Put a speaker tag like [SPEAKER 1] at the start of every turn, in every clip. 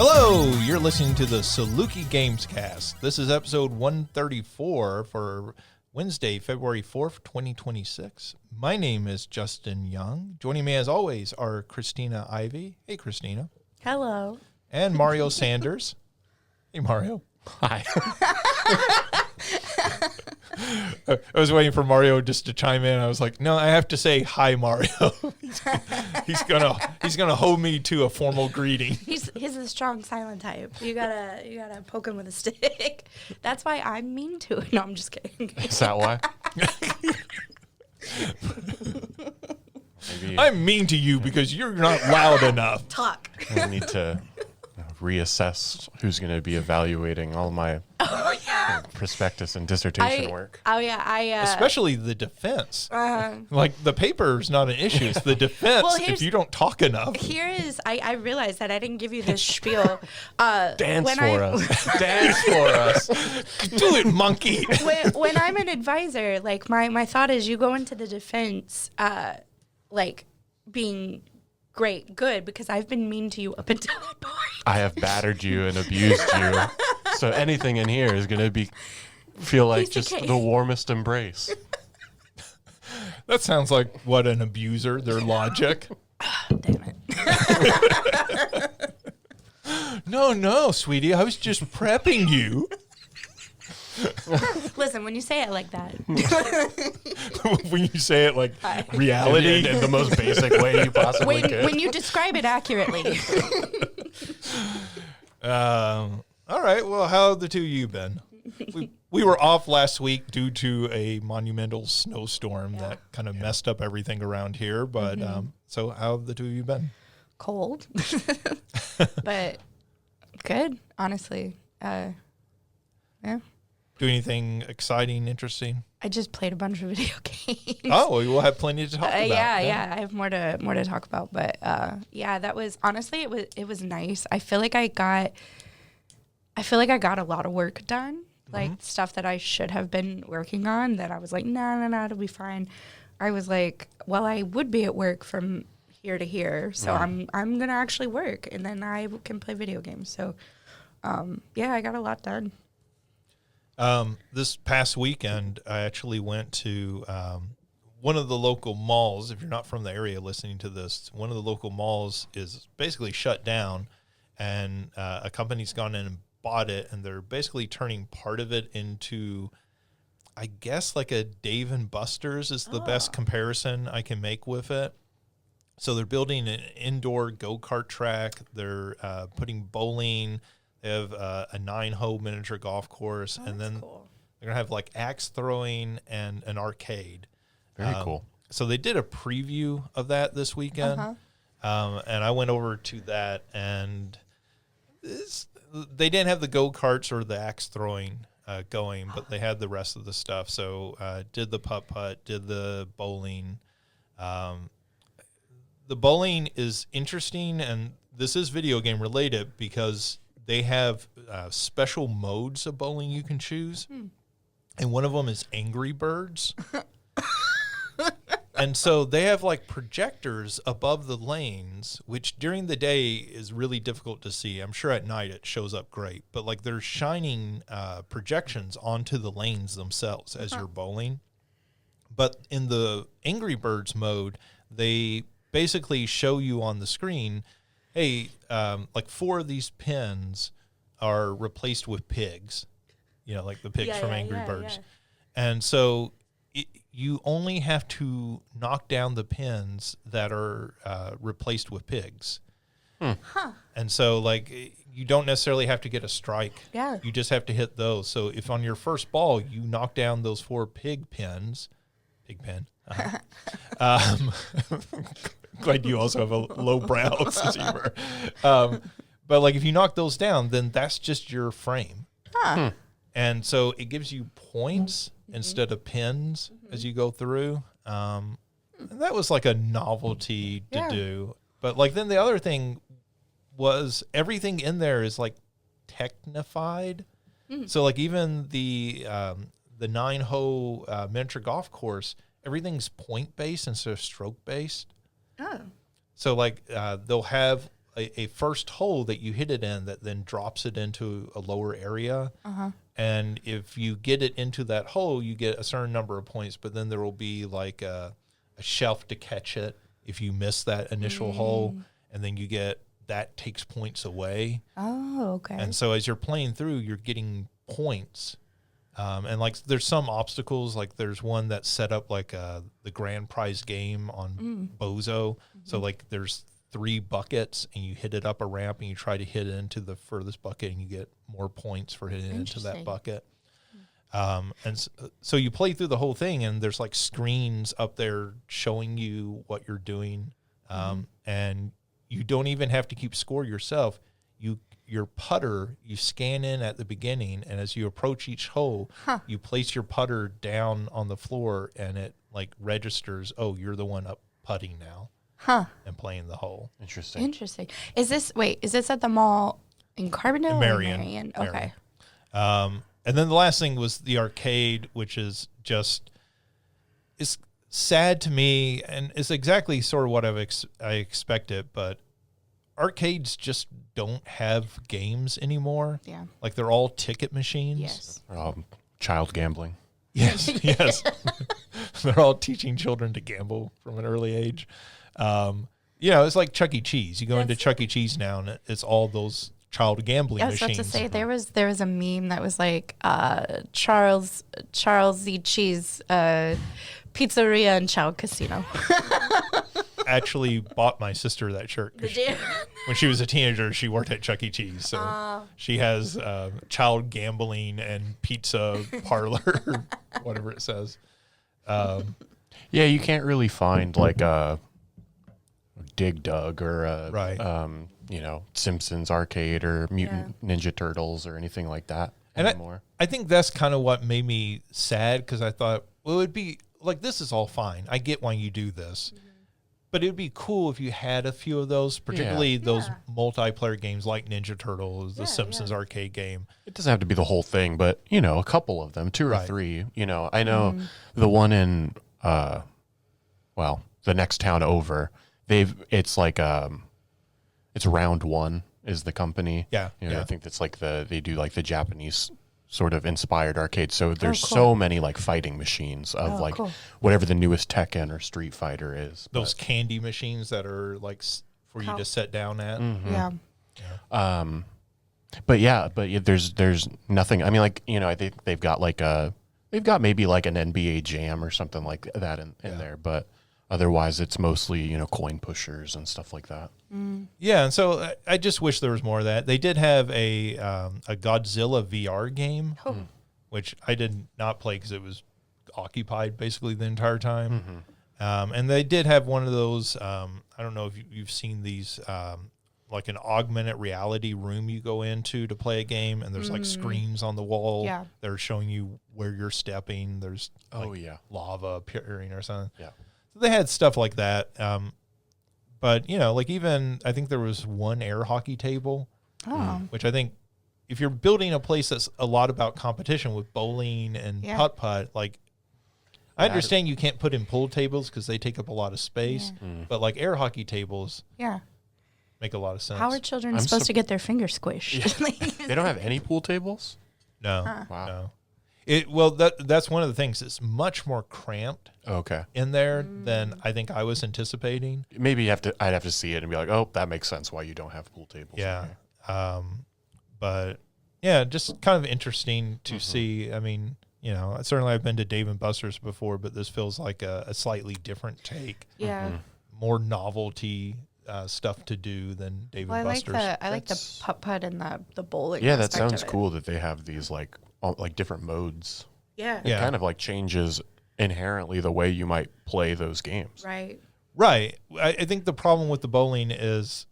[SPEAKER 1] Hello, you're listening to the Saluki Gamescast. This is episode 134 for Wednesday, February 4th, 2026. My name is Justin Young. Joining me as always are Christina Ivey. Hey, Christina.
[SPEAKER 2] Hello.
[SPEAKER 1] And Mario Sanders. Hey, Mario.
[SPEAKER 3] Hi.
[SPEAKER 1] I was waiting for Mario just to chime in. I was like, no, I have to say hi, Mario. he's gonna hold me to a formal greeting.
[SPEAKER 2] He's a strong silent type. You gotta poke him with a stick. That's why I'm mean to it. No, I'm just kidding.
[SPEAKER 3] Is that why? Maybe
[SPEAKER 1] I'm mean to you because you're not loud enough.
[SPEAKER 2] Talk.
[SPEAKER 3] I need to reassess who's going to be evaluating all my prospectus and dissertation work.
[SPEAKER 2] Oh yeah,
[SPEAKER 1] Especially the defense. Like the paper is not an issue. It's the defense if you don't talk enough.
[SPEAKER 2] Here is I realized that I didn't give you this spiel.
[SPEAKER 3] Dance for us. Dance for us.
[SPEAKER 1] Do it, monkey.
[SPEAKER 2] When I'm an advisor, like my thought is you go into the defense like being good, because I've been mean to you up until that point.
[SPEAKER 3] I have battered you and abused you. So anything in here is going to feel like just the warmest embrace.
[SPEAKER 1] That sounds like what an abuser, their logic.
[SPEAKER 2] Damn it.
[SPEAKER 1] No, sweetie, I was just prepping you.
[SPEAKER 2] Listen, when you say it like that.
[SPEAKER 1] When you say it like reality.
[SPEAKER 3] In the most basic way you possibly could.
[SPEAKER 2] When you describe it accurately.
[SPEAKER 1] All right, well, how have the two of you been? We were off last week due to a monumental snowstorm that kind of messed up everything around here. But so how have the two of you been?
[SPEAKER 2] Cold. But good, honestly. Yeah.
[SPEAKER 1] Do anything exciting, interesting?
[SPEAKER 2] I just played a bunch of video games.
[SPEAKER 1] Oh, we'll have plenty to talk about.
[SPEAKER 2] Yeah. I have more to talk about, but that was honestly it was nice. I feel like I got a lot of work done, like stuff that I should have been working on that I was like, no, it'll be fine. I was like, well, I would be at work from here to here, so I'm gonna actually work, and then I can play video games. So, I got a lot done.
[SPEAKER 1] This past weekend, I actually went to one of the local malls. If you're not from the area listening to this, one of the local malls is basically shut down, and a company's gone in and bought it, and they're basically turning part of it into, I guess, like a Dave and Buster's is the best comparison I can make with it. So they're building an indoor go-kart track. They're putting bowling. They have a 9-hole miniature golf course, and then
[SPEAKER 2] cool.
[SPEAKER 1] They're going to have like axe throwing and an arcade.
[SPEAKER 3] Very cool.
[SPEAKER 1] So they did a preview of that this weekend, and I went over to that, and they didn't have the go-karts or the axe throwing going, but they had the rest of the stuff. So did the putt-putt, did the bowling. The bowling is interesting, and this is video game related because they have special modes of bowling you can choose, and one of them is Angry Birds. And so they have like projectors above the lanes, which during the day is really difficult to see. I'm sure at night it shows up great, but like they're shining projections onto the lanes themselves as you're bowling. But in the Angry Birds mode, they basically show you on the screen, hey, like 4 of these pins are replaced with pigs, like the pigs from Angry Birds. Yeah. And so you only have to knock down the pins that are replaced with pigs. And so, like, you don't necessarily have to get a strike.
[SPEAKER 2] Yeah.
[SPEAKER 1] You just have to hit those. So if on your first ball you knock down those 4 pig pin. Glad you also have a low brow sense of humor. But like if you knock those down, then that's just your frame. And so it gives you points instead of pins as you go through. And that was like a novelty to do. But like then the other thing was everything in there is like technified. So like even the 9-hole miniature golf course, everything's point based instead of stroke based.
[SPEAKER 2] Oh.
[SPEAKER 1] So like they'll have a first hole that you hit it in that then drops it into a lower area. And if you get it into that hole, you get a certain number of points, but then there will be like a shelf to catch it if you miss that initial hole, and then that takes points away.
[SPEAKER 2] Oh, okay.
[SPEAKER 1] And so as you're playing through, you're getting points. And like there's some obstacles, like there's one that's set up like the grand prize game on Bozo. So like there's 3 buckets and you hit it up a ramp and you try to hit it into the furthest bucket and you get more points for hitting into that bucket. And so you play through the whole thing and there's like screens up there showing you what you're doing. And you don't even have to keep score yourself. Your putter, you scan in at the beginning, and as you approach each hole, you place your putter down on the floor, and it like registers, oh, you're the one up putting now. And playing the hole.
[SPEAKER 2] Interesting. Is this at the mall in Carbondale?
[SPEAKER 1] Marion.
[SPEAKER 2] Okay.
[SPEAKER 1] And then the last thing was the arcade, which is just, it's sad to me, and it's exactly sort of what I expected, but arcades just don't have games anymore.
[SPEAKER 2] Yeah.
[SPEAKER 1] Like they're all ticket machines.
[SPEAKER 2] Yes.
[SPEAKER 3] Child gambling.
[SPEAKER 1] Yes. They're all teaching children to gamble from an early age. It's like Chuck E. Cheese. You go into Chuck E. Cheese now, and it's all those child gambling machines.
[SPEAKER 2] I was about to say there was a meme that was like Charles E. Cheese Pizzeria and Child Casino.
[SPEAKER 1] Actually bought my sister that shirt. When she was a teenager, she worked at Chuck E. Cheese, so she has child gambling and pizza parlor, whatever it says.
[SPEAKER 3] Yeah, you can't really find like a Dig Dug or a Simpsons arcade or Mutant Ninja Turtles or anything like that anymore.
[SPEAKER 1] I think that's kind of what made me sad, because I thought, well, it'd be like, this is all fine. I get why you do this. But it'd be cool if you had a few of those, particularly those multiplayer games like Ninja Turtles, the Simpsons arcade game.
[SPEAKER 3] It doesn't have to be the whole thing, but, a couple of them, 2 or 3. I know the one in, the next town over, it's like, it's Round One is the company.
[SPEAKER 1] Yeah.
[SPEAKER 3] I think that's like they do like the Japanese sort of inspired arcade. So there's so many like fighting machines of whatever the newest Tekken or Street Fighter is.
[SPEAKER 1] Those candy machines that are like for you to sit down at.
[SPEAKER 3] But there's nothing. I mean, like, I think they've got maybe like an NBA Jam or something like that in there, but otherwise it's mostly, coin pushers and stuff like that.
[SPEAKER 1] Yeah, and so I just wish there was more of that. They did have a Godzilla VR game, which I did not play because it was occupied basically the entire time. And they did have one of those, I don't know if you've seen these, like an augmented reality room you go into to play a game, and there's like screens on the wall that are showing you where you're stepping. There's lava appearing or something.
[SPEAKER 3] Yeah.
[SPEAKER 1] So they had stuff like that. But, like even I think there was one air hockey table, which I think if you're building a place that's a lot about competition with bowling and putt-putt, like I understand you can't put in pool tables because they take up a lot of space, but like air hockey tables make a lot of sense.
[SPEAKER 2] How are children supposed to get their fingers squished?
[SPEAKER 3] They don't have any pool tables?
[SPEAKER 1] No.
[SPEAKER 3] Wow.
[SPEAKER 1] No. That's one of the things. It's much more cramped in there than I think I was anticipating.
[SPEAKER 3] Maybe I'd have to see it and be like, oh, that makes sense why you don't have pool tables.
[SPEAKER 1] Yeah. But yeah, just kind of interesting to see. I mean, certainly I've been to Dave & Buster's before, but this feels like a slightly different take.
[SPEAKER 2] Yeah.
[SPEAKER 1] More novelty stuff to do than Dave & Buster's.
[SPEAKER 2] I like the putt-putt and the bowling.
[SPEAKER 3] Yeah, that sounds cool that they have these like different modes.
[SPEAKER 2] Yeah.
[SPEAKER 3] It kind of like changes inherently the way you might play those games.
[SPEAKER 2] Right.
[SPEAKER 1] I think the problem with the bowling is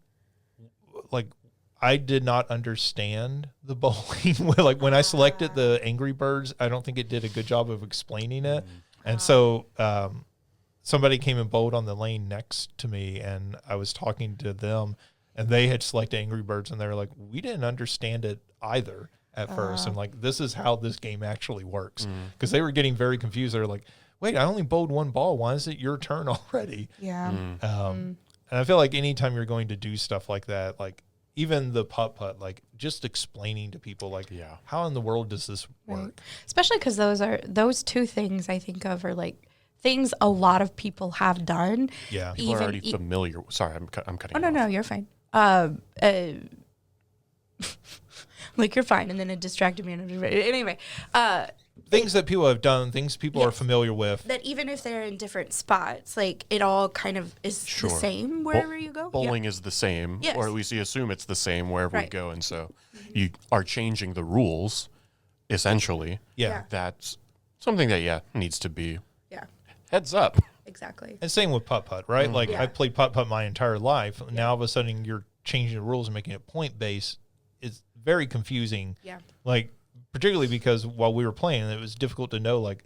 [SPEAKER 1] like I did not understand the bowling. Like when I selected the Angry Birds, I don't think it did a good job of explaining it. And so somebody came and bowled on the lane next to me, and I was talking to them, and they had selected Angry Birds, and they were like, we didn't understand it either at first. And like, this is how this game actually works. Because they were getting very confused. They were like, wait, I only bowled one ball. Why is it your turn already?
[SPEAKER 2] Yeah.
[SPEAKER 1] And I feel like anytime you're going to do stuff like that, like even the putt-putt, like just explaining to people, like, how in the world does this work?
[SPEAKER 2] Right. Especially because those two things I think of are like things a lot of people have done.
[SPEAKER 1] Yeah.
[SPEAKER 3] People are already familiar. Sorry, I'm cutting
[SPEAKER 2] Oh,
[SPEAKER 3] you
[SPEAKER 2] no,
[SPEAKER 3] off.
[SPEAKER 2] you're fine. Like, you're fine. And then it distracted me. Anyway.
[SPEAKER 1] Things that people have done, things people are familiar with.
[SPEAKER 2] That even if they're in different spots, like, it all kind of is the same wherever you go.
[SPEAKER 3] Bowling is the same, or at least you assume it's the same wherever we go. And so you are changing the rules, essentially.
[SPEAKER 1] Yeah.
[SPEAKER 3] That's something that, needs to be heads up.
[SPEAKER 2] Exactly.
[SPEAKER 1] And same with putt-putt, right? Like, I played putt-putt my entire life. Now, all of a sudden, you're changing the rules and making it point-based. It's very confusing. Yeah. Like, particularly because while we were playing, it was difficult to know, like,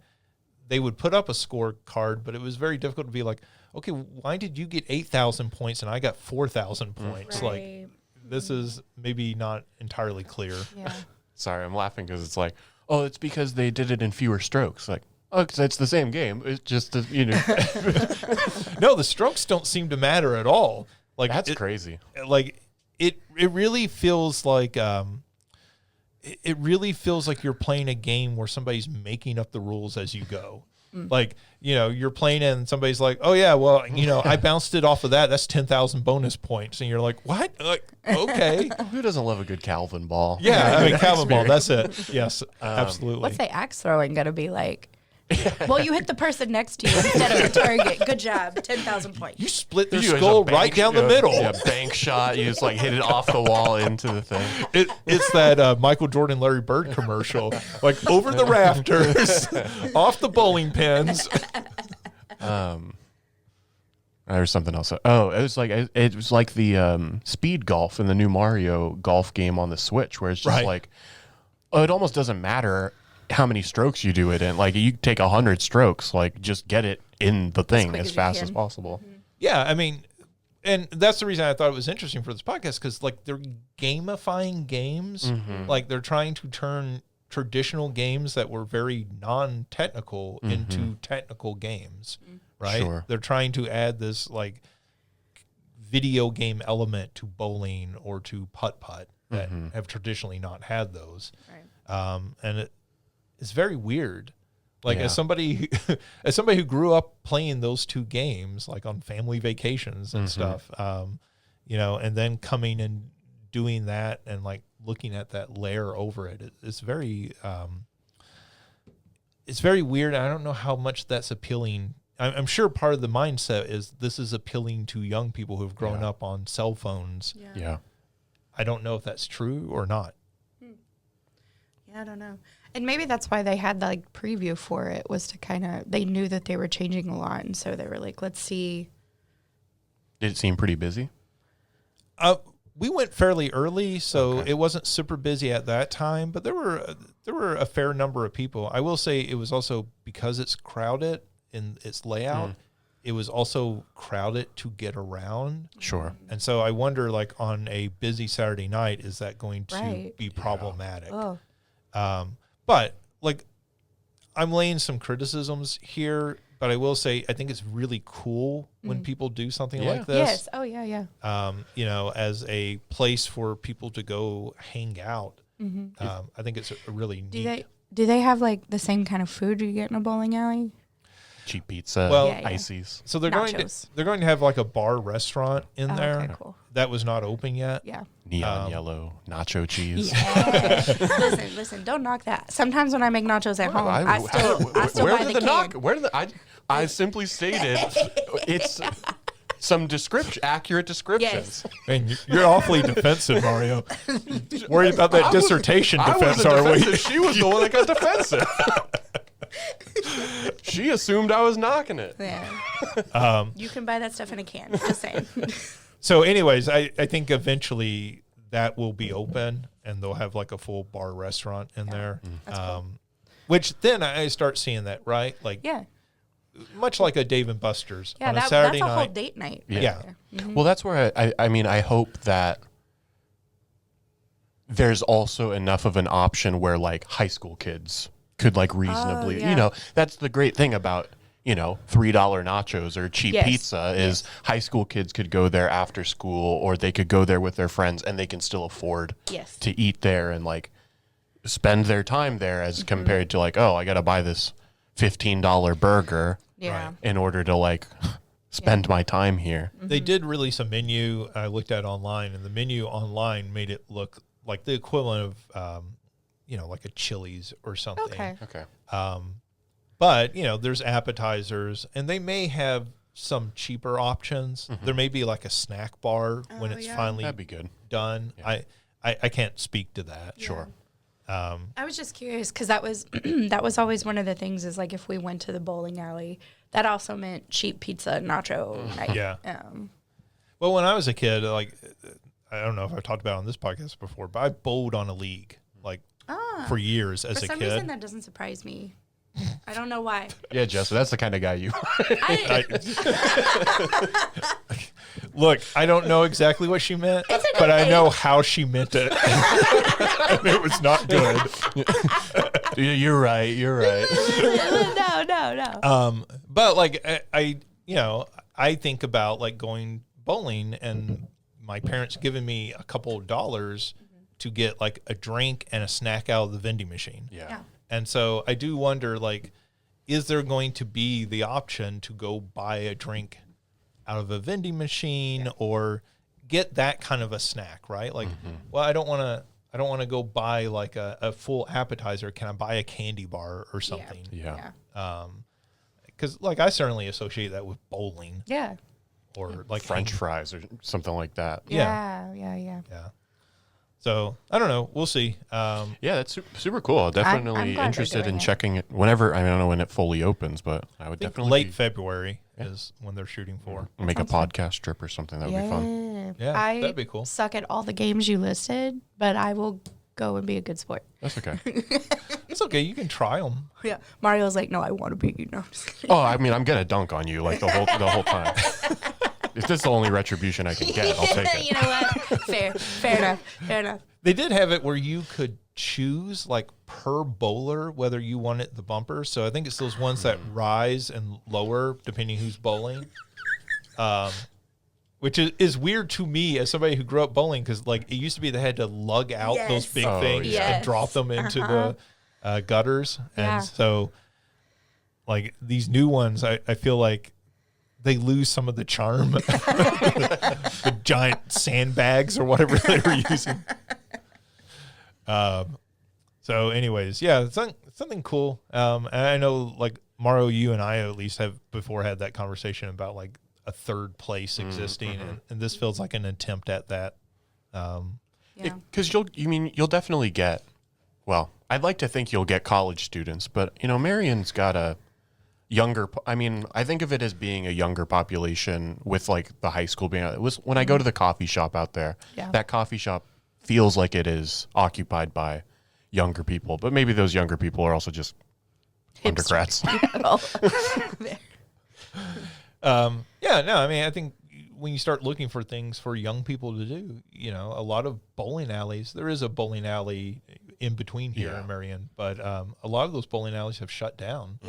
[SPEAKER 1] they would put up a scorecard, but it was very difficult to be like, okay, why did you get 8,000 points and I got 4,000 points?
[SPEAKER 2] Right.
[SPEAKER 1] Like, this is maybe not entirely clear.
[SPEAKER 2] Yeah.
[SPEAKER 3] Sorry, I'm laughing because it's like, oh, it's because they did it in fewer strokes. Like, oh, because it's the same game. It's just,
[SPEAKER 1] No, the strokes don't seem to matter at all. Like,
[SPEAKER 3] that's crazy.
[SPEAKER 1] Like, it really feels like it really feels like you're playing a game where somebody's making up the rules as you go. Like, you're playing and somebody's like, oh yeah, well, I bounced it off of that. That's 10,000 bonus points. And you're like, what? Like, okay.
[SPEAKER 3] Who doesn't love a good Calvin ball?
[SPEAKER 1] Yeah, I mean, Calvin ball, that's it. Yes, absolutely.
[SPEAKER 2] What's the axe throwing going to be like? Well, you hit the person next to you instead of the target. Good job. 10,000 points.
[SPEAKER 1] You split their
[SPEAKER 3] You use
[SPEAKER 1] skull
[SPEAKER 3] a bank
[SPEAKER 1] right down the middle.
[SPEAKER 3] Yeah, bank shot. You just like hit it off the wall into the thing.
[SPEAKER 1] It's that Michael Jordan, Larry Bird commercial, like over the rafters, off the bowling pins.
[SPEAKER 3] There's something else. Oh, it was like the speed golf in the new Mario golf game on the Switch, where it's just like, oh, it almost doesn't matter how many strokes you do it in. Like, you take 100 strokes, like, just get it in the thing as fast as possible.
[SPEAKER 1] Yeah, I mean, and that's the reason I thought it was interesting for this podcast, because, like, they're gamifying games. Like, they're trying to turn traditional games that were very non-technical into technical games, right?
[SPEAKER 3] Sure.
[SPEAKER 1] They're trying to add this, like, video game element to bowling or to putt-putt that have traditionally not had those. Right. And it's very weird. Like, as somebody who grew up playing those two games, like on family vacations and stuff, and then coming and doing that and like looking at that layer over it, it's very weird. I don't know how much that's appealing. I'm sure part of the mindset is this is appealing to young people who've grown up on cell phones.
[SPEAKER 3] Yeah.
[SPEAKER 1] I don't know if that's true or not.
[SPEAKER 2] Yeah, I don't know. And maybe that's why they had the like preview for it, was to kind of, they knew that they were changing a lot. And so they were like, let's see.
[SPEAKER 3] Did it seem pretty busy?
[SPEAKER 1] We went fairly early, so it wasn't super busy at that time, but there were a fair number of people. I will say it was also, because it's crowded in its layout, it was also crowded to get around.
[SPEAKER 3] Sure.
[SPEAKER 1] And so I wonder, like, on a busy Saturday night, is that going to be problematic?
[SPEAKER 2] Oh.
[SPEAKER 1] But, like, I'm laying some criticisms here, but I will say I think it's really cool when people do something like this.
[SPEAKER 2] Yes. Oh, yeah.
[SPEAKER 1] As a place for people to go hang out. I think it's a really neat.
[SPEAKER 2] Do they have, like, the same kind of food you get in a bowling alley?
[SPEAKER 3] Cheap pizza, ices.
[SPEAKER 1] So they're
[SPEAKER 2] Nachos.
[SPEAKER 1] going to have like a bar restaurant in there.
[SPEAKER 2] Okay, cool.
[SPEAKER 1] That was not open yet.
[SPEAKER 2] Yeah.
[SPEAKER 3] Neon yellow nacho cheese.
[SPEAKER 2] Yeah. listen, don't knock that. Sometimes when I make nachos at home, I still
[SPEAKER 3] where
[SPEAKER 2] buy
[SPEAKER 3] did
[SPEAKER 2] the
[SPEAKER 3] knock?
[SPEAKER 2] can.
[SPEAKER 3] Where did I simply stated it's some accurate descriptions.
[SPEAKER 2] Yes.
[SPEAKER 1] And you're awfully defensive, Mario. Worried about that dissertation defense,
[SPEAKER 3] I
[SPEAKER 1] are we?
[SPEAKER 3] defensive. She was the one that got defensive. She assumed I was knocking it.
[SPEAKER 2] Yeah. You can buy that stuff in a can. Just saying.
[SPEAKER 1] So anyways, I think eventually that will be open and they'll have like a full bar restaurant in there.
[SPEAKER 2] That's cool.
[SPEAKER 1] Which then I start seeing that, right? Like, much like a Dave and Buster's on a Saturday night.
[SPEAKER 2] That's a whole date night.
[SPEAKER 1] Yeah.
[SPEAKER 3] Well, that's where I hope that there's also enough of an option where like high school kids could like reasonably, that's the great thing about, $3 nachos or cheap pizza is high school kids could go there after school, or they could go there with their friends and they can still afford to eat there and like spend their time there as compared to like, oh, I got to buy this $15 burger in order to like spend my time here.
[SPEAKER 1] They did release a menu I looked at online, and the menu online made it look like the equivalent of, like a Chili's or something.
[SPEAKER 3] Okay.
[SPEAKER 1] But, there's appetizers, and they may have some cheaper options. There may be like a snack bar when it's finally
[SPEAKER 3] That'd be good.
[SPEAKER 1] done.
[SPEAKER 3] Yeah.
[SPEAKER 1] I can't speak to that.
[SPEAKER 2] Yeah.
[SPEAKER 3] Sure.
[SPEAKER 2] I was just curious because that was that was always one of the things is like if we went to the bowling alley, that also meant cheap pizza and nacho night.
[SPEAKER 1] Yeah. Well, when I was a kid, like, I don't know if I've talked about it on this podcast before, but I bowled on a league like for years as a kid.
[SPEAKER 2] For some reason, that doesn't surprise me. I don't know why.
[SPEAKER 3] Yeah, Jess, that's the kind of guy you
[SPEAKER 1] Look, I don't know exactly what she meant, but I know how she meant it. And it was not good.
[SPEAKER 3] You're right.
[SPEAKER 2] No.
[SPEAKER 1] But like I think about like going bowling and my parents giving me a couple of dollars to get like a drink and a snack out of the vending machine.
[SPEAKER 3] Yeah.
[SPEAKER 1] And so I do wonder, like, is there going to be the option to go buy a drink out of a vending machine or get that kind of a snack, right? Like, well, I don't want to go buy like a full appetizer. Can I buy a candy bar or something?
[SPEAKER 3] Yeah.
[SPEAKER 1] Because like I certainly associate that with bowling.
[SPEAKER 2] Yeah.
[SPEAKER 1] Or like
[SPEAKER 3] French fries or something like that.
[SPEAKER 2] Yeah.
[SPEAKER 1] So I don't know. We'll see.
[SPEAKER 3] Yeah, that's super cool. Definitely
[SPEAKER 2] glad
[SPEAKER 3] interested
[SPEAKER 2] they're
[SPEAKER 3] in
[SPEAKER 2] doing
[SPEAKER 3] checking it whenever. I don't know when it fully opens, but I would
[SPEAKER 1] I think
[SPEAKER 3] definitely
[SPEAKER 1] late February is when they're shooting for.
[SPEAKER 3] make a podcast trip or something. That would be fun.
[SPEAKER 1] Yeah,
[SPEAKER 2] I
[SPEAKER 1] that'd be cool.
[SPEAKER 2] suck at all the games you listed, but I will go and be a good sport.
[SPEAKER 3] That's okay.
[SPEAKER 1] It's okay. You can try them.
[SPEAKER 2] Yeah. Mario's like, no, I want to beat you. No, I'm just kidding.
[SPEAKER 3] Oh, I mean, I'm gonna dunk on you like the whole time. If this is the only retribution I can get, I'll take it.
[SPEAKER 2] You know what? Fair enough.
[SPEAKER 1] They did have it where you could choose like per bowler whether you wanted the bumper. So I think it's those ones that rise and lower depending who's bowling. Which is weird to me as somebody who grew up bowling because like it used to be they had to lug out those big things and drop them into the gutters. And so like these new ones, I feel like they lose some of the charm. The giant sandbags or whatever they were using. So anyways, yeah, it's something cool. And I know like Mario, you and I at least have before had that conversation about like a third place existing. And this feels like an attempt at that.
[SPEAKER 3] Because you'll definitely get, well, I'd like to think you'll get college students, but Marion's got a younger, I think of it as being a younger population with like the high school being, it was when I go to the coffee shop out there, that coffee shop feels like it is occupied by younger people, but maybe those younger people are also just undergrads.
[SPEAKER 1] I think when you start looking for things for young people to do, a lot of bowling alleys, there is a bowling alley in between here in Marion, but a lot of those bowling alleys have shut down.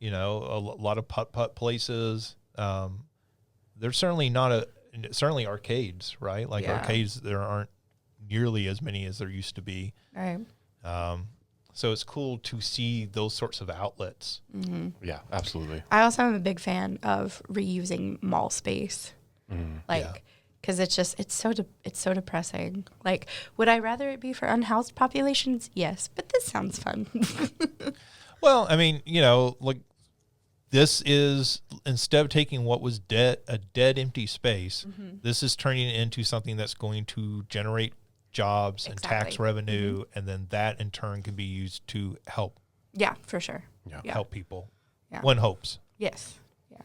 [SPEAKER 1] A lot of putt places. There's certainly certainly arcades, right? Like arcades, there aren't nearly as many as there used to be.
[SPEAKER 2] Right.
[SPEAKER 1] So it's cool to see those sorts of outlets.
[SPEAKER 3] Yeah, absolutely.
[SPEAKER 2] I also am a big fan of reusing mall space. Because it's so depressing. Like, would I rather it be for unhoused populations? Yes, but this sounds fun.
[SPEAKER 1] Well, like this is, instead of taking what was a dead empty space, this is turning it into something that's going to generate jobs and tax revenue, and then that in turn can be used to help.
[SPEAKER 2] Yeah, for sure.
[SPEAKER 1] Help people. Yeah. One hopes.
[SPEAKER 2] Yes. Yeah.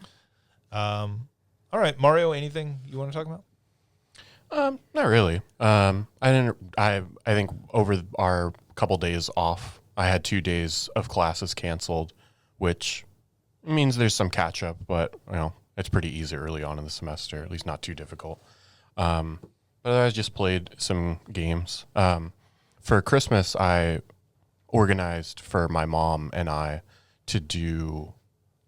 [SPEAKER 1] All right, Mario, anything you want to talk about?
[SPEAKER 3] Not really. I think over our couple days off, I had 2 days of classes canceled, which means there's some catch up, but it's pretty easy early on in the semester, at least not too difficult. But I just played some games. For Christmas, I organized for my mom and I to do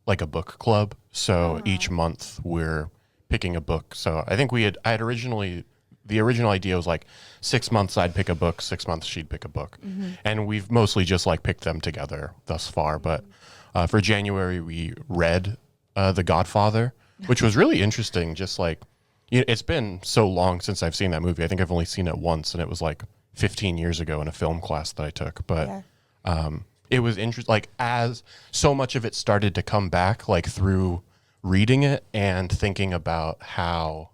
[SPEAKER 3] like a book club. So each month we're picking a book. So I think I had originally, the original idea was like 6 months I'd pick a book, 6 months she'd pick a book. And we've mostly just like picked them together thus far. But for January, we read The Godfather, which was really interesting. Just like, it's been so long since I've seen that movie. I think I've only seen it once, and it was like 15 years ago in a film class that I took. But it was interesting, like as so much of it started to come back, like through reading it and thinking about how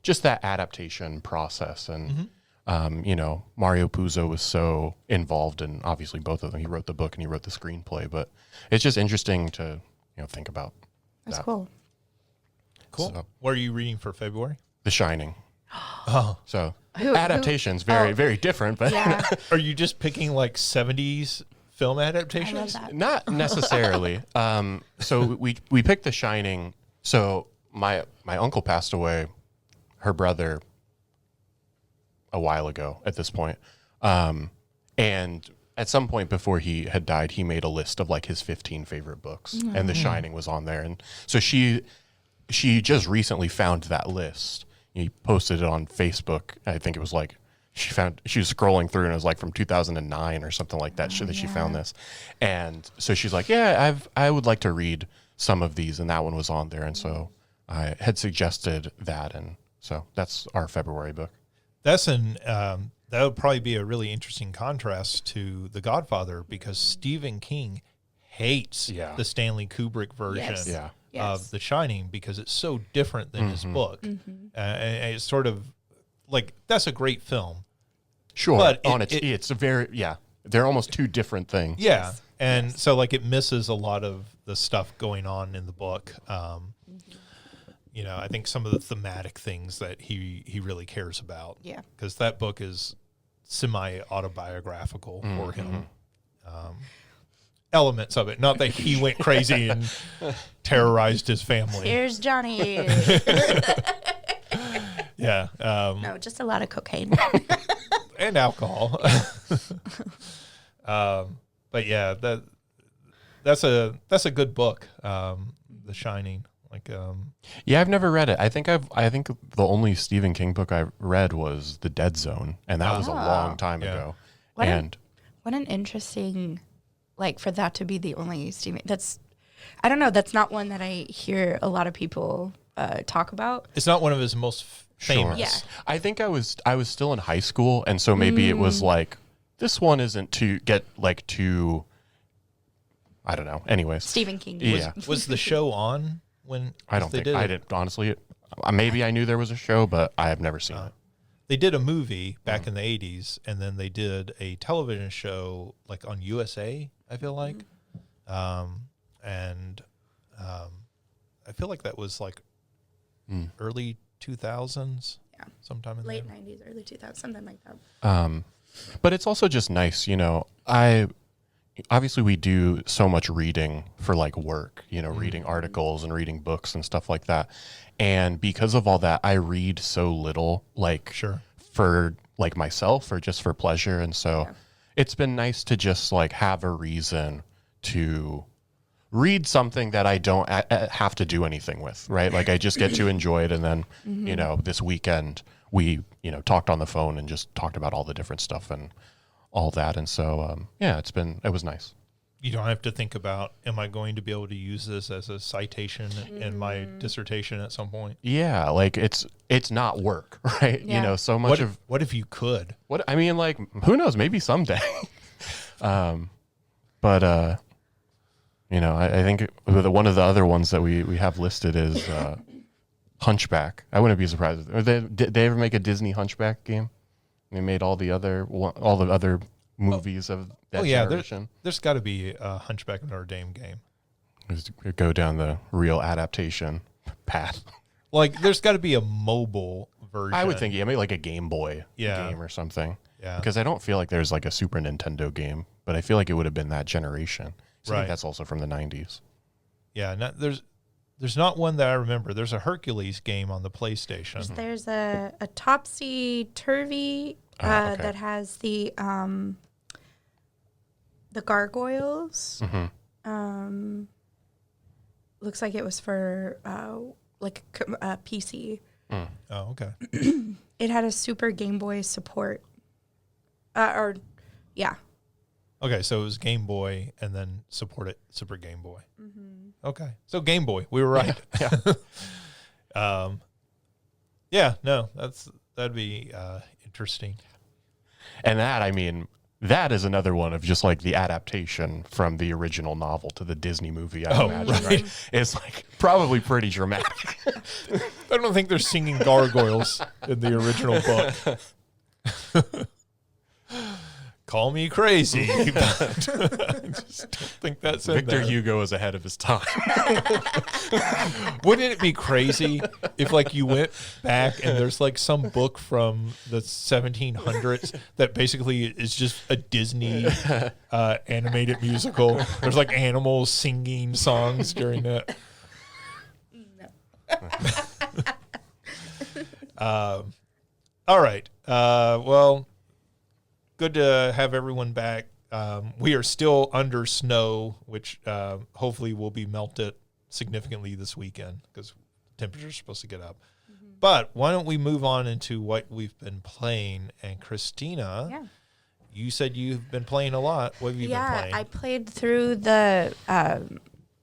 [SPEAKER 3] just that adaptation process. And, Mario Puzo was so involved in obviously both of them. He wrote the book and he wrote the screenplay, but it's just interesting to, think about.
[SPEAKER 2] That's cool.
[SPEAKER 1] Cool. So, what are you reading for February?
[SPEAKER 3] The Shining.
[SPEAKER 1] Oh.
[SPEAKER 3] So adaptations, very, very different, but
[SPEAKER 1] are you just picking like 70s film adaptations?
[SPEAKER 3] Not necessarily. So we picked The Shining. So my uncle passed away, her brother, a while ago at this point. And at some point before he had died, he made a list of like his 15 favorite books, and The Shining was on there. And so she just recently found that list. He posted it on Facebook. I think it was like she was scrolling through and it was like from 2009 or something like that. She found this, and so she's like, "Yeah, I would like to read some of these," and that one was on there, and so I had suggested that, and so that's our February book.
[SPEAKER 1] That's that would probably be a really interesting contrast to The Godfather, because Stephen King hates the Stanley Kubrick version of The Shining because it's so different than his book. And it's sort of like, that's a great film.
[SPEAKER 3] Sure, but it's a very, they're almost two different things.
[SPEAKER 1] Yeah, and so like it misses a lot of the stuff going on in the book. I think some of the thematic things that he really cares about. Yeah, because that book is semi-autobiographical for him. Elements of it, not that he went crazy and terrorized his family.
[SPEAKER 2] Here's Johnny.
[SPEAKER 1] No,
[SPEAKER 2] just a lot of cocaine
[SPEAKER 1] and alcohol. But yeah, that's a good book, The Shining.
[SPEAKER 3] I've never read it. I think the only Stephen King book I read was The Dead Zone, and that was a long time ago.
[SPEAKER 2] What an interesting, like, for that to be the only Stephen. I don't know. That's not one that I hear a lot of people talk about.
[SPEAKER 1] It's not one of his most famous.
[SPEAKER 3] Sure. Yeah. I think I was still in high school, and so maybe it was like, this one isn't too I don't know. Anyways,
[SPEAKER 2] Stephen King.
[SPEAKER 1] Was the show on?
[SPEAKER 3] I didn't honestly. Maybe I knew there was a show, but I have never seen it.
[SPEAKER 1] They did a movie back in the 80s, and then they did a television show like on USA, I feel like. I feel like that was like early 2000s. Yeah. Sometime in
[SPEAKER 2] late
[SPEAKER 1] there.
[SPEAKER 2] 90s, early 2000s, something like that.
[SPEAKER 3] But it's also just nice, obviously we do so much reading for like work, reading articles and reading books and stuff like that. And because of all that, I read so little, for like myself or just for pleasure. And so it's been nice to just like have a reason to read something that I don't have to do anything with, right? Like I just get to enjoy it. And then, this weekend we, talked on the phone and just talked about all the different stuff and all that. And so, it was nice.
[SPEAKER 1] You don't have to think about, am I going to be able to use this as a citation in my dissertation at some point?
[SPEAKER 3] Yeah. Like it's not work, right?
[SPEAKER 2] Yeah.
[SPEAKER 3] So much
[SPEAKER 1] what if you could?
[SPEAKER 3] Who knows? Maybe someday. I think one of the other ones that we have listed is Hunchback. I wouldn't be surprised. Did they ever make a Disney Hunchback game? They made all the other movies of that generation.
[SPEAKER 1] There's got to be a Hunchback of Notre Dame game.
[SPEAKER 3] Just go down the real adaptation path.
[SPEAKER 1] Like, there's got to be a mobile version.
[SPEAKER 3] I would think, maybe like a Game Boy game or something. Yeah. Because I don't feel like there's like a Super Nintendo game, but I feel like it would have been that generation. So I think that's also from the 90s.
[SPEAKER 1] Yeah, there's not one that I remember. There's a Hercules game on the PlayStation.
[SPEAKER 2] There's a Topsy-Turvy that has the gargoyles. looks like it was for PC.
[SPEAKER 1] Oh, okay.
[SPEAKER 2] It had a Super Game Boy support.
[SPEAKER 1] Okay, so it was Game Boy and then supported Super Game Boy. Okay, so Game Boy, we were right.
[SPEAKER 3] Yeah.
[SPEAKER 1] That'd be interesting.
[SPEAKER 3] And that is another one of just like the adaptation from the original novel to the Disney movie, I imagine, right? It's like probably pretty dramatic.
[SPEAKER 1] I don't think they're singing gargoyles in the original book. Call me crazy, but I just don't think that's in
[SPEAKER 3] Victor
[SPEAKER 1] there.
[SPEAKER 3] Hugo is ahead of his time.
[SPEAKER 1] Wouldn't it be crazy if like you went back and there's like some book from the 1700s that basically is just a Disney animated musical? There's like animals singing songs during it. All right. Well, good to have everyone back. We are still under snow, which hopefully will be melted significantly this weekend because temperatures are supposed to get up. But why don't we move on into what we've been playing? And Christina, you said you've been playing a lot. What have you been playing?
[SPEAKER 2] Yeah, I played through the. I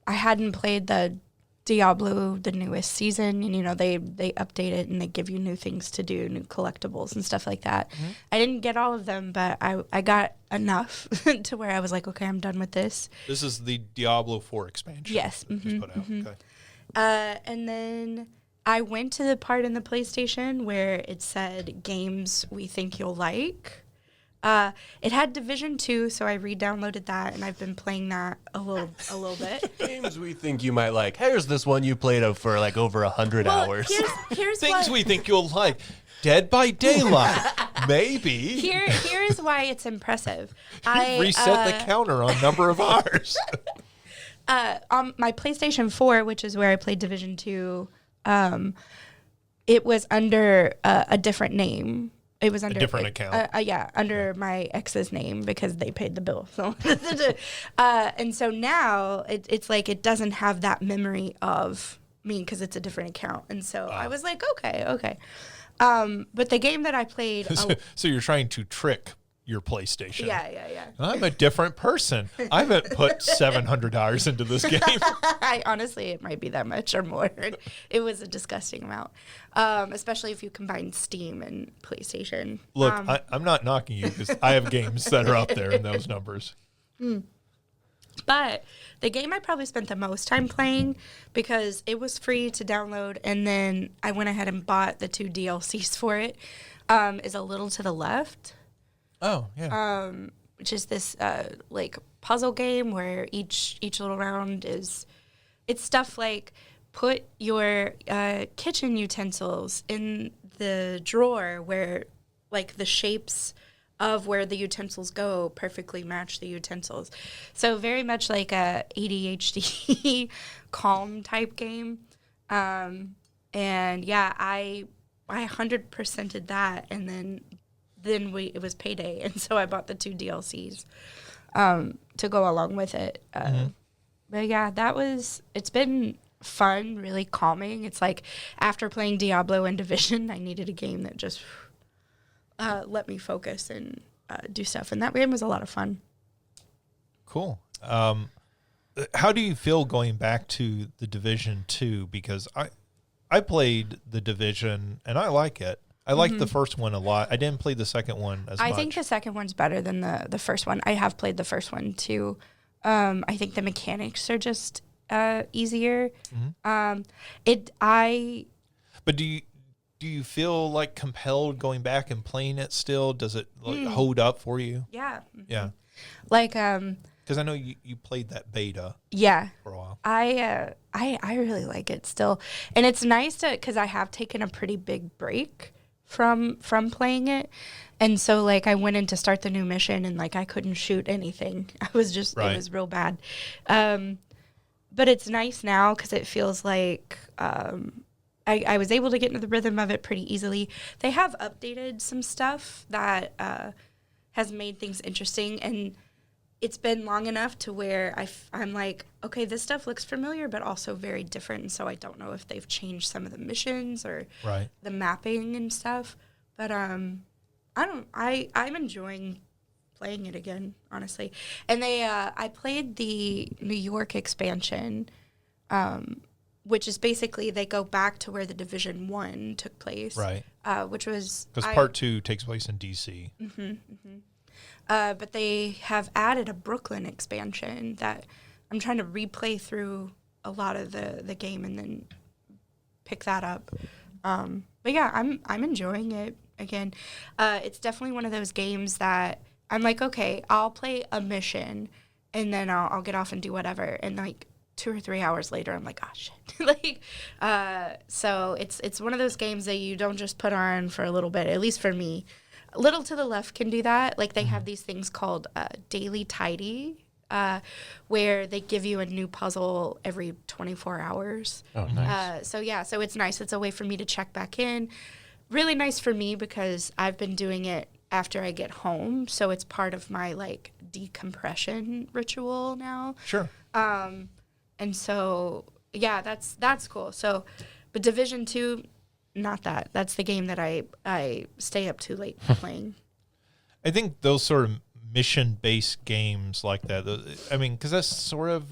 [SPEAKER 2] hadn't played the Diablo, the newest season, and they update it and they give you new things to do, new collectibles and stuff like that. I didn't get all of them, but I got enough to where I was like, okay, I'm done with this.
[SPEAKER 1] This is the Diablo IV expansion.
[SPEAKER 2] Yes.
[SPEAKER 1] that just put out. Okay.
[SPEAKER 2] And then I went to the part in the PlayStation where it said games we think you'll like. It had Division 2, so I re-downloaded that, and I've been playing that a little bit.
[SPEAKER 3] Games we think you might like. Here's this one you played for like over 100 hours.
[SPEAKER 2] Here's
[SPEAKER 1] Things
[SPEAKER 2] what,
[SPEAKER 1] we think you'll like. Dead by Daylight. Maybe.
[SPEAKER 2] Here's why it's impressive. I
[SPEAKER 1] Reset the counter on number of hours.
[SPEAKER 2] on my PlayStation 4, which is where I played Division 2, it was under a different name. It was under
[SPEAKER 1] a different account.
[SPEAKER 2] Under my ex's name because they paid the bill. So, and so now it's like it doesn't have that memory of me because it's a different account. And so I was like, okay. But the game that I played,
[SPEAKER 1] So you're trying to trick your PlayStation.
[SPEAKER 2] yeah.
[SPEAKER 1] I'm a different person. I haven't put 700 hours into this game.
[SPEAKER 2] I honestly, it might be that much or more. It was a disgusting amount, especially if you combine Steam and PlayStation.
[SPEAKER 1] Look, I'm not knocking you because I have games that are up there in those numbers.
[SPEAKER 2] But the game I probably spent the most time playing because it was free to download, and then I went ahead and bought the 2 DLCs for it, is A Little to the Left.
[SPEAKER 1] Oh, yeah.
[SPEAKER 2] Which is this like puzzle game where each little round it's stuff like put your kitchen utensils in the drawer where like the shapes of where the utensils go perfectly match the utensils. So very much like a ADHD calm type game. And yeah, I 100%ed that, and then it was payday, and so I bought the 2 DLCs to go along with it. But yeah, it's been fun, really calming. It's like after playing Diablo and Division, I needed a game that just let me focus and do stuff, and that game was a lot of fun.
[SPEAKER 1] Cool. How do you feel going back to the Division 2? Because I played the Division, and I like it. I liked the first one a lot. I didn't play the second one as much.
[SPEAKER 2] I think the second one's better than the first one. I have played the first one too. I think the mechanics are just easier.
[SPEAKER 1] But do you feel like compelled going back and playing it still? Does it hold up for you?
[SPEAKER 2] Yeah.
[SPEAKER 1] Yeah.
[SPEAKER 2] Like
[SPEAKER 1] because I know you played that beta.
[SPEAKER 2] Yeah.
[SPEAKER 1] For a while.
[SPEAKER 2] I really like it still, and it's nice because I have taken a pretty big break from playing it, and so like I went in to start the new mission and like I couldn't shoot anything. I was just It was real bad, but it's nice now because it feels like I was able to get into the rhythm of it pretty easily. They have updated some stuff that has made things interesting, and it's been long enough to where I'm like, okay, this stuff looks familiar, but also very different. And so I don't know if they've changed some of the missions or the mapping and stuff. But I'm enjoying playing it again, honestly. And I played the New York expansion, which is basically they go back to where the Division 1 took place.
[SPEAKER 1] Right.
[SPEAKER 2] Which was...
[SPEAKER 1] Because Part 2 takes place in D.C.
[SPEAKER 2] But they have added a Brooklyn expansion that I'm trying to replay through a lot of the game and then pick that up. But yeah, I'm enjoying it again. It's definitely one of those games that I'm like, okay, I'll play a mission and then I'll get off and do whatever. And like 2 or 3 hours later, I'm like, oh shit. So it's one of those games that you don't just put on for a little bit, at least for me. Little to the Left can do that. Like they have these things called Daily Tidy, where they give you a new puzzle every 24 hours.
[SPEAKER 3] Oh, nice.
[SPEAKER 2] So it's nice. It's a way for me to check back in. Really nice for me because I've been doing it after I get home. So it's part of my like decompression ritual now.
[SPEAKER 1] Sure.
[SPEAKER 2] And so, yeah, that's cool. So, but Division 2, not that. That's the game that I stay up too late playing.
[SPEAKER 1] I think those sort of mission-based games like that, I mean, because that's sort of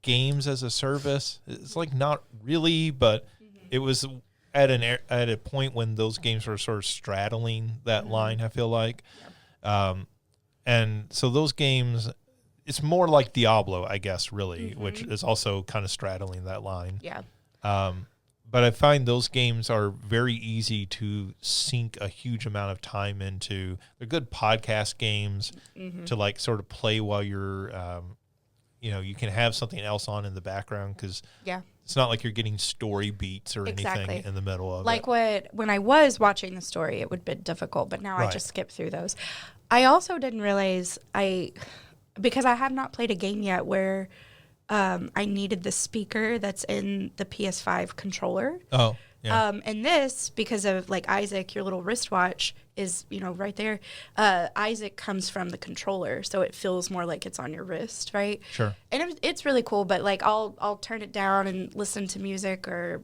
[SPEAKER 1] games as a service. It's like not really, but it was at a point when those games were sort of straddling that line, I feel like. And so those games, it's more like Diablo, I guess, really, which is also kind of straddling that line.
[SPEAKER 2] Yeah.
[SPEAKER 1] But I find those games are very easy to sink a huge amount of time into. They're good podcast games to like sort of play while you're, you can have something else on in the background because it's not like you're getting story beats or anything in the middle of
[SPEAKER 2] like
[SPEAKER 1] it.
[SPEAKER 2] When I was watching the story, it would be difficult, but now I just skip through those. I also didn't realize because I have not played a game yet where I needed the speaker that's in the PS5 controller.
[SPEAKER 1] Oh, yeah.
[SPEAKER 2] And this, because of like Isaac, your little wristwatch is, right there. Isaac comes from the controller, so it feels more like it's on your wrist, right?
[SPEAKER 1] Sure.
[SPEAKER 2] And it's really cool, but like I'll turn it down and listen to music or,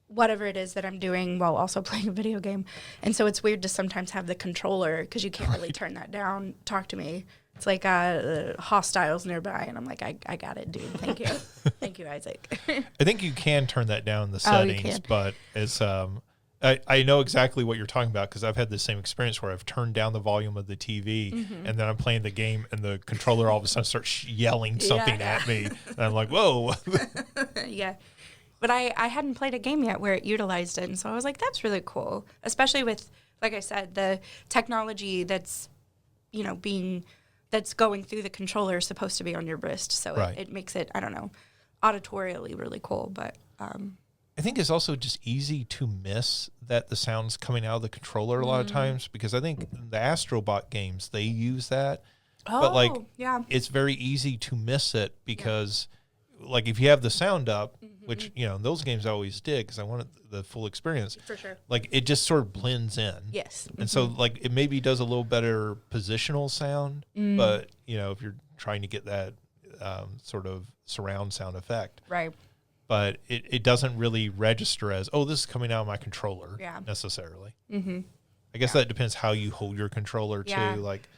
[SPEAKER 2] whatever it is that I'm doing while also playing a video game. And so it's weird to sometimes have the controller because you can't really turn that down. Talk to me. It's like hostiles nearby, and I'm like, I got it, dude. Thank you. Thank you, Isaac.
[SPEAKER 1] I think you can turn that down in the settings, but it's I know exactly what you're talking about because I've had the same experience where I've turned down the volume of the TV and then I'm playing the game and the controller all of a sudden starts yelling something at me. And I'm like, whoa.
[SPEAKER 2] Yeah. But I hadn't played a game yet where it utilized it, and so I was like, that's really cool, especially with, like I said, the technology that's, that's going through the controller is supposed to be on your wrist. So it makes it, I don't know, auditorially really cool. But
[SPEAKER 1] I think it's also just easy to miss that the sound's coming out of the controller a lot of times because I think the Astrobot games, they use that. But it's very easy to miss it because like if you have the sound up, which, those games I always did because I wanted the full experience.
[SPEAKER 2] For sure.
[SPEAKER 1] Like it just sort of blends in.
[SPEAKER 2] Yes.
[SPEAKER 1] And so like it maybe does a little better positional sound, but, if you're trying to get that sort of surround sound effect.
[SPEAKER 2] Right.
[SPEAKER 1] But it doesn't really register as, this is coming out of my controller necessarily. Mm-hmm. I guess that depends how you hold your controller too. Like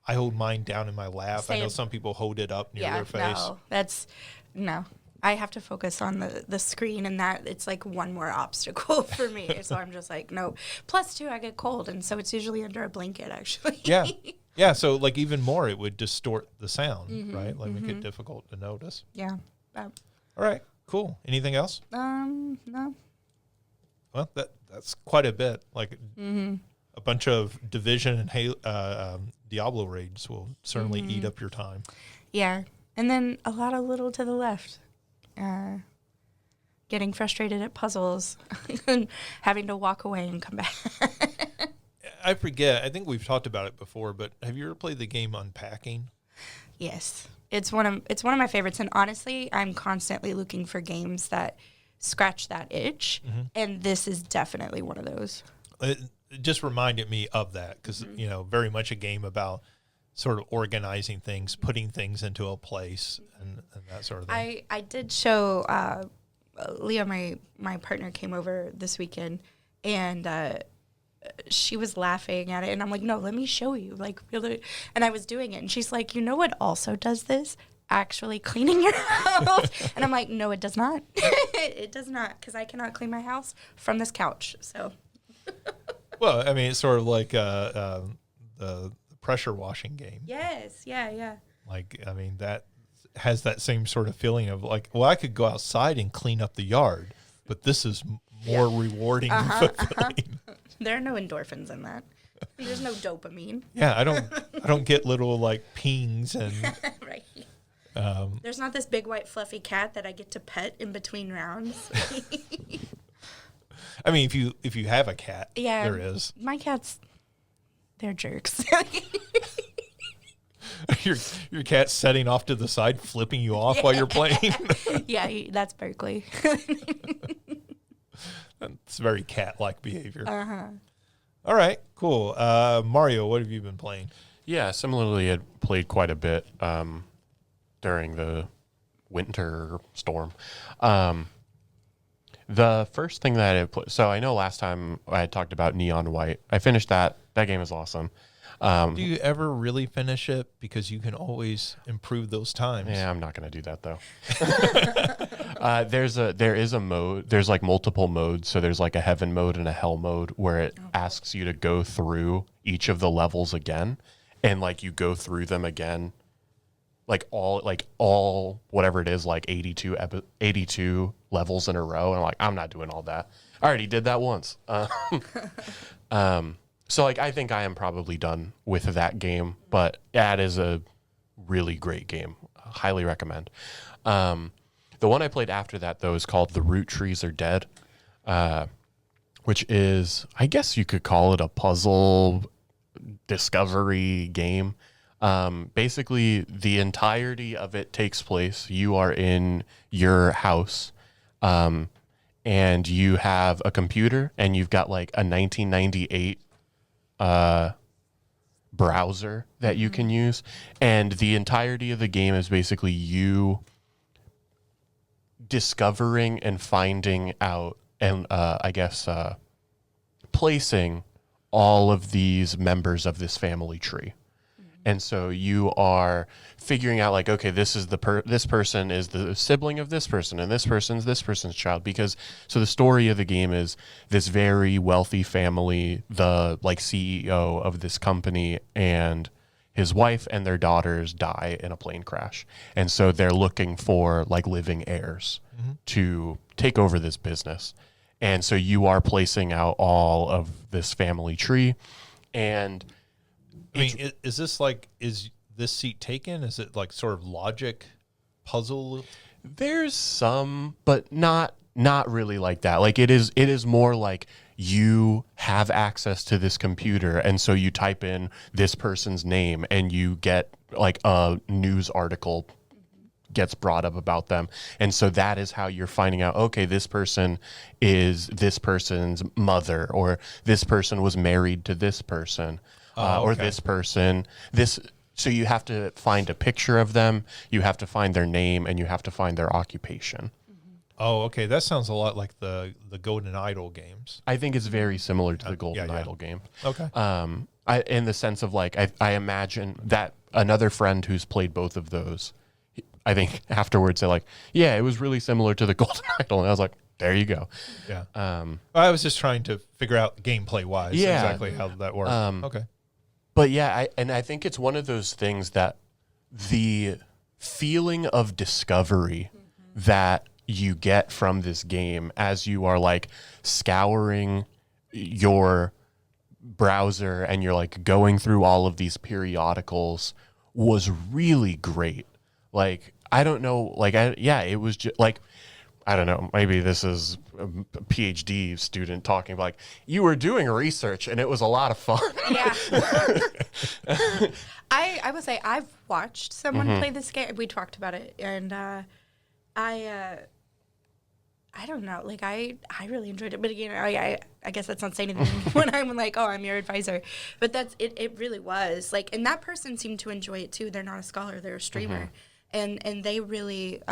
[SPEAKER 1] I hold mine down in my lap.
[SPEAKER 2] Same.
[SPEAKER 1] I know some people hold it up near their face.
[SPEAKER 2] No. I have to focus on the screen, and that it's like one more obstacle for me. So I'm just like, no. Plus, too, I get cold, and so it's usually under a blanket, actually.
[SPEAKER 1] Yeah. Yeah, so like even more, it would distort the sound, right? Like make it difficult to notice.
[SPEAKER 2] Yeah.
[SPEAKER 1] All right, cool. Anything else?
[SPEAKER 2] No.
[SPEAKER 1] Well, that's quite a bit. Like a bunch of Division and Diablo raids will certainly eat up your time.
[SPEAKER 2] Yeah. And then a lot of little to the left. Getting frustrated at puzzles and having to walk away and come back.
[SPEAKER 1] I forget. I think we've talked about it before, but have you ever played the game Unpacking?
[SPEAKER 2] Yes. It's one of my favorites, and honestly, I'm constantly looking for games that scratch that itch, and this is definitely one of those.
[SPEAKER 1] It just reminded me of that because, very much a game about sort of organizing things, putting things into a place, and that sort of thing.
[SPEAKER 2] I did show Leah, my partner, came over this weekend, and she was laughing at it, and I'm like, no, let me show you, like, really. And I was doing it, and she's like, you know what also does this? Actually cleaning your house. And I'm like, no, it does not. It does not, because I cannot clean my house from this couch. So.
[SPEAKER 1] Well, I mean, it's sort of like the pressure washing game.
[SPEAKER 2] Yes, yeah.
[SPEAKER 1] Like, I mean, that has that same sort of feeling of like, well, I could go outside and clean up the yard, but this is more rewarding and fulfilling.
[SPEAKER 2] There are no endorphins in that. There's no dopamine.
[SPEAKER 1] Yeah, I don't get little like pings and
[SPEAKER 2] Right. There's not this big white fluffy cat that I get to pet in between rounds.
[SPEAKER 1] I mean, if you have a cat,
[SPEAKER 2] Yeah,
[SPEAKER 1] there is.
[SPEAKER 2] My cats, they're jerks.
[SPEAKER 1] Your cat's setting off to the side, flipping you off while you're playing.
[SPEAKER 2] Yeah, that's Berkeley.
[SPEAKER 1] It's very cat-like behavior. All right, cool. Mario, what have you been playing?
[SPEAKER 3] Yeah, similarly, I played quite a bit during the winter storm. The first thing that I played, so I know last time I had talked about Neon White. I finished that. That game is awesome.
[SPEAKER 1] Do you ever really finish it? Because you can always improve those times.
[SPEAKER 3] Yeah, I'm not going to do that though. There is a mode. There's like multiple modes. So there's like a heaven mode and a hell mode where it asks you to go through each of the levels again, and like you go through them again, like all whatever it is, like 82 levels in a row. And I'm like, I'm not doing all that. I already did that once. So like I think I am probably done with that game, but that is a really great game. Highly recommend. The one I played after that though is called The Roottrees Are Dead, which is, I guess you could call it a puzzle discovery game. Basically the entirety of it takes place. You are in your house, and you have a computer and you've got like a 1998 browser that you can use, and the entirety of the game is basically you discovering and finding out and placing all of these members of this family tree. And so you are figuring out like, okay, this is this person is the sibling of this person, and this person's child. Because so the story of the game is this very wealthy family, the like CEO of this company and his wife and their daughters die in a plane crash. And so they're looking for like living heirs to take over this business. And so you are placing out all of this family tree. And
[SPEAKER 1] I mean, is this seat taken? Is it like sort of logic puzzle?
[SPEAKER 3] There's some, but not really like that. Like it is more like you have access to this computer, and so you type in this person's name and you get like a news article gets brought up about them. And so that is how you're finding out, okay, this person is this person's mother, or this person was married to this person. Or this person, so you have to find a picture of them, you have to find their name, and you have to find their occupation.
[SPEAKER 1] Oh, okay. That sounds a lot like the Golden Idol games.
[SPEAKER 3] I think it's very similar to the Golden Idol game.
[SPEAKER 1] Okay.
[SPEAKER 3] In the sense of like, I imagine that another friend who's played both of those, I think afterwards they're like, yeah, it was really similar to the Golden Idol. And I was like, there you go.
[SPEAKER 1] Yeah. I was just trying to figure out gameplay wise exactly how that worked. Okay.
[SPEAKER 3] But yeah, I think it's one of those things that the feeling of discovery that you get from this game as you are like scouring your browser and you're like going through all of these periodicals was really great. Like, I don't know, like, it was just like, I don't know, maybe this is a PhD student talking like, you were doing research and it was a lot of fun.
[SPEAKER 2] Yeah. I would say I've watched someone play this game. We talked about it, and I I don't know. Like I really enjoyed it, but again, I guess that's not saying anything when I'm like, oh, I'm your advisor. But that's it. It really was like, and that person seemed to enjoy it too. They're not a scholar; they're a streamer, and they really.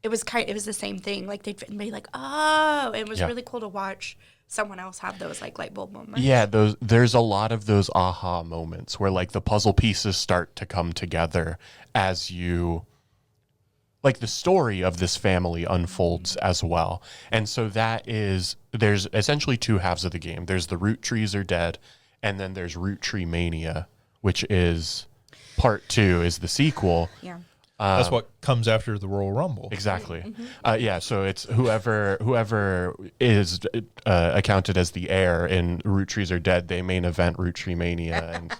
[SPEAKER 2] It was the same thing. Like they'd be like, oh, it was really cool to watch someone else have those like light bulb moments.
[SPEAKER 3] Yeah, there's a lot of those aha moments where like the puzzle pieces start to come together as you. Like the story of this family unfolds as well. And so there's essentially two halves of the game. There's the Roottrees are dead, and then there's Roottree Mania, which is part 2, is the sequel.
[SPEAKER 2] Yeah.
[SPEAKER 1] That's what comes after the Royal Rumble.
[SPEAKER 3] Exactly. So it's whoever is accounted as the heir in Roottrees are dead, they main event Roottree Mania. And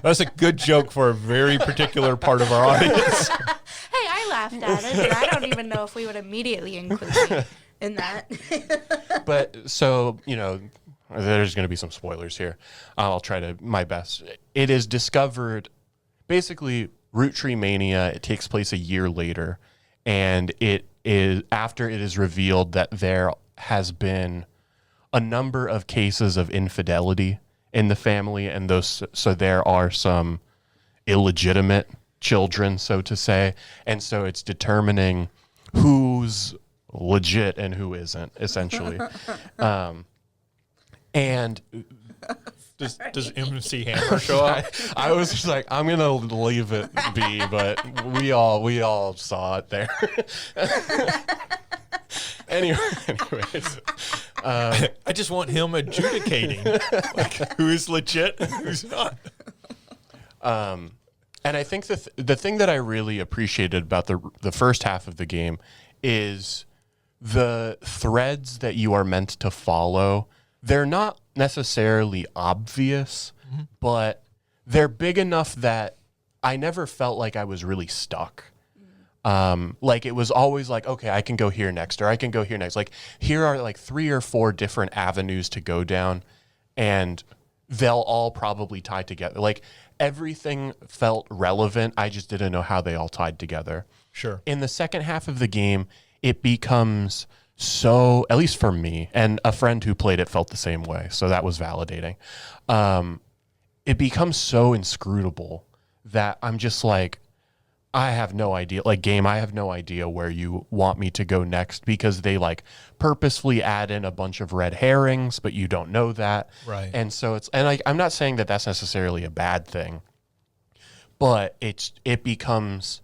[SPEAKER 1] That's a good joke for a very particular part of our audience.
[SPEAKER 2] Hey, I laughed at it, but I don't even know if we would immediately include me in that.
[SPEAKER 3] But so, there's going to be some spoilers here. I'll try to my best. It is discovered, basically, Roottree Mania, it takes place a year later, and it is after it is revealed that there has been a number of cases of infidelity in the family, and so there are some illegitimate children, so to say, and so it's determining who's legit and who isn't, essentially. And
[SPEAKER 1] does MC Hammer show up?
[SPEAKER 3] I was just like, I'm gonna leave it be, but we all saw it there. Anyways,
[SPEAKER 1] I just want him adjudicating like who is legit and who's not.
[SPEAKER 3] And I think the thing that I really appreciated about the first half of the game is the threads that you are meant to follow. They're not necessarily obvious, but they're big enough that I never felt like I was really stuck. Like it was always like, okay, I can go here next, or I can go here next. Like here are like 3 or 4 different avenues to go down, and they'll all probably tie together. Like everything felt relevant. I just didn't know how they all tied together.
[SPEAKER 1] Sure.
[SPEAKER 3] In the second half of the game, it becomes so, at least for me, and a friend who played it felt the same way, so that was validating. It becomes so inscrutable that I'm just like, I have no idea. Like, game, I have no idea where you want me to go next, because they like purposefully add in a bunch of red herrings, but you don't know that.
[SPEAKER 1] Right.
[SPEAKER 3] And so I'm not saying that that's necessarily a bad thing, but it becomes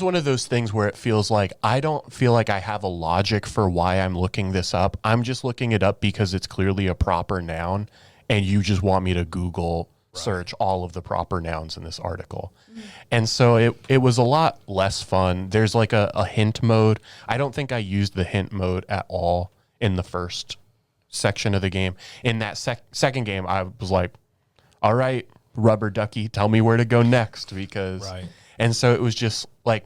[SPEAKER 3] one of those things where it feels like I don't feel like I have a logic for why I'm looking this up. I'm just looking it up because it's clearly a proper noun, and you just want me to Google search all of the proper nouns in this article. And so it was a lot less fun. There's like a hint mode. I don't think I used the hint mode at all in the first section of the game. In that second game, I was like, all right, rubber ducky, tell me where to go next, because and so it was just like,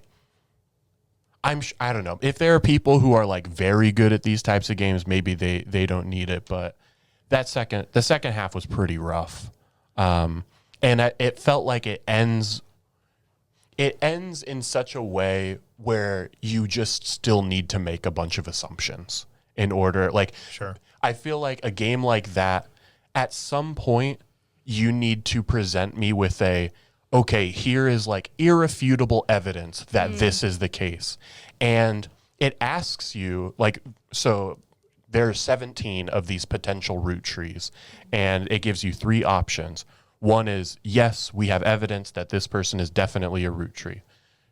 [SPEAKER 3] I don't know, if there are people who are like very good at these types of games, maybe they don't need it, but the second half was pretty rough. And it felt like it ends in such a way where you just still need to make a bunch of assumptions in order. Like,
[SPEAKER 1] sure.
[SPEAKER 3] I feel like a game like that, at some point, you need to present me with okay, here is like irrefutable evidence that this is the case. And it asks you, like, so there are 17 of these potential root trees, and it gives you 3 options. One is, yes, we have evidence that this person is definitely a root tree.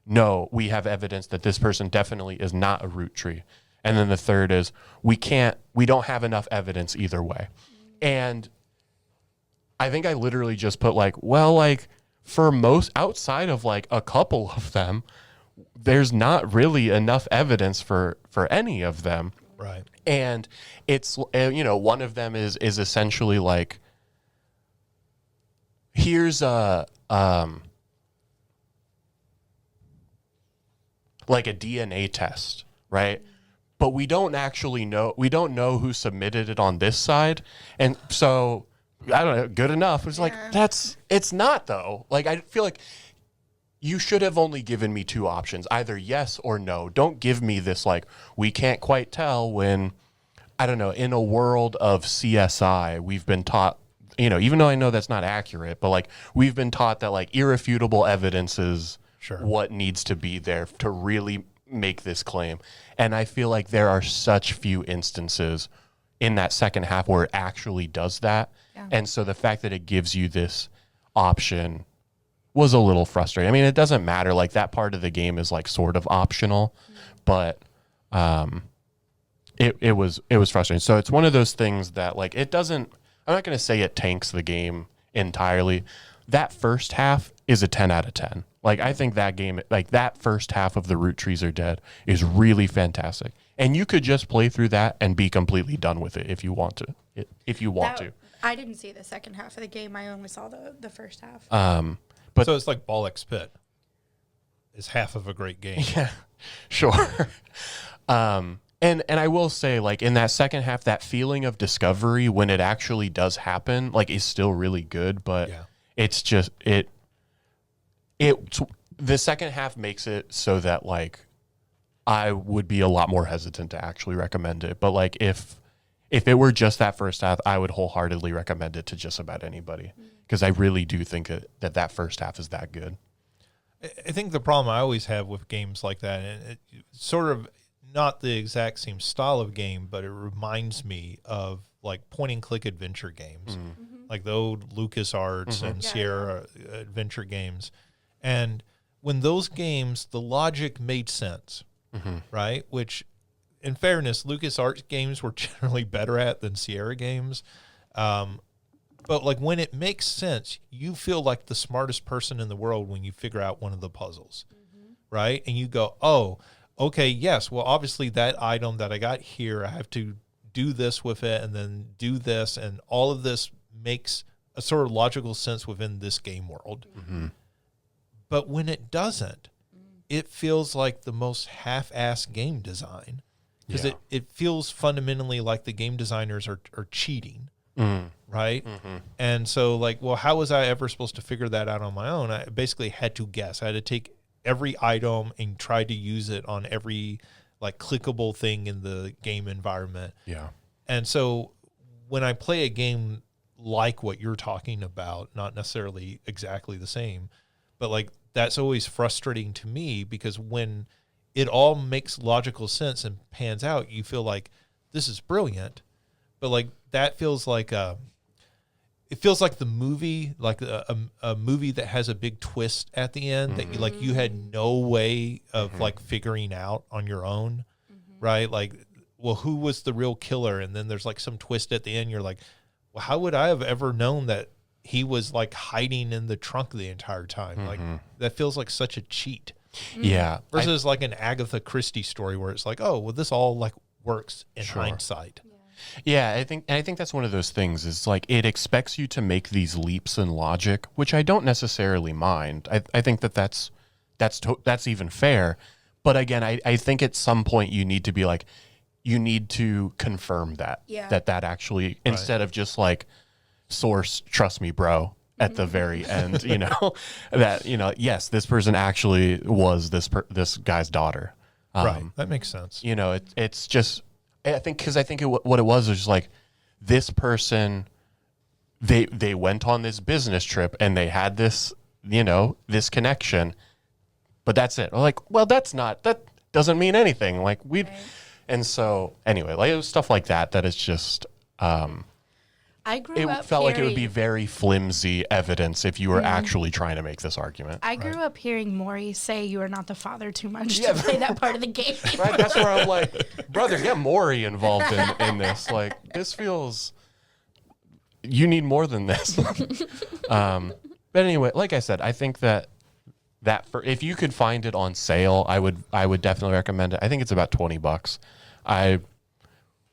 [SPEAKER 3] No, we have evidence that this person definitely is not a root tree. And then the third is, we don't have enough evidence either way. And I think I literally just put like, well, like for most, outside of like a couple of them, there's not really enough evidence for any of them.
[SPEAKER 1] Right.
[SPEAKER 3] And it's, one of them is essentially like, here's like a DNA test, right? But we don't know who submitted it on this side. And so, I don't know, good enough. It's like, it's not though. Like, I feel like you should have only given me two options, either yes or no. Don't give me this, like, we can't quite tell when, I don't know, in a world of CSI, we've been taught, you know, even though I know that's not accurate, but like we've been taught that like irrefutable evidence is what needs to be there to really make this claim. And I feel like there are such few instances in that second half where it actually does that. Yeah. And so the fact that it gives you this option was a little frustrating. I mean, it doesn't matter. Like that part of the game is like sort of optional, but it was frustrating. So it's one of those things that like it doesn't. I'm not going to say it tanks the game entirely. That first half is a 10 out of 10. Like I think that game, like that first half of the Roottrees Are Dead is really fantastic, and you could just play through that and be completely done with it if you want to.
[SPEAKER 2] I didn't see the second half of the game. I only saw the first half.
[SPEAKER 1] But so it's like Ball X Pit is half of a great game.
[SPEAKER 3] Yeah, sure. And I will say, like, in that second half, that feeling of discovery when it actually does happen, like, is still really good. But it's just, the second half makes it so that, like, I would be a lot more hesitant to actually recommend it. But, like, if it were just that first half, I would wholeheartedly recommend it to just about anybody. Because I really do think that first half is that good.
[SPEAKER 1] I think the problem I always have with games like that, and it sort of not the exact same style of game, but it reminds me of like point and click adventure games, like the old LucasArts and Sierra adventure games. And when those games, the logic made sense, right? Which, in fairness, LucasArts games were generally better at than Sierra games. But like when it makes sense, you feel like the smartest person in the world when you figure out one of the puzzles, right? And you go, oh, okay, yes, well, obviously that item that I got here, I have to do this with it and then do this, and all of this makes a sort of logical sense within this game world. But when it doesn't, it feels like the most half-assed game design, because it feels fundamentally like the game designers are cheating, right? And so, like, well, how was I ever supposed to figure that out on my own? I basically had to guess. I had to take every item and try to use it on every like clickable thing in the game environment. Yeah. And so when I play a game like what you're talking about, not necessarily exactly the same, but like that's always frustrating to me, because when it all makes logical sense and pans out, you feel like this is brilliant, but like that feels like it feels like the movie, like a movie that has a big twist at the end that you had no way of like figuring out on your own, right? Like, well, who was the real killer? And then there's like some twist at the end. You're like, well, how would I have ever known that he was like hiding in the trunk the entire time? Like that feels like such a cheat.
[SPEAKER 3] Yeah.
[SPEAKER 1] Versus like an Agatha Christie story where it's like, oh, well, this all like works in hindsight.
[SPEAKER 3] Yeah, I think that's one of those things. Is like it expects you to make these leaps in logic, which I don't necessarily mind. I think that's even fair. But again, I think at some point you need to be like, you need to confirm that that actually, instead of just like source, trust me, bro, at the very end, you know, that, you know, yes, this person actually was this guy's daughter.
[SPEAKER 1] Right, that makes sense.
[SPEAKER 3] You know, it's just. I think what it was just like this person, they went on this business trip and they had this, you know, this connection, but that's it. We're like, well, that doesn't mean anything. Like and so anyway, like it was stuff like that is just, it felt like it would be very flimsy evidence if you were actually trying to make this argument.
[SPEAKER 2] I grew up hearing Maury say you are not the father too much to play that part of the game.
[SPEAKER 3] Right, that's where I'm like, brother, get Maury involved in this. Like, this feels, you need more than this. But anyway, like I said, I think that if you could find it on sale, I would definitely recommend it. I think it's about $20. I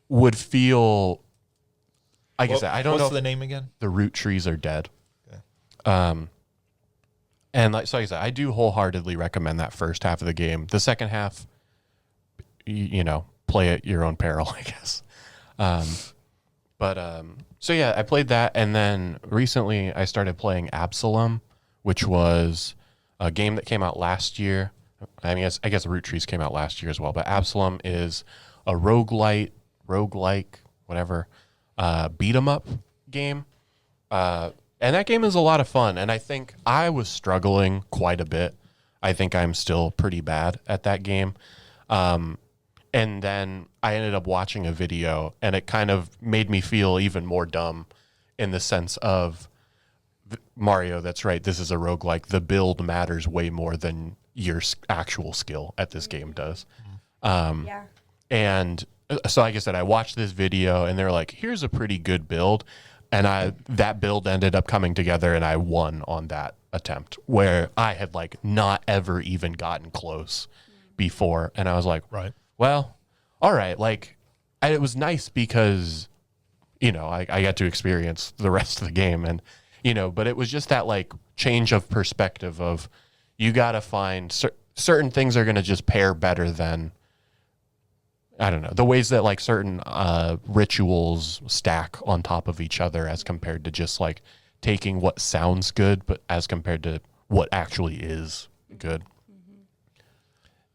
[SPEAKER 3] would feel. Like I said, I don't know.
[SPEAKER 1] What's the name again?
[SPEAKER 3] The Roottrees Are Dead. Okay. And like I said, I do wholeheartedly recommend that first half of the game. The second half, you know, play at your own peril, I guess. So yeah, I played that, and then recently I started playing Absalom, which was a game that came out last year. I mean, I guess Roottrees came out last year as well, but Absalom is a roguelike, whatever, beat 'em up game. And that game is a lot of fun. And I think I was struggling quite a bit. I think I'm still pretty bad at that game. And then I ended up watching a video, and it kind of made me feel even more dumb in the sense of, Mario, that's right, this is a roguelike. The build matters way more than your actual skill at this game does.
[SPEAKER 2] Yeah.
[SPEAKER 3] And so, like I said, I watched this video, and they're like, here's a pretty good build. And that build ended up coming together, and I won on that attempt, where I had like not ever even gotten close before. And I was like,
[SPEAKER 1] Right.
[SPEAKER 3] well, all right. Like, it was nice because, you know, I got to experience the rest of the game, and, you know, but it was just that like change of perspective of, you got to find certain things are going to just pair better than, I don't know, the ways that like certain rituals stack on top of each other as compared to just like taking what sounds good, but as compared to what actually is good.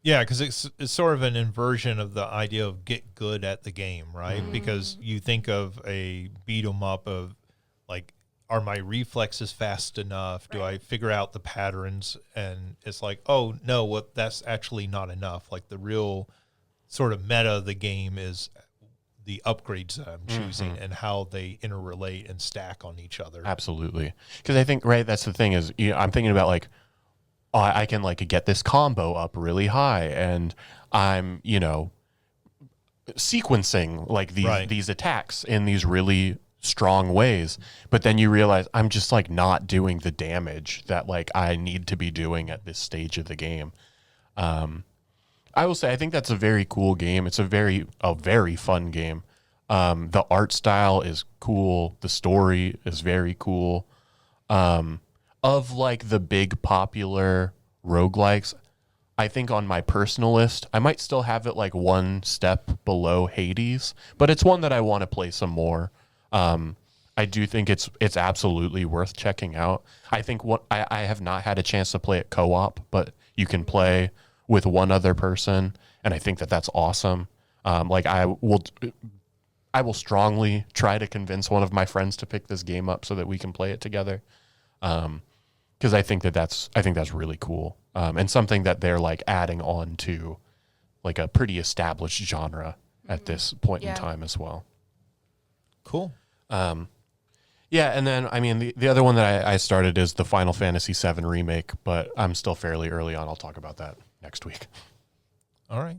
[SPEAKER 1] Yeah, because it's sort of an inversion of the idea of get good at the game, right?
[SPEAKER 3] Mm-hmm.
[SPEAKER 1] Because you think of a beat 'em up of like, are my reflexes fast enough? Do I figure out the patterns? And it's like, oh no, that's actually not enough. Like the real sort of meta of the game is the upgrades that I'm choosing and how they interrelate and stack on each other.
[SPEAKER 3] Absolutely. Because I think, right, that's the thing is, you know, I'm thinking about like, oh, I can like get this combo up really high, and I'm, you know, sequencing like these attacks in these really strong ways, but then you realize I'm just like not doing the damage that like I need to be doing at this stage of the game. I will say I think that's a very cool game. It's a very fun game. The art style is cool. The story is very cool. Of like the big popular roguelikes, I think on my personal list, I might still have it like one step below Hades, but it's one that I want to play some more. I do think it's absolutely worth checking out. I think I have not had a chance to play it co-op, but you can play with one other person, and I think that's awesome. Like I will strongly try to convince one of my friends to pick this game up so that we can play it together. Because I think that's really cool, and something that they're like adding on to like a pretty established genre at this point in time as well.
[SPEAKER 1] Cool.
[SPEAKER 3] Yeah, and then I mean the other one that I started is the Final Fantasy VII remake, but I'm still fairly early on. I'll talk about that next week.
[SPEAKER 1] All right.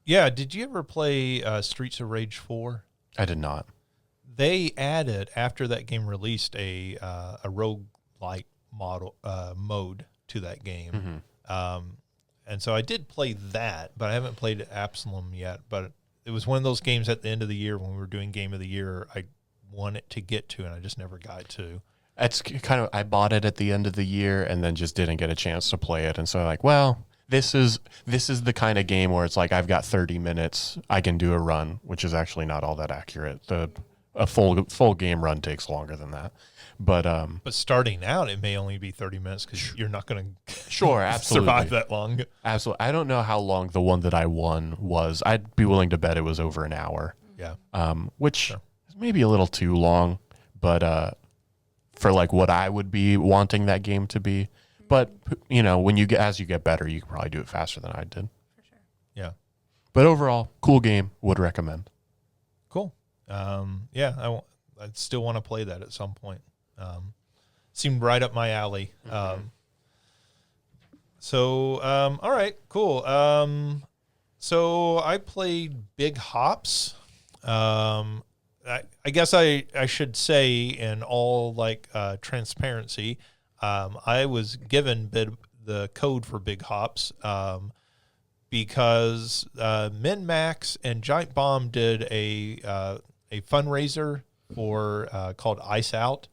[SPEAKER 1] Yeah. Did you ever play Streets of Rage 4?
[SPEAKER 3] I did not.
[SPEAKER 1] They added, after that game released, a roguelike mode to that game. And so I did play that, but I haven't played Absalom yet. But it was one of those games at the end of the year when we were doing Game of the Year I wanted to get to, and I just never got to.
[SPEAKER 3] It's kind of, I bought it at the end of the year and then just didn't get a chance to play it. And so like, well, this is the kind of game where it's like, I've got 30 minutes, I can do a run, which is actually not all that accurate. A full game run takes longer than that. But
[SPEAKER 1] starting out, it may only be 30 minutes because you're not going to
[SPEAKER 3] absolutely
[SPEAKER 1] survive that long.
[SPEAKER 3] Absolutely. I don't know how long the one that I won was. I'd be willing to bet it was over an hour.
[SPEAKER 1] Yeah.
[SPEAKER 3] Which is maybe a little too long, but for like what I would be wanting that game to be. But you know, as you get better, you can probably do it faster than I did.
[SPEAKER 2] For sure.
[SPEAKER 1] Yeah.
[SPEAKER 3] But overall, cool game. Would recommend.
[SPEAKER 1] Cool. Yeah, I still want to play that at some point. Seemed right up my alley. All right, cool. So I played Big Hops. I guess I should say in all like transparency, I was given the code for Big Hops because MinMax and Giant Bomb did a fundraiser for called Ice Out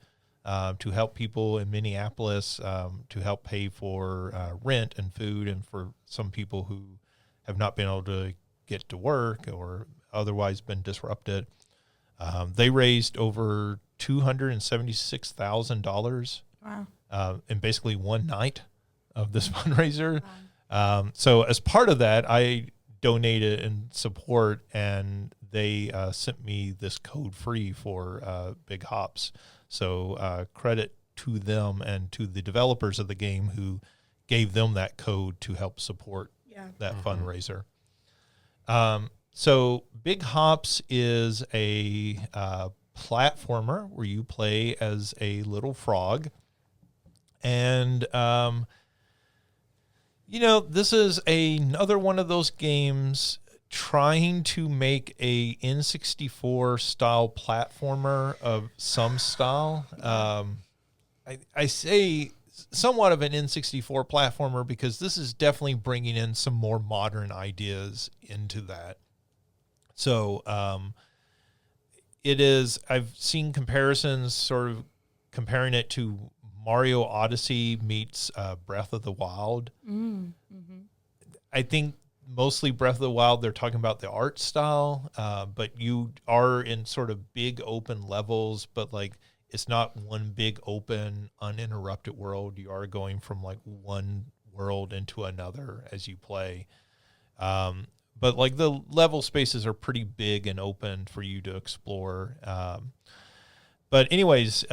[SPEAKER 1] to help people in Minneapolis to help pay for rent and food, and for some people who have not been able to get to work or otherwise been disrupted. They raised over $276,000.
[SPEAKER 2] Wow.
[SPEAKER 1] in basically one night of this fundraiser. So as part of that, I donated in support, and they sent me this code free for Big Hops. So credit to them and to the developers of the game who gave them that code to help support that fundraiser. So Big Hops is a platformer where you play as a little frog. And, this is another one of those games trying to make a N64 style platformer of some style. I say somewhat of an N64 platformer because this is definitely bringing in some more modern ideas into that. So it is, I've seen comparisons sort of comparing it to Mario Odyssey meets Breath of the Wild. I think mostly Breath of the Wild, they're talking about the art style, but you are in sort of big open levels, but like it's not one big open uninterrupted world. You are going from like one world into another as you play. But like the level spaces are pretty big and open for you to explore. But anyways,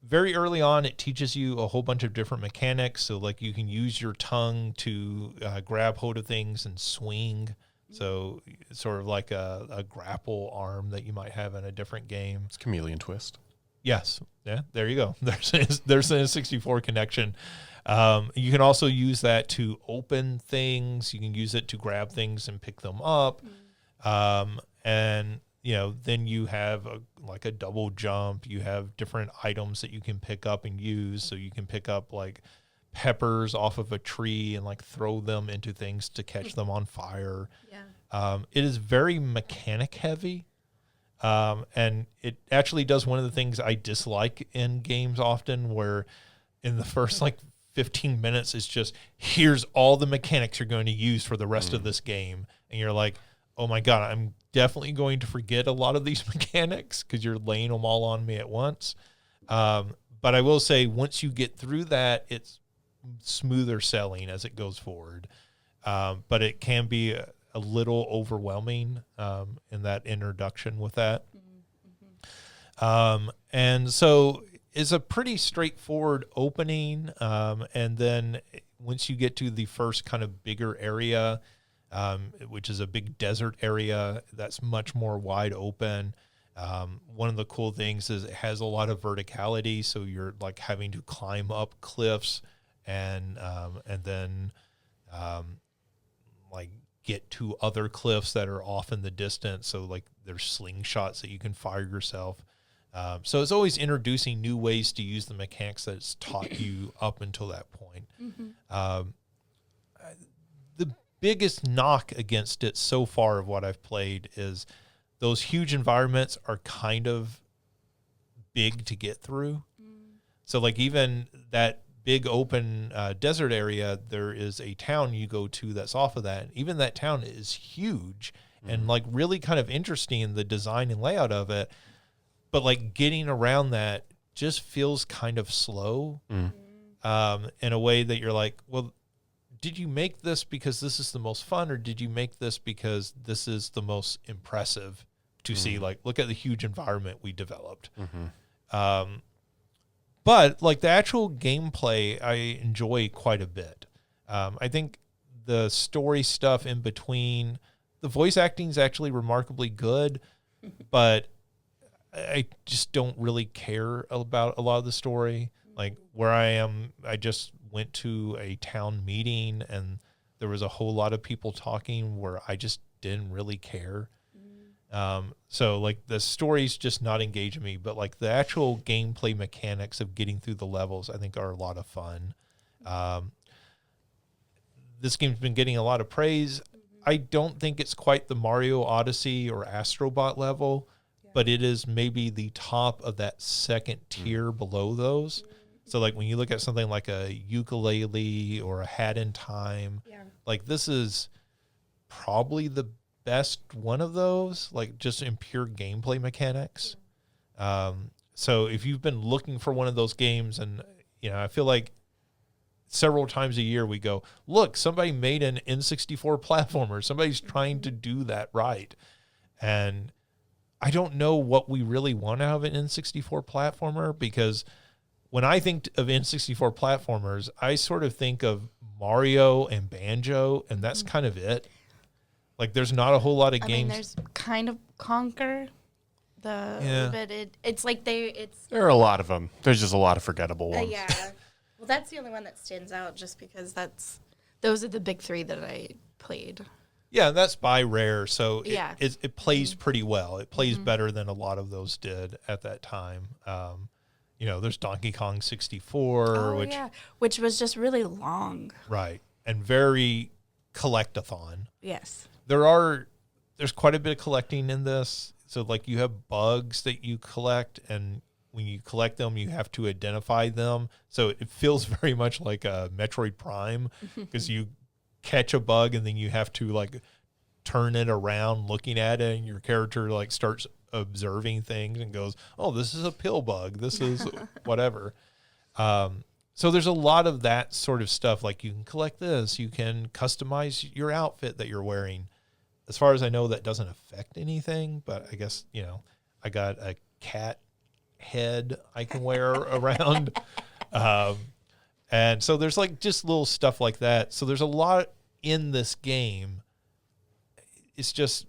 [SPEAKER 1] very early on, it teaches you a whole bunch of different mechanics. So like you can use your tongue to grab hold of things and swing. So it's sort of like a grapple arm that you might have in a different game.
[SPEAKER 3] It's Chameleon Twist.
[SPEAKER 1] Yes. Yeah, there you go. There's a 64 connection. You can also use that to open things. You can use it to grab things and pick them up. And, then you have a double jump. You have different items that you can pick up and use. So you can pick up like peppers off of a tree and like throw them into things to catch them on fire. Yeah. It is very mechanic heavy. And it actually does one of the things I dislike in games often, where in the first 15 minutes, it's just, here's all the mechanics you're going to use for the rest of this game. And you're like, oh my God, I'm definitely going to forget a lot of these mechanics because you're laying them all on me at once. But I will say, once you get through that, it's smoother sailing as it goes forward. But it can be a little overwhelming in that introduction with that. And so it's a pretty straightforward opening. And then once you get to the first kind of bigger area, which is a big desert area that's much more wide open. One of the cool things is it has a lot of verticality. So you're like having to climb up cliffs and then get to other cliffs that are off in the distance. So like there's slingshots that you can fire yourself. So it's always introducing new ways to use the mechanics that it's taught you up until that point. The biggest knock against it so far of what I've played is those huge environments are kind of big to get through. So like even that big open desert area, there is a town you go to that's off of that. Even that town is huge and like really kind of interesting in the design and layout of it. But like getting around that just feels kind of slow in a way that you're like, well, did you make this because this is the most fun, or did you make this because this is the most impressive to see? Like, look at the huge environment we developed. But like the actual gameplay, I enjoy quite a bit. I think the story stuff in between, the voice acting is actually remarkably good, but I just don't really care about a lot of the story. Like where I am, I just went to a town meeting and there was a whole lot of people talking where I just didn't really care. So like the story's just not engaging me, but like the actual gameplay mechanics of getting through the levels, I think are a lot of fun. This game's been getting a lot of praise. I don't think it's quite the Mario Odyssey or Astrobot level, but it is maybe the top of that second tier below those. So like when you look at something like a Ukulele or a Hat in Time, like this is probably the best one of those, like just in pure gameplay mechanics. So if you've been looking for one of those games and I feel like several times a year we go, look, somebody made an N64 platformer. Somebody's trying to do that right. And I don't know what we really want out of an N64 platformer, because when I think of N64 platformers, I sort of think of Mario and Banjo, and that's kind of it. Like, there's not a whole lot of games.
[SPEAKER 2] I mean, there's kind of Conquer, but it's like there
[SPEAKER 3] are a lot of them. There's just a lot of forgettable ones.
[SPEAKER 2] Yeah. Well, that's the only one that stands out, just because those are the big three that I played.
[SPEAKER 1] Yeah, that's by Rare, so
[SPEAKER 2] Yeah.
[SPEAKER 1] it plays pretty well. It plays better than a lot of those did at that time. There's Donkey Kong 64,
[SPEAKER 2] which was just really long.
[SPEAKER 1] Right, and very collectathon.
[SPEAKER 2] Yes.
[SPEAKER 1] There's quite a bit of collecting in this. So, like, you have bugs that you collect, and when you collect them, you have to identify them. So it feels very much like a Metroid Prime, because you catch a bug and then you have to, like, turn it around looking at it, and your character, like, starts observing things and goes, oh, this is a pill bug. This is whatever. So there's a lot of that sort of stuff. Like, you can collect this. You can customize your outfit that you're wearing. As far as I know, that doesn't affect anything, but I guess, I got a cat head I can wear around. And so there's, like, just little stuff like that. So there's a lot in this game. It's just,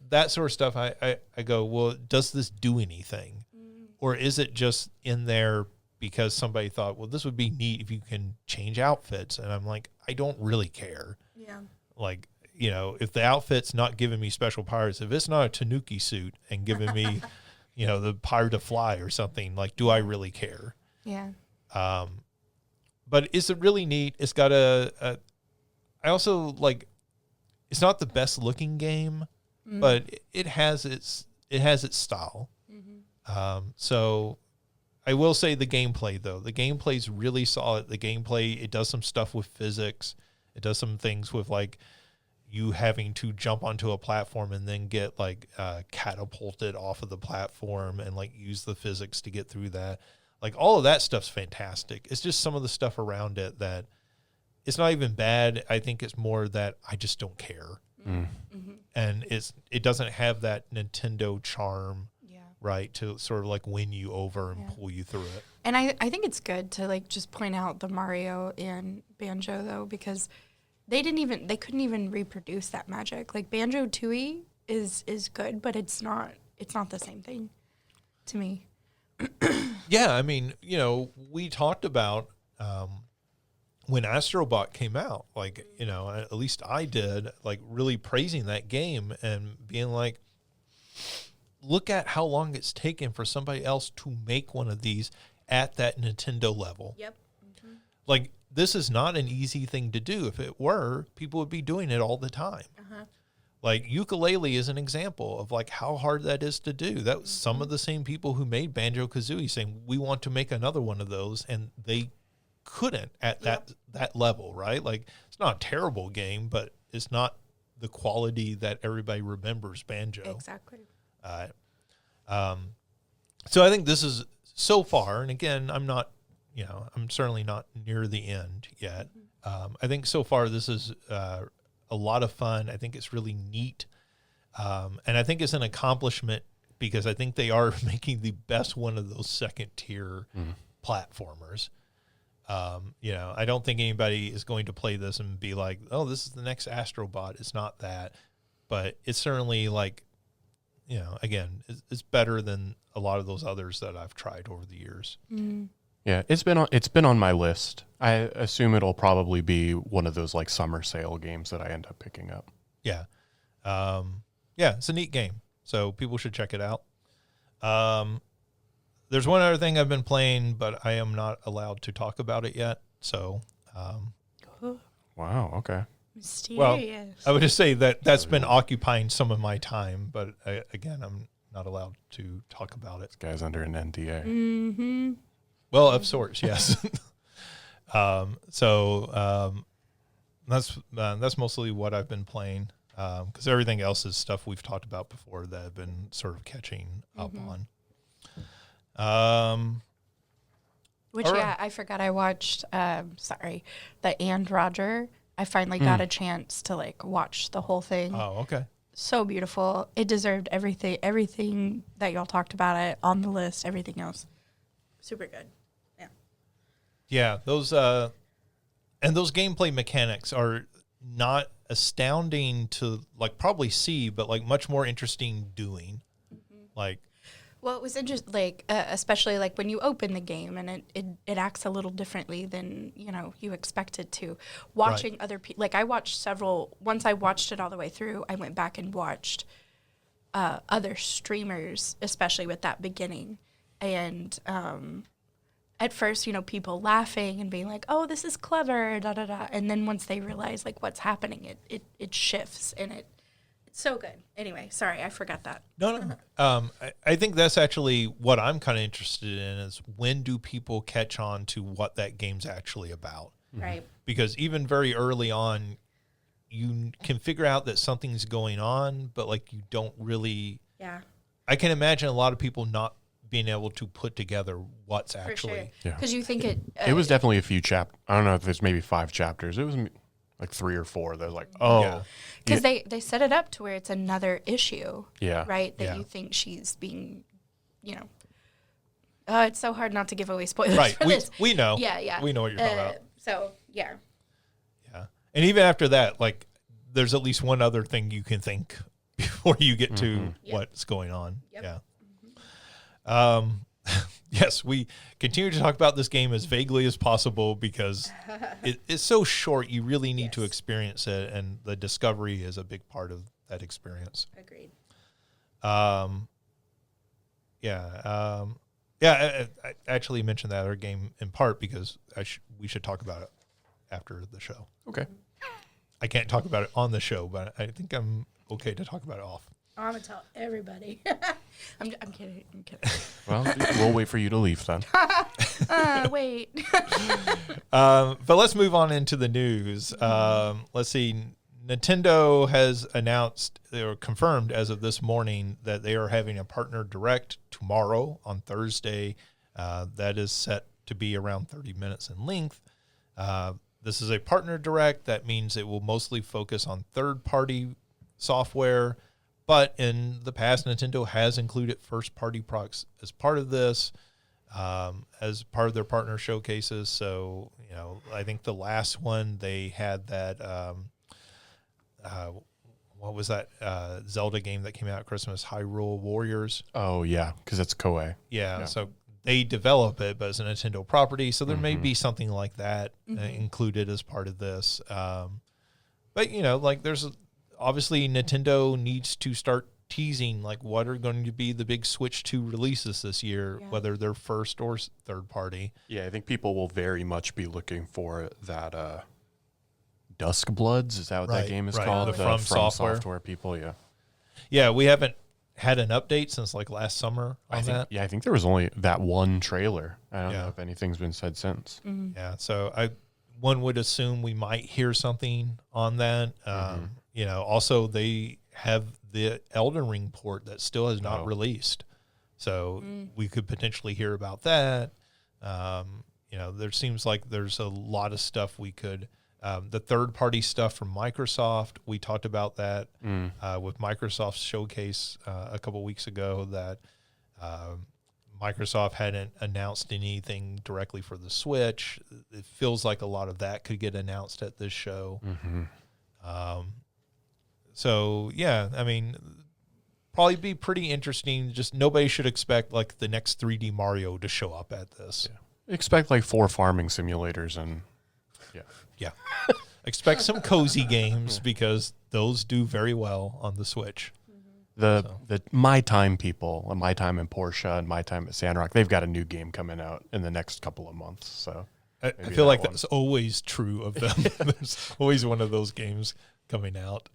[SPEAKER 1] that sort of stuff. I go, well, does this do anything? Or is it just in there because somebody thought, well, this would be neat if you can change outfits? And I'm like, I don't really care.
[SPEAKER 2] Yeah.
[SPEAKER 1] Like, if the outfit's not giving me special powers, if it's not a Tanuki suit and giving me, the power to fly or something, like, do I really care?
[SPEAKER 2] Yeah.
[SPEAKER 1] But is it really neat? It's got I also, like, it's not the best looking game, but it has its style. So I will say the gameplay, though. The gameplay's really solid. The gameplay, it does some stuff with physics. It does some things with, like, you having to jump onto a platform and then get, like, catapulted off of the platform and, like, use the physics to get through that. Like, all of that stuff's fantastic. It's just some of the stuff around it that it's not even bad. I think it's more that I just don't care. And it doesn't have that Nintendo charm, right, to sort of, like, win you over and pull you through it.
[SPEAKER 2] And I think it's good to, like, just point out the Mario and Banjo, though, because they couldn't even reproduce that magic. Like, Banjo-Tooie is good, but it's not the same thing to me.
[SPEAKER 1] Yeah, I mean, we talked about when Astrobot came out, like, at least I did, like, really praising that game and being like, look at how long it's taken for somebody else to make one of these at that Nintendo level.
[SPEAKER 2] Yep.
[SPEAKER 1] Like, this is not an easy thing to do. If it were, people would be doing it all the time. Like, Yooka-Laylee is an example of, like, how hard that is to do. That was some of the same people who made Banjo-Kazooie saying, we want to make another one of those, and they couldn't at that level, right? Like, it's not a terrible game, but it's not the quality that everybody remembers Banjo.
[SPEAKER 2] Exactly.
[SPEAKER 1] So I think this is, so far, and again, I'm certainly not near the end yet. I think so far this is a lot of fun. I think it's really neat. And I think it's an accomplishment because I think they are making the best one of those second tier platformers. I don't think anybody is going to play this and be like, oh, this is the next Astrobot. It's not that, but it's certainly, like, again, it's better than a lot of those others that I've tried over the years.
[SPEAKER 3] Yeah, it's been on my list. I assume it'll probably be one of those, like, summer sale games that I end up picking up.
[SPEAKER 1] Yeah. It's a neat game. So people should check it out. There's one other thing I've been playing, but I am not allowed to talk about it yet. So,
[SPEAKER 3] wow. Okay.
[SPEAKER 2] Mysterious.
[SPEAKER 1] Well, I would just say that's been occupying some of my time, but again, I'm not allowed to talk about it.
[SPEAKER 3] This guy's under an NDA.
[SPEAKER 1] Well, of sorts, yes. That's mostly what I've been playing, because everything else is stuff we've talked about before that I've been sort of catching up on.
[SPEAKER 2] Which,
[SPEAKER 1] All
[SPEAKER 2] yeah,
[SPEAKER 1] right.
[SPEAKER 2] I forgot I watched, the And Roger. I finally got a chance to, like, watch the whole thing.
[SPEAKER 1] Oh, okay.
[SPEAKER 2] So beautiful. It deserved everything that y'all talked about it on the list, everything else. Super good. Yeah.
[SPEAKER 1] Yeah, those and those gameplay mechanics are not astounding to like probably see, but like much more interesting doing. Like,
[SPEAKER 2] Well, it was interesting, like, especially, like, when you open the game and it acts a little differently than, you expect it to. Watching other people, like, I watched once I watched it all the way through, I went back and watched other streamers, especially with that beginning. And at first, people laughing and being like, oh, this is clever, da-da-da. And then once they realize, like, what's happening, it shifts and it's so good. Anyway, sorry, I forgot that.
[SPEAKER 1] no. I think that's actually what I'm kind of interested in is when do people catch on to what that game's actually about?
[SPEAKER 2] Right.
[SPEAKER 1] Because even very early on, you can figure out that something's going on, but like you don't really.
[SPEAKER 2] Yeah.
[SPEAKER 1] I can imagine a lot of people not being able to put together what's
[SPEAKER 2] For
[SPEAKER 1] actually.
[SPEAKER 2] sure.
[SPEAKER 3] Yeah.
[SPEAKER 2] Because you think
[SPEAKER 3] It was definitely a few I don't know if there's maybe 5 chapters. It was like 3 or 4. They're like, oh,
[SPEAKER 1] Yeah.
[SPEAKER 2] because they set it up to where it's another issue.
[SPEAKER 3] Yeah.
[SPEAKER 2] Right? That
[SPEAKER 1] Yeah.
[SPEAKER 2] you think she's being, it's so hard not to give away spoilers
[SPEAKER 1] Right.
[SPEAKER 2] for this.
[SPEAKER 1] We know.
[SPEAKER 2] Yeah.
[SPEAKER 1] We know what you're talking about.
[SPEAKER 2] So, yeah.
[SPEAKER 1] Yeah. And even after that, like, there's at least one other thing you can think before you get to
[SPEAKER 2] Yep.
[SPEAKER 1] what's going on.
[SPEAKER 2] Yep.
[SPEAKER 1] Yeah. Yes, we continue to talk about this game as vaguely as possible because it's so short. You really need to
[SPEAKER 2] Yes.
[SPEAKER 1] experience it, and the discovery is a big part of that experience.
[SPEAKER 2] Agreed.
[SPEAKER 1] I actually mentioned that other game in part because we should talk about it after the show.
[SPEAKER 3] okay.
[SPEAKER 1] I can't talk about it on the show, but I think I'm okay to talk about it off.
[SPEAKER 2] I'm going to tell everybody. I'm kidding.
[SPEAKER 3] Well, we'll wait for you to leave then.
[SPEAKER 2] Wait.
[SPEAKER 1] But let's move on into the news. Let's see. Nintendo has announced or confirmed as of this morning that they are having a partner direct tomorrow on Thursday. That is set to be around 30 minutes in length. This is a partner direct. That means it will mostly focus on third-party software. But in the past, Nintendo has included first-party products as part of this, as part of their partner showcases. So, I think the last one they had that, what was that Zelda game that came out at Christmas, Hyrule Warriors?
[SPEAKER 3] Oh, yeah, because it's Koei.
[SPEAKER 1] Yeah, so they develop it, but it's a Nintendo property. So there may be something like that included as part of this. But, obviously Nintendo needs to start teasing like what are going to be the big Switch 2 releases this year, whether they're first or third party.
[SPEAKER 3] Yeah, I think people will very much be looking for that Dusk Bloods. Is that what
[SPEAKER 1] Right,
[SPEAKER 3] that game is
[SPEAKER 1] right.
[SPEAKER 3] called?
[SPEAKER 1] The From Software
[SPEAKER 3] people, yeah.
[SPEAKER 1] Yeah, we haven't had an update since like last summer on
[SPEAKER 3] I think,
[SPEAKER 1] that.
[SPEAKER 3] yeah, I think there was only that one trailer. I don't
[SPEAKER 1] Yeah.
[SPEAKER 3] know if anything's been said since.
[SPEAKER 1] Yeah, so one would assume we might hear something on that. Also they have the Elden Ring port that still has not released, so we could potentially hear about that. There seems like there's a lot of stuff we could. The third-party stuff from Microsoft, we talked about that with Microsoft's showcase a couple weeks ago that Microsoft hadn't announced anything directly for the Switch. It feels like a lot of that could get announced at this show. Probably be pretty interesting. Just nobody should expect like the next 3D Mario to show up at this.
[SPEAKER 3] Yeah. Expect like 4 farming simulators and
[SPEAKER 1] Yeah. Expect some cozy games because those do very well on the Switch.
[SPEAKER 3] The My Time people, My Time in Porsche and My Time at Sandrock, they've got a new game coming out in the next couple of months. So
[SPEAKER 1] I feel like that's always true of them. There's always one of those games coming out.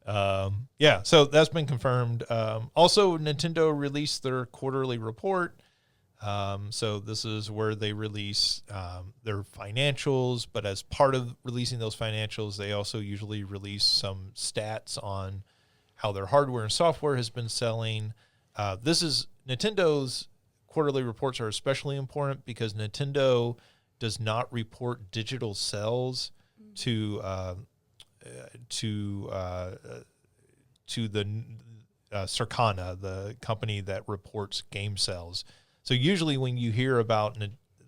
[SPEAKER 1] So that's been confirmed. Also, Nintendo released their quarterly report. So this is where they release their financials, but as part of releasing those financials, they also usually release some stats on how their hardware and software has been selling. This is Nintendo's quarterly reports are especially important because Nintendo does not report digital sales to the Circana, the company that reports game sales. So usually when you hear about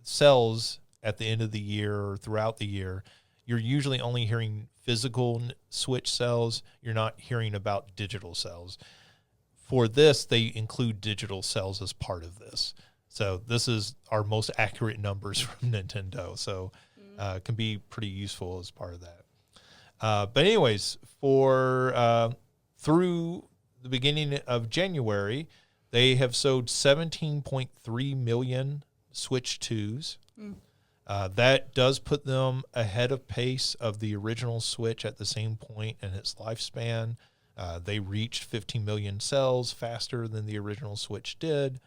[SPEAKER 1] sales at the end of the year or throughout the year, you're usually only hearing physical Switch sales. You're not hearing about digital sales. For this, they include digital sales as part of this. So this is our most accurate numbers from Nintendo. So it can be pretty useful as part of that. But anyways, for through the beginning of January, they have sold 17.3 million Switch 2s. That does put them ahead of pace of the original Switch at the same point in its lifespan. They reached 15 million sales faster than the original Switch did.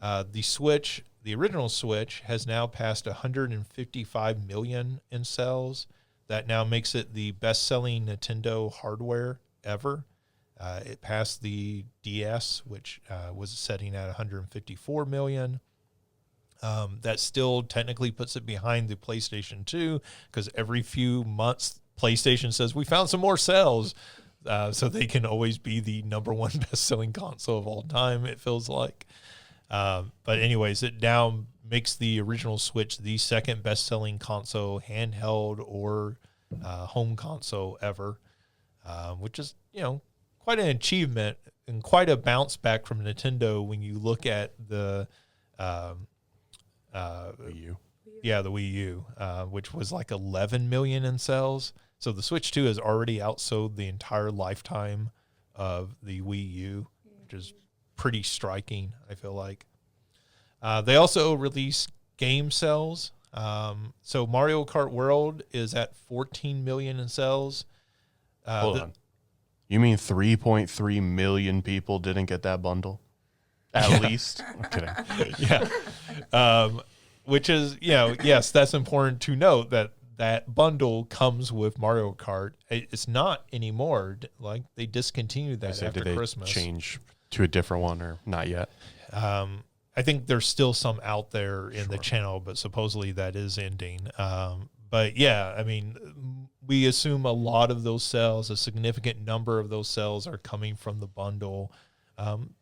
[SPEAKER 1] The original Switch has now passed 155 million in sales. That now makes it the best-selling Nintendo hardware ever. It passed the DS, which was setting at 154 million. That still technically puts it behind the PlayStation 2 because every few months PlayStation says, we found some more sales. So they can always be the number one best-selling console of all time, it feels like. But anyways, it now makes the original Switch the second best-selling console, handheld or home console ever, which is, quite an achievement and quite a bounce back from Nintendo when you look at the
[SPEAKER 3] Wii U.
[SPEAKER 1] Yeah, the Wii U, which was like 11 million in sales. So the Switch 2 has already outsold the entire lifetime of the Wii U, which is pretty striking, I feel like. They also released game sales. So Mario Kart World is at 14 million in sales.
[SPEAKER 3] Hold on. You mean 3.3 million people didn't get that bundle? At least? I'm kidding.
[SPEAKER 1] Yeah. Which is, yes, that's important to note that bundle comes with Mario Kart. It's not anymore. Like, they discontinued that after Christmas.
[SPEAKER 3] Did they change to a different one or not yet?
[SPEAKER 1] I think there's still some out there in the channel, but supposedly that is ending. But yeah, I mean, we assume a lot of those sales, a significant number of those sales are coming from the bundle.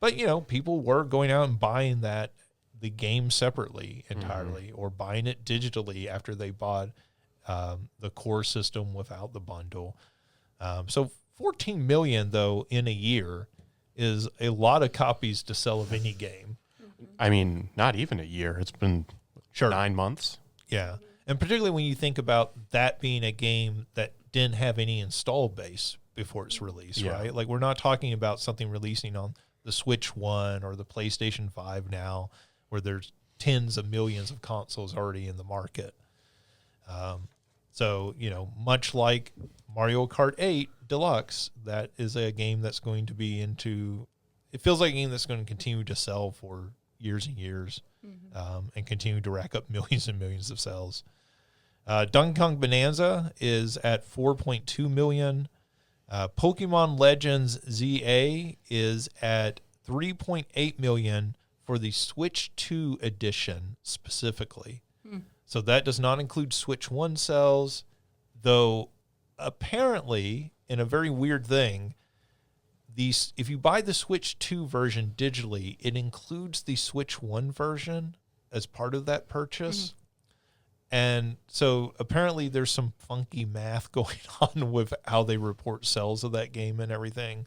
[SPEAKER 1] But, people were going out and buying the game separately entirely or buying it digitally after they bought the core system without the bundle. So 14 million, though, in a year is a lot of copies to sell of any game.
[SPEAKER 3] I mean, not even a year. It's been 9 months.
[SPEAKER 1] Yeah. And particularly when you think about that being a game that didn't have any install base before its release, right? Like, we're not talking about something releasing on the Switch 1 or the PlayStation 5 now, where there's tens of millions of consoles already in the market. So, much like Mario Kart 8 Deluxe, that is a game that's going to be it feels like a game that's going to continue to sell for years and years, and continue to rack up millions and millions of sales. Donkey Kong Bonanza is at 4.2 million. Pokemon Legends ZA is at 3.8 million for the Switch 2 edition specifically. So that does not include Switch 1 sales, though apparently, in a very weird thing, if you buy the Switch 2 version digitally, it includes the Switch 1 version as part of that purchase. And so apparently there's some funky math going on with how they report sales of that game and everything.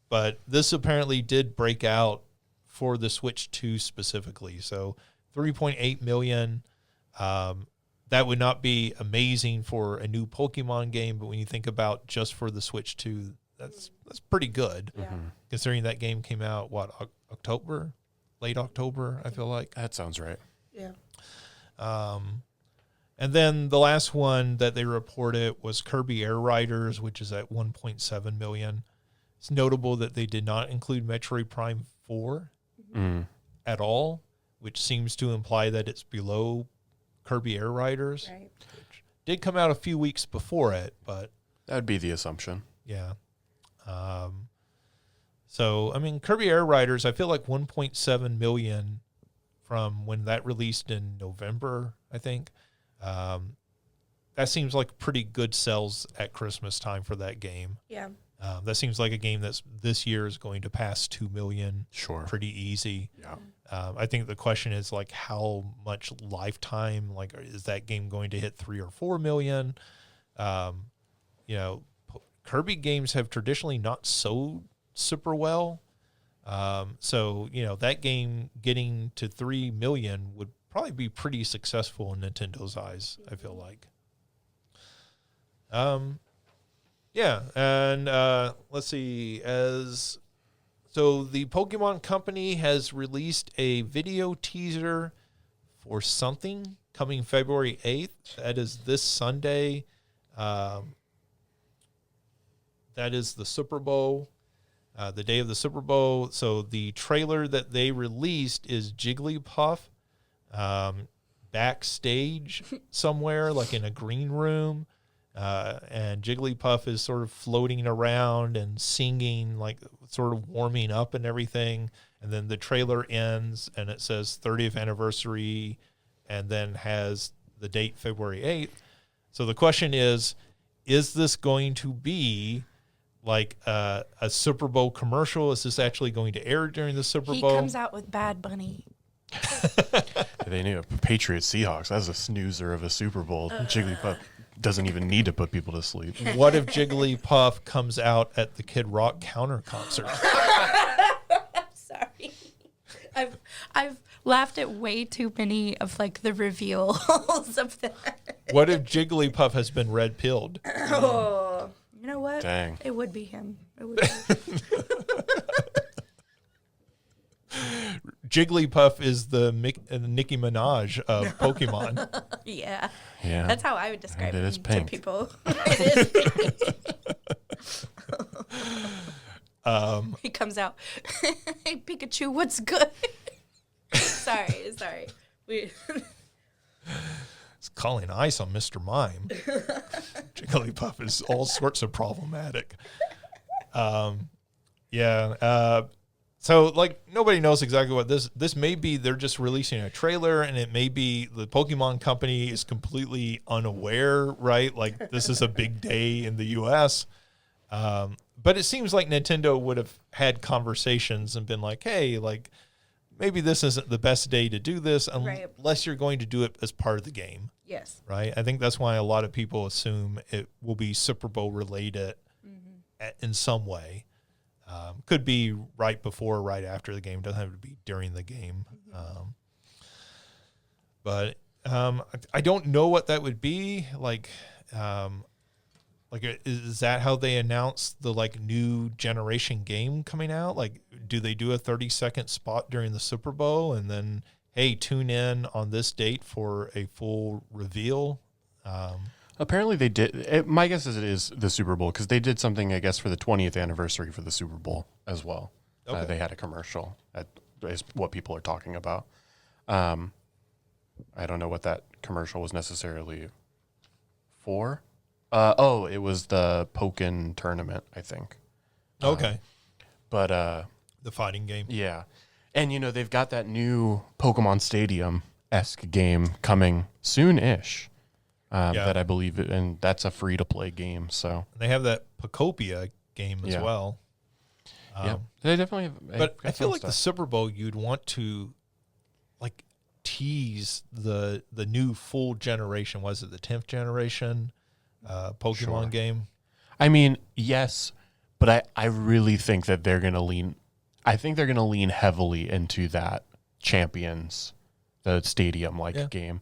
[SPEAKER 1] But this apparently did break out for the Switch 2 specifically. So 3.8 million. That would not be amazing for a new Pokemon game, but when you think about just for the Switch 2, that's pretty good. Considering that game came out, October? Late October, I feel like.
[SPEAKER 3] That sounds right.
[SPEAKER 2] Yeah.
[SPEAKER 1] And then the last one that they reported was Kirby Air Riders, which is at 1.7 million. It's notable that they did not include Metroid Prime 4 at all, which seems to imply that it's below Kirby Air Riders, which did come out a few weeks before it, but
[SPEAKER 3] that would be the assumption.
[SPEAKER 1] Yeah. So, I mean, Kirby Air Riders, I feel like 1.7 million from when that released in November, I think. That seems like pretty good sales at Christmas time for that game.
[SPEAKER 2] Yeah.
[SPEAKER 1] That seems like a game that's this year is going to pass 2 million.
[SPEAKER 3] Sure.
[SPEAKER 1] Pretty easy.
[SPEAKER 3] Yeah.
[SPEAKER 1] I think the question is like how much lifetime, like is that game going to hit 3 or 4 million? You know, Kirby games have traditionally not sold super well. So, you know, that game getting to 3 million would probably be pretty successful in Nintendo's eyes, I feel like. Yeah, and let's see. So the Pokemon Company has released a video teaser for something coming February 8th. That is this Sunday. That is the Super Bowl, the day of the Super Bowl. So the trailer that they released is Jigglypuff backstage somewhere, like in a green room. And Jigglypuff is sort of floating around and singing, like sort of warming up and everything. And then the trailer ends and it says 30th anniversary and then has the date February 8th. So the question is this going to be like a Super Bowl commercial? Is this actually going to air during the Super Bowl?
[SPEAKER 2] He comes out with Bad Bunny.
[SPEAKER 3] They knew Patriots Seahawks. That's a snoozer of a Super Bowl. Jigglypuff doesn't even need to put people to sleep.
[SPEAKER 1] What if Jigglypuff comes out at the Kid Rock counter concert?
[SPEAKER 2] Sorry. I've laughed at way too many of like the reveals of that.
[SPEAKER 1] What if Jigglypuff has been red pilled?
[SPEAKER 2] Oh, you know what?
[SPEAKER 3] Dang.
[SPEAKER 2] It would be him. It would be.
[SPEAKER 1] Jigglypuff is the Nicki Minaj of Pokemon.
[SPEAKER 2] Yeah.
[SPEAKER 3] Yeah.
[SPEAKER 2] That's how I would describe
[SPEAKER 3] And it
[SPEAKER 2] him
[SPEAKER 3] is pink.
[SPEAKER 2] to people. It is pink. He comes out. Hey, Pikachu, what's good? sorry. We.
[SPEAKER 1] It's calling ice on Mr. Mime. Jigglypuff is all sorts of problematic. So, like, nobody knows exactly what this may be. They're just releasing a trailer, and it may be the Pokemon Company is completely unaware, right? Like, this is a big day in the U.S., but it seems like Nintendo would have had conversations and been like, hey, like, maybe this isn't the best day to do this unless you're going to do it as part of the game.
[SPEAKER 2] Yes.
[SPEAKER 1] Right? I think that's why a lot of people assume it will be Super Bowl related in some way. Could be right before or right after the game. Doesn't have to be during the game. But I don't know what that would be. Like, is that how they announce the like new generation game coming out? Like, do they do a 30-second spot during the Super Bowl and then, hey, tune in on this date for a full reveal?
[SPEAKER 3] Apparently they did. My guess is it is the Super Bowl because they did something, I guess, for the 20th anniversary for the Super Bowl as well.
[SPEAKER 1] Okay.
[SPEAKER 3] They had a commercial. Is what people are talking about. I don't know what that commercial was necessarily for. It was the Pokken tournament, I think.
[SPEAKER 1] Okay.
[SPEAKER 3] But
[SPEAKER 1] the fighting game.
[SPEAKER 3] yeah. And, you know, they've got that new Pokemon Stadium-esque game coming soon-ish. That I believe, and that's a free-to-play game. So
[SPEAKER 1] And they have that Pocopia game as well.
[SPEAKER 3] yeah, they definitely have.
[SPEAKER 1] But I feel like the Super Bowl, you'd want to like tease the new full generation. Was it the 10th generation Pokemon game?
[SPEAKER 3] I mean, yes, but I really think that they're going to lean. I think they're going to lean heavily into that Champions, the stadium-like game.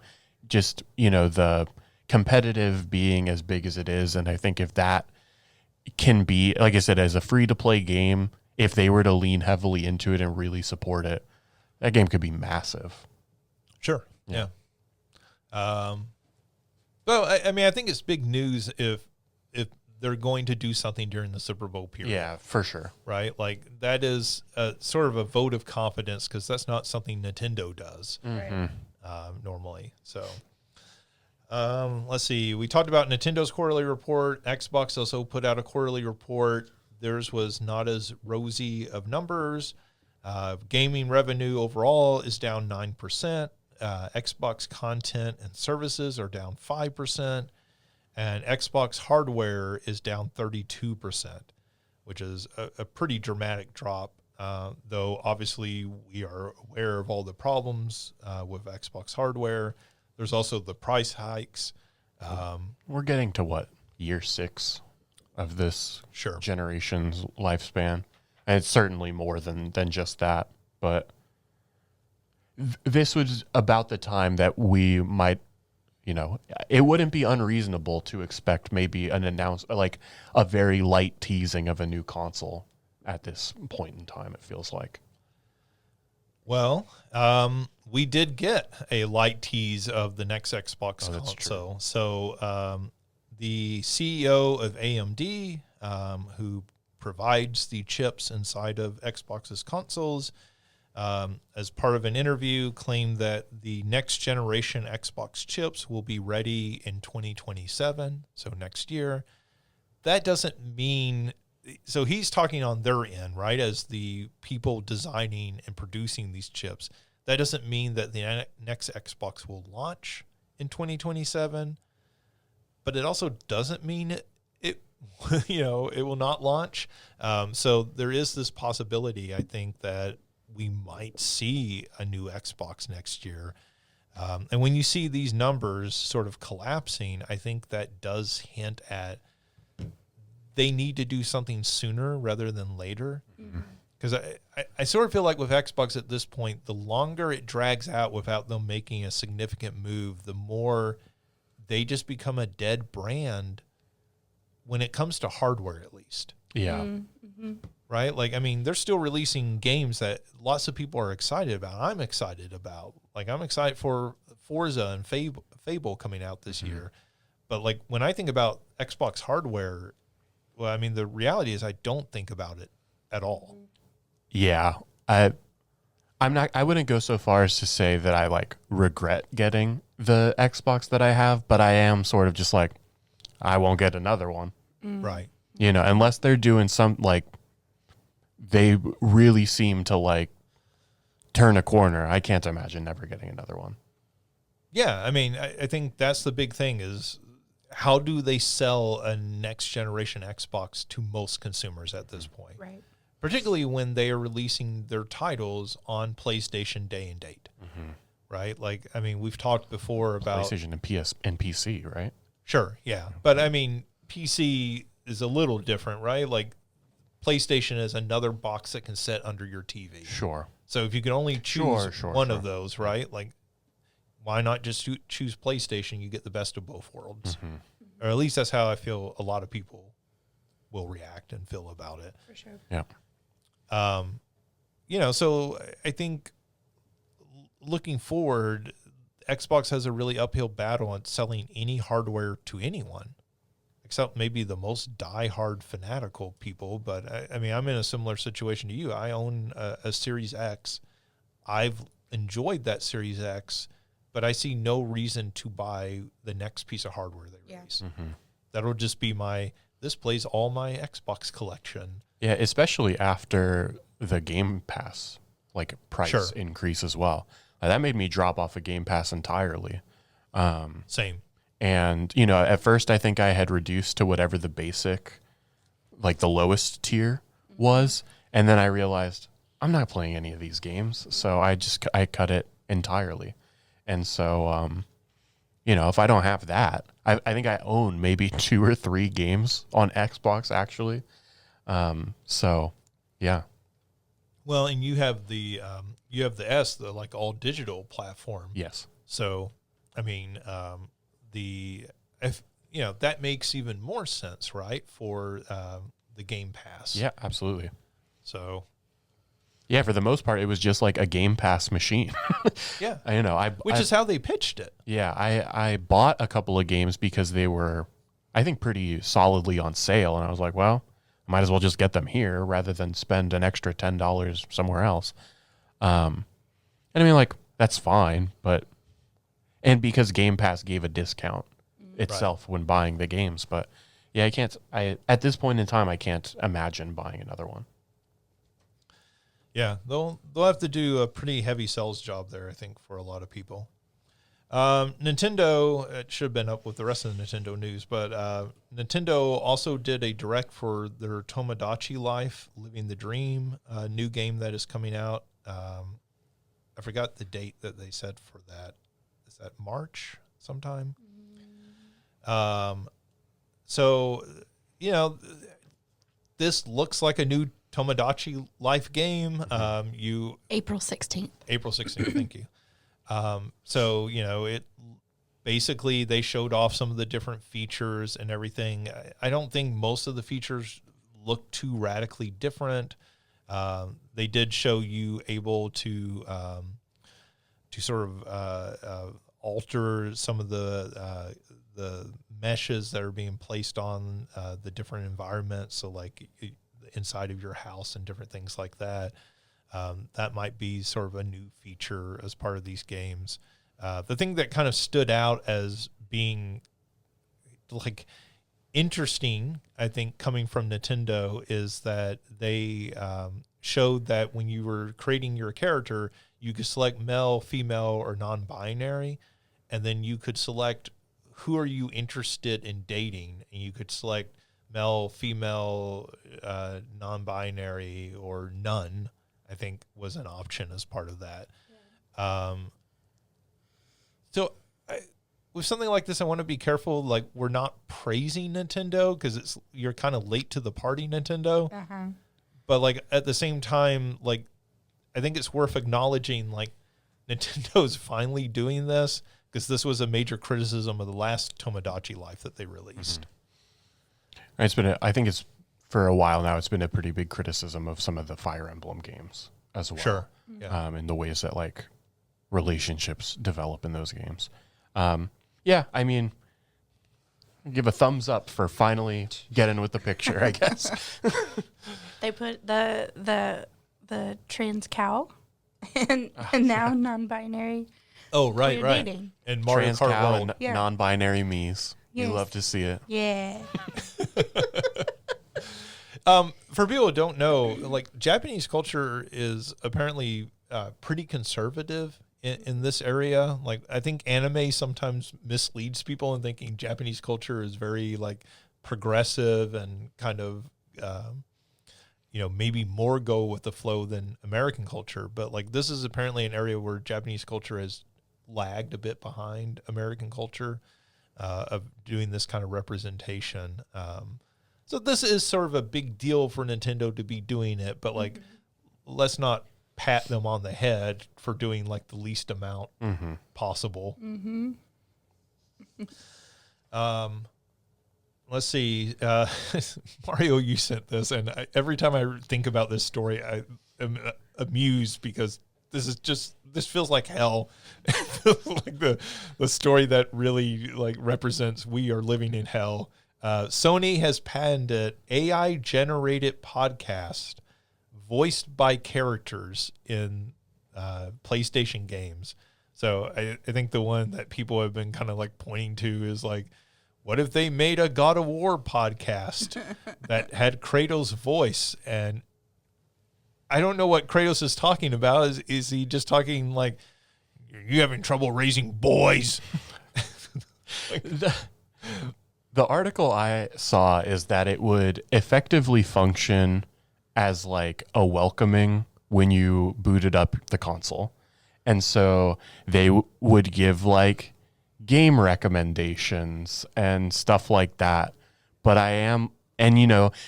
[SPEAKER 3] Just, you know, the competitive being as big as it is, and I think if that can be, like I said, as a free-to-play game, if they were to lean heavily into it and really support it, that game could be massive.
[SPEAKER 1] Sure. Yeah. Well, I mean, I think it's big news if they're going to do something during the Super Bowl period.
[SPEAKER 3] Yeah, for sure.
[SPEAKER 1] Right? Like, that is sort of a vote of confidence because that's not something Nintendo does normally. So, let's see. We talked about Nintendo's quarterly report. Xbox also put out a quarterly report. Theirs was not as rosy of numbers. Gaming revenue overall is down 9%. Xbox content and services are down 5%. And Xbox hardware is down 32%, which is a pretty dramatic drop. Though obviously we are aware of all the problems with Xbox hardware. There's also the price hikes.
[SPEAKER 3] We're getting to what, year 6 of this generation's lifespan, and it's certainly more than just that. But this was about the time that we might, it wouldn't be unreasonable to expect maybe like a very light teasing of a new console at this point in time. It feels like.
[SPEAKER 1] Well, we did get a light tease of the next Xbox console.
[SPEAKER 3] True.
[SPEAKER 1] So the CEO of AMD, who provides the chips inside of Xbox's consoles, as part of an interview, claimed that the next generation Xbox chips will be ready in 2027, so next year. That doesn't mean... So he's talking on their end, right, as the people designing and producing these chips. That doesn't mean that the next Xbox will launch in 2027, but it also doesn't mean it will not launch. So there is this possibility, I think, that we might see a new Xbox next year. And when you see these numbers sort of collapsing, I think that does hint at they need to do something sooner rather than later. Because I sort of feel like with Xbox at this point, the longer it drags out without them making a significant move, the more they just become a dead brand when it comes to hardware, at least.
[SPEAKER 3] Yeah.
[SPEAKER 2] Mm-hmm.
[SPEAKER 1] Right? Like, I mean, they're still releasing games that lots of people are excited about. I'm excited about. Like, I'm excited for Forza and Fable coming out this year. But, like, when I think about Xbox hardware... Well, I mean, the reality is I don't think about it at all.
[SPEAKER 3] Yeah. I wouldn't go so far as to say that I like regret getting the Xbox that I have, but I am sort of just like, I won't get another one.
[SPEAKER 1] Right.
[SPEAKER 3] Unless they're doing some, like, they really seem to like turn a corner. I can't imagine never getting another one.
[SPEAKER 1] Yeah. I mean, I think that's the big thing is, how do they sell a next generation Xbox to most consumers at this point?
[SPEAKER 2] Right.
[SPEAKER 1] Particularly when they are releasing their titles on PlayStation day and date. Right? Like, I mean, we've talked before about
[SPEAKER 3] PlayStation and PC, right?
[SPEAKER 1] Sure, yeah. But I mean, PC is a little different, right? Like, PlayStation is another box that can sit under your TV.
[SPEAKER 3] Sure.
[SPEAKER 1] So if you can only choose one of those, right? Like, why not just choose PlayStation? You get the best of both worlds. Or at least that's how I feel a lot of people will react and feel about it.
[SPEAKER 2] For sure.
[SPEAKER 3] Yeah.
[SPEAKER 1] So I think looking forward, Xbox has a really uphill battle on selling any hardware to anyone, except maybe the most diehard fanatical people. But I mean, I'm in a similar situation to you. I own a Series X. I've enjoyed that Series X, but I see no reason to buy the next piece of hardware they release. That'll just be this plays all my Xbox collection.
[SPEAKER 3] Yeah, especially after the Game Pass price increase as well. That made me drop off of Game Pass entirely.
[SPEAKER 1] Same.
[SPEAKER 3] And, at first I think I had reduced to whatever the basic, like the lowest tier was. And then I realized I'm not playing any of these games. So I cut it entirely. And so, if I don't have that, I think I own maybe 2 or 3 games on Xbox, actually. So, yeah.
[SPEAKER 1] Well, and you have the S, the like all digital platform.
[SPEAKER 3] Yes.
[SPEAKER 1] So, I mean, that makes even more sense, right, for the Game Pass.
[SPEAKER 3] Yeah, absolutely.
[SPEAKER 1] So.
[SPEAKER 3] Yeah, for the most part, it was just like a Game Pass machine.
[SPEAKER 1] Yeah.
[SPEAKER 3] Which
[SPEAKER 1] is how they pitched it.
[SPEAKER 3] Yeah, I bought a couple of games because they were, I think, pretty solidly on sale. And I was like, well, I might as well just get them here rather than spend an extra $10 somewhere else. And I mean, like, that's fine. And because Game Pass gave a discount itself when buying the games. But yeah, at this point in time, I can't imagine buying another one.
[SPEAKER 1] Yeah, they'll have to do a pretty heavy sales job there, I think, for a lot of people. Nintendo, it should have been up with the rest of the Nintendo news, but Nintendo also did a direct for their Tomodachi Life, Living the Dream, new game that is coming out. I forgot the date that they said for that. Is that March sometime? So, this looks like a new Tomodachi Life game.
[SPEAKER 2] April 16th.
[SPEAKER 1] April 16th, thank you. So, it basically they showed off some of the different features and everything. I don't think most of the features look too radically different. They did show you able to sort of alter some of the meshes that are being placed on the different environments. So like inside of your house and different things like that. That might be sort of a new feature as part of these games. The thing that kind of stood out as being like interesting, I think, coming from Nintendo is that they showed that when you were creating your character, you could select male, female, or non-binary, and then you could select who are you interested in dating, and you could select male, female, non-binary, or none, I think was an option as part of that. Yeah. With something like this, I want to be careful. Like, we're not praising Nintendo because you're kind of late to the party, Nintendo.
[SPEAKER 2] Uh-huh.
[SPEAKER 1] But like at the same time, like I think it's worth acknowledging like Nintendo's finally doing this because this was a major criticism of the last Tomodachi Life that they released.
[SPEAKER 3] Mm-hmm. I think it's for a while now. It's been a pretty big criticism of some of the Fire Emblem games as well.
[SPEAKER 1] Sure. Yeah.
[SPEAKER 3] In the ways that like relationships develop in those games. I mean, give a thumbs up for finally getting with the picture, I guess.
[SPEAKER 2] They put the trans cow and now non-binary.
[SPEAKER 1] Oh, right.
[SPEAKER 2] Dating.
[SPEAKER 1] And Mario
[SPEAKER 3] Trans
[SPEAKER 1] Kart
[SPEAKER 3] cow
[SPEAKER 1] World.
[SPEAKER 3] and non-binary me's.
[SPEAKER 2] Yes.
[SPEAKER 3] You love to see it.
[SPEAKER 2] Yeah.
[SPEAKER 1] For people who don't know, like Japanese culture is apparently pretty conservative in this area. Like I think anime sometimes misleads people in thinking Japanese culture is very like progressive and kind of maybe more go with the flow than American culture. But like this is apparently an area where Japanese culture has lagged a bit behind American culture of doing this kind of representation. So this is sort of a big deal for Nintendo to be doing it, but like let's not pat them on the head for doing like the least amount possible.
[SPEAKER 2] Mm-hmm.
[SPEAKER 1] Let's see. Mario, you sent this, and every time I think about this story, I am amused because this feels like hell. It feels like the story that really like represents we are living in hell. Sony has patented AI generated podcast voiced by characters in PlayStation games. So I think the one that people have been kind of like pointing to is like, what if they made a God of War podcast that had Kratos' voice? And I don't know what Kratos is talking about. Is he just talking like, you having trouble raising boys?
[SPEAKER 3] The article I saw is that it would effectively function as like a welcoming when you booted up the console. And so they would give like game recommendations and stuff like that. But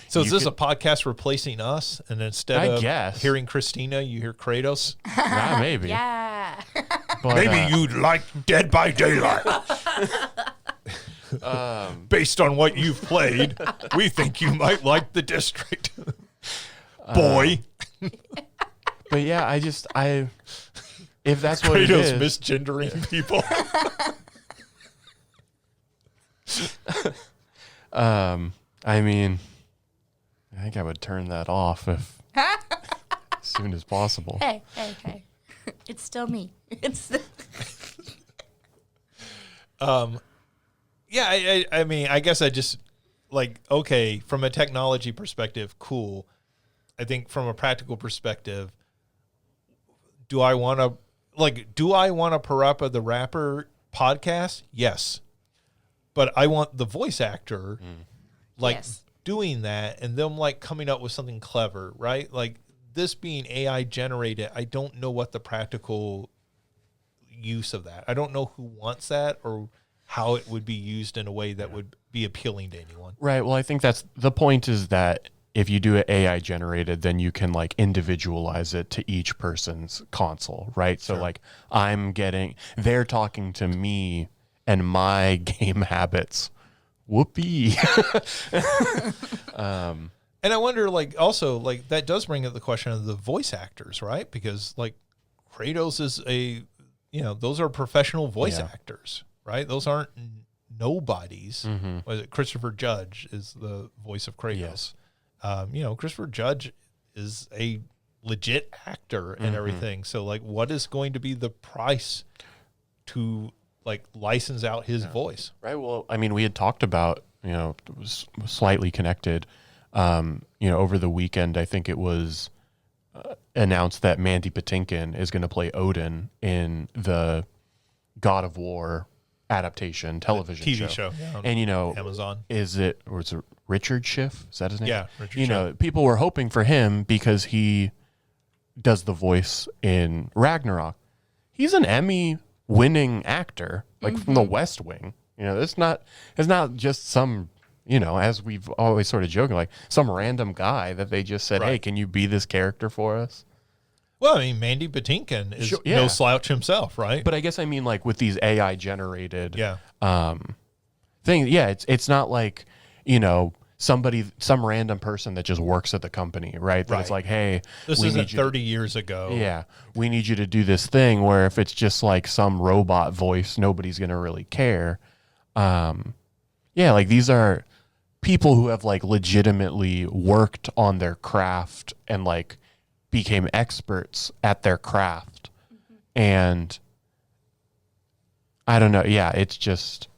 [SPEAKER 3] so
[SPEAKER 1] is this a podcast replacing us? And instead of hearing Christina, you hear Kratos?
[SPEAKER 3] Yeah, maybe.
[SPEAKER 2] Yeah.
[SPEAKER 3] But,
[SPEAKER 1] maybe you'd like Dead by Daylight. Based on what you've played, we think you might like The District. Boy.
[SPEAKER 3] But yeah, if that's what it
[SPEAKER 1] Kratos
[SPEAKER 3] is.
[SPEAKER 1] misgendering people.
[SPEAKER 3] I mean, I think I would turn that off as soon as possible.
[SPEAKER 2] Hey. It's still me.
[SPEAKER 1] Yeah, I mean, I guess I just like, okay, from a technology perspective, cool. I think from a practical perspective, do I want to Parappa the Rapper podcast? Yes. But I want the voice actor doing that and them like coming up with something clever, right? Like this being AI generated, I don't know what the practical use of that. I don't know who wants that or how it would be used in a way that would be appealing to anyone.
[SPEAKER 3] Right. Well, I think that's the point, is that if you do it AI generated, then you can like individualize it to each person's console, right? So like they're talking to me and my game habits. Whoopee.
[SPEAKER 1] And I wonder, like, also, like, that does bring up the question of the voice actors, right? Because, like, Kratos is those are professional voice actors, right? Those aren't nobodies.
[SPEAKER 3] Mm-hmm.
[SPEAKER 1] Was it Christopher Judge is the voice of Kratos? Yes. Christopher Judge is a legit actor and everything. So, like, what is going to be the price to, like, license out his voice?
[SPEAKER 3] Right. Well, I mean, we had talked about, it was slightly connected. Over the weekend, I think it was announced that Mandy Patinkin is going to play Odin in the God of War adaptation television
[SPEAKER 1] TV show.
[SPEAKER 3] Yeah, and
[SPEAKER 1] Amazon.
[SPEAKER 3] Is it Richard Schiff? Is that his name?
[SPEAKER 1] Yeah, Richard Schiff.
[SPEAKER 3] People were hoping for him because he does the voice in Ragnarok. He's an Emmy-winning actor, like from The West Wing. It's not just some, as we've always sort of joking, like some random guy that they just said, hey, can you be this character for us?
[SPEAKER 1] Well, I mean, Mandy Patinkin is no slouch himself, right?
[SPEAKER 3] But I guess I mean, like, with these AI generated
[SPEAKER 1] things,
[SPEAKER 3] it's not like, some random person that just works at the company, right? That it's like, hey,
[SPEAKER 1] this isn't 30 years ago.
[SPEAKER 3] Yeah, we need you to do this thing, where if it's just like some robot voice, nobody's going to really care. Like these are people who have like legitimately worked on their craft and like became experts at their craft. And I don't know. Yeah, it's just.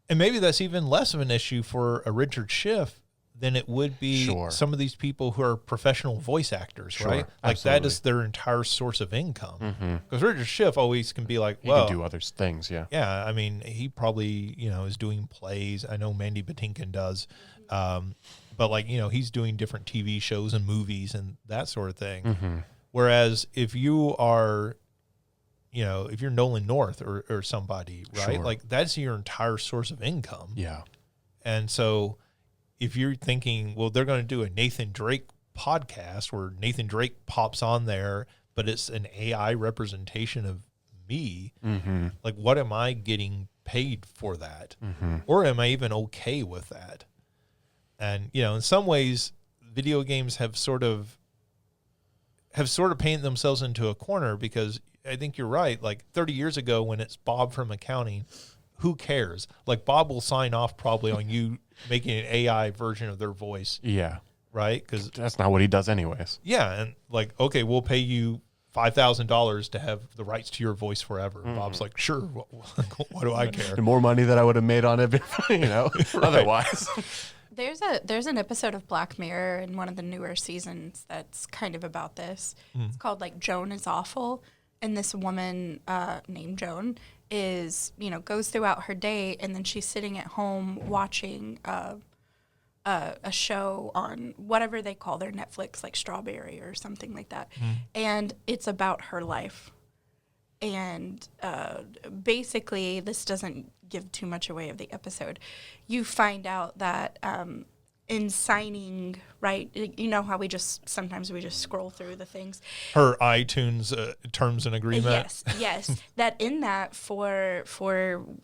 [SPEAKER 1] And maybe that's even less of an issue for a Richard Schiff than it would be some of these people who are professional voice actors, right? Like that is their entire source of income. Because Richard Schiff always can be like,
[SPEAKER 3] he can do other things,
[SPEAKER 1] Yeah, I mean, he probably, is doing plays. I know Mandy Patinkin does. But like, he's doing different TV shows and movies and that sort of thing. Whereas if you are, if you're Nolan North or somebody, right? Like that's your entire source of income.
[SPEAKER 3] Yeah.
[SPEAKER 1] And so if you're thinking, well, they're going to do a Nathan Drake podcast where Nathan Drake pops on there, but it's an AI representation of me, like what am I getting paid for that? Or am I even okay with that? And, in some ways, video games have sort of painted themselves into a corner, because I think you're right. Like 30 years ago when it's Bob from accounting, who cares? Like Bob will sign off probably on you making an AI version of their voice.
[SPEAKER 3] Yeah.
[SPEAKER 1] Right? Because
[SPEAKER 3] that's not what he does anyways.
[SPEAKER 1] Yeah. And like, okay, we'll pay you $5,000 to have the rights to your voice forever. Bob's like, sure. What do I care?
[SPEAKER 3] The more money that I would have made on it, otherwise.
[SPEAKER 2] There's an episode of Black Mirror in one of the newer seasons that's kind of about this. It's called like Joan is Awful. And this woman named Joan is, goes throughout her day, and then she's sitting at home watching a show on whatever they call their Netflix, like Strawberry or something like that. And it's about her life. And basically, this doesn't give too much away of the episode. You find out that in signing, right, how sometimes we just scroll through the things.
[SPEAKER 1] Her iTunes terms and agreement.
[SPEAKER 2] Yes. That in that for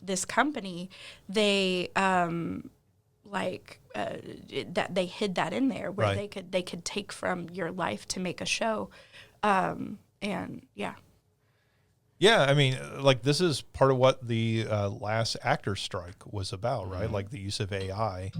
[SPEAKER 2] this company, they that they hid that in there where they could take from your life to make a show, and yeah.
[SPEAKER 1] Yeah, I mean, like this is part of what the last actor strike was about, right? Like the use of AI.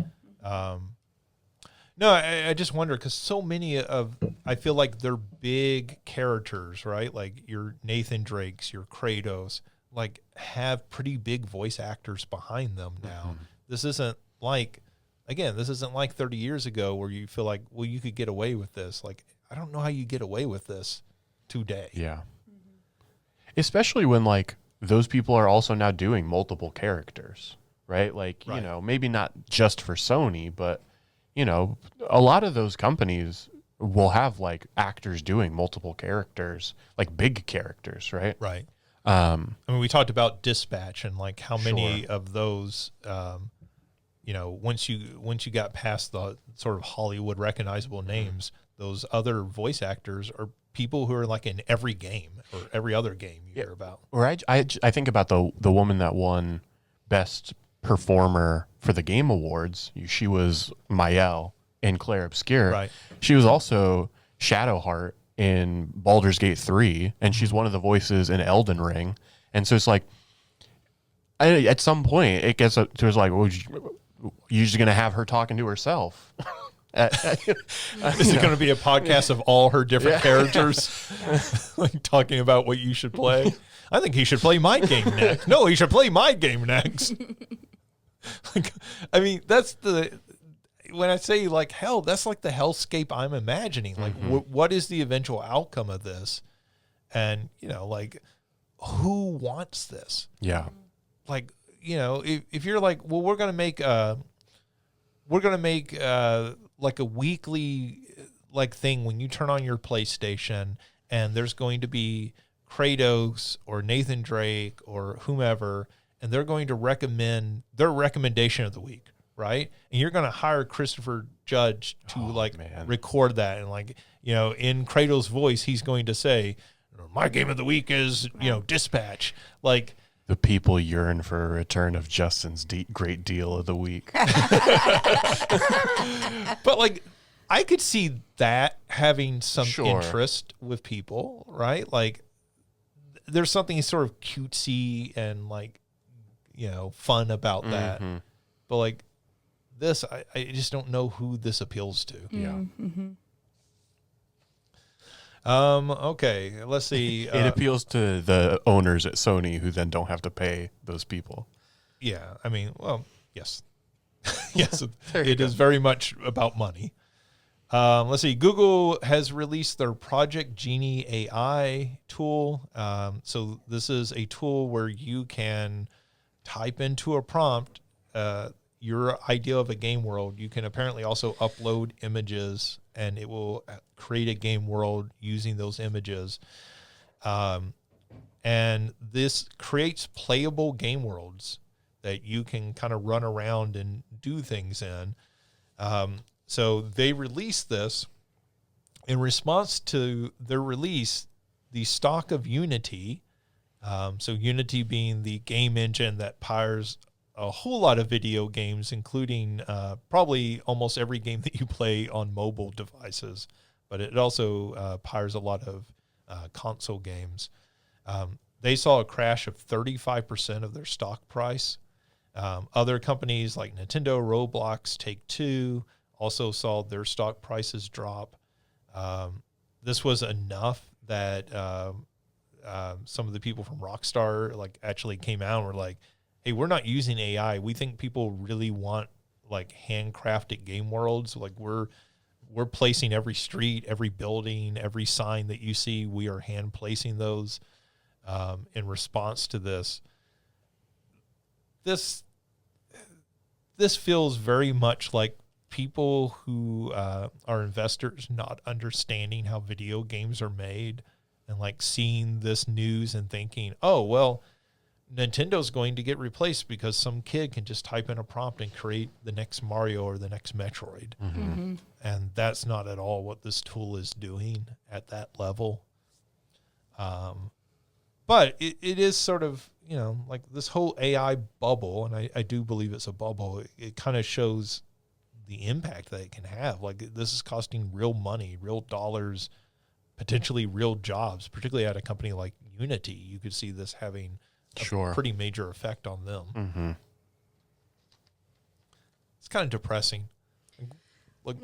[SPEAKER 1] No, I just wonder, because so many I feel like they're big characters, right? Like your Nathan Drakes, your Kratos, like have pretty big voice actors behind them now. This isn't like 30 years ago where you feel like, well, you could get away with this. Like, I don't know how you get away with this today.
[SPEAKER 3] Yeah. especially when like those people are also now doing multiple characters, right? Like, you know, maybe not just for Sony, but you know, a lot of those companies will have like actors doing multiple characters, like big characters, right?
[SPEAKER 1] Right. I mean, we talked about Dispatch and like how many of those, you know, once you got past the sort of Hollywood recognizable names, those other voice actors are people who are like in every game or every other game you hear about.
[SPEAKER 3] Or I think about the woman that won Best Performer for the Game Awards. She was Mael in Claire Obscure.
[SPEAKER 1] Right.
[SPEAKER 3] She was also Shadowheart in Baldur's Gate 3, and she's one of the voices in Elden Ring. And so it's like, at some point, it gets to like, well, you're just going to have her talking to herself.
[SPEAKER 1] Is it going to be a podcast of all her different characters, like talking about what you should play? I think he should play my game next. No, he should play my game next. Like, I mean, that's when I say like hell, that's like the hellscape I'm imagining. Like, what is the eventual outcome of this? And you know, like, who wants this?
[SPEAKER 3] Yeah.
[SPEAKER 1] Like, you know, if you're like, well, we're gonna make like a weekly like thing when you turn on your PlayStation, and there's going to be Kratos or Nathan Drake or whomever, and they're going to recommend their recommendation of the week, right? And you're going to hire Christopher Judge to record that, and like, you know, in Kratos' voice, he's going to say, "My game of the week is, you know, Dispatch." Like,
[SPEAKER 3] the people yearn for a return of Justin's great deal of the week.
[SPEAKER 1] But like, I could see that having some interest with people, right? Like, there's something sort of cutesy and like, you know, fun about that. But like this, I just don't know who this appeals to.
[SPEAKER 3] Yeah.
[SPEAKER 1] Okay, let's see.
[SPEAKER 3] It appeals to the owners at Sony who then don't have to pay those people.
[SPEAKER 1] Yeah, I mean, well, yes. Yes, it is very much about money. Let's see. Google has released their Project Genie AI tool. So this is a tool where you can type into a prompt your idea of a game world. You can apparently also upload images, and it will create a game world using those images. And this creates playable game worlds that you can kind of run around and do things in. So they released this in response to their release, the stock of Unity. So Unity being the game engine that powers a whole lot of video games, including probably almost every game that you play on mobile devices, but it also powers a lot of console games. They saw a crash of 35% of their stock price. Other companies like Nintendo, Roblox, Take-Two also saw their stock prices drop. This was enough that some of the people from Rockstar like actually came out and were like, "Hey, we're not using AI. We think people really want like handcrafted game worlds. Like we're placing every street, every building, every sign that you see. We are hand placing those in response to this." This feels very much like people who are investors not understanding how video games are made, and like seeing this news and thinking, "Oh, well, Nintendo's going to get replaced because some kid can just type in a prompt and create the next Mario or the next Metroid." And that's not at all what this tool is doing at that level. But it is sort of, you know, like this whole AI bubble, and I do believe it's a bubble. It kind of shows the impact that it can have. Like, this is costing real money, real dollars, potentially real jobs, particularly at a company like Unity. You could see this having a pretty major effect on them. It's kind of depressing. Like,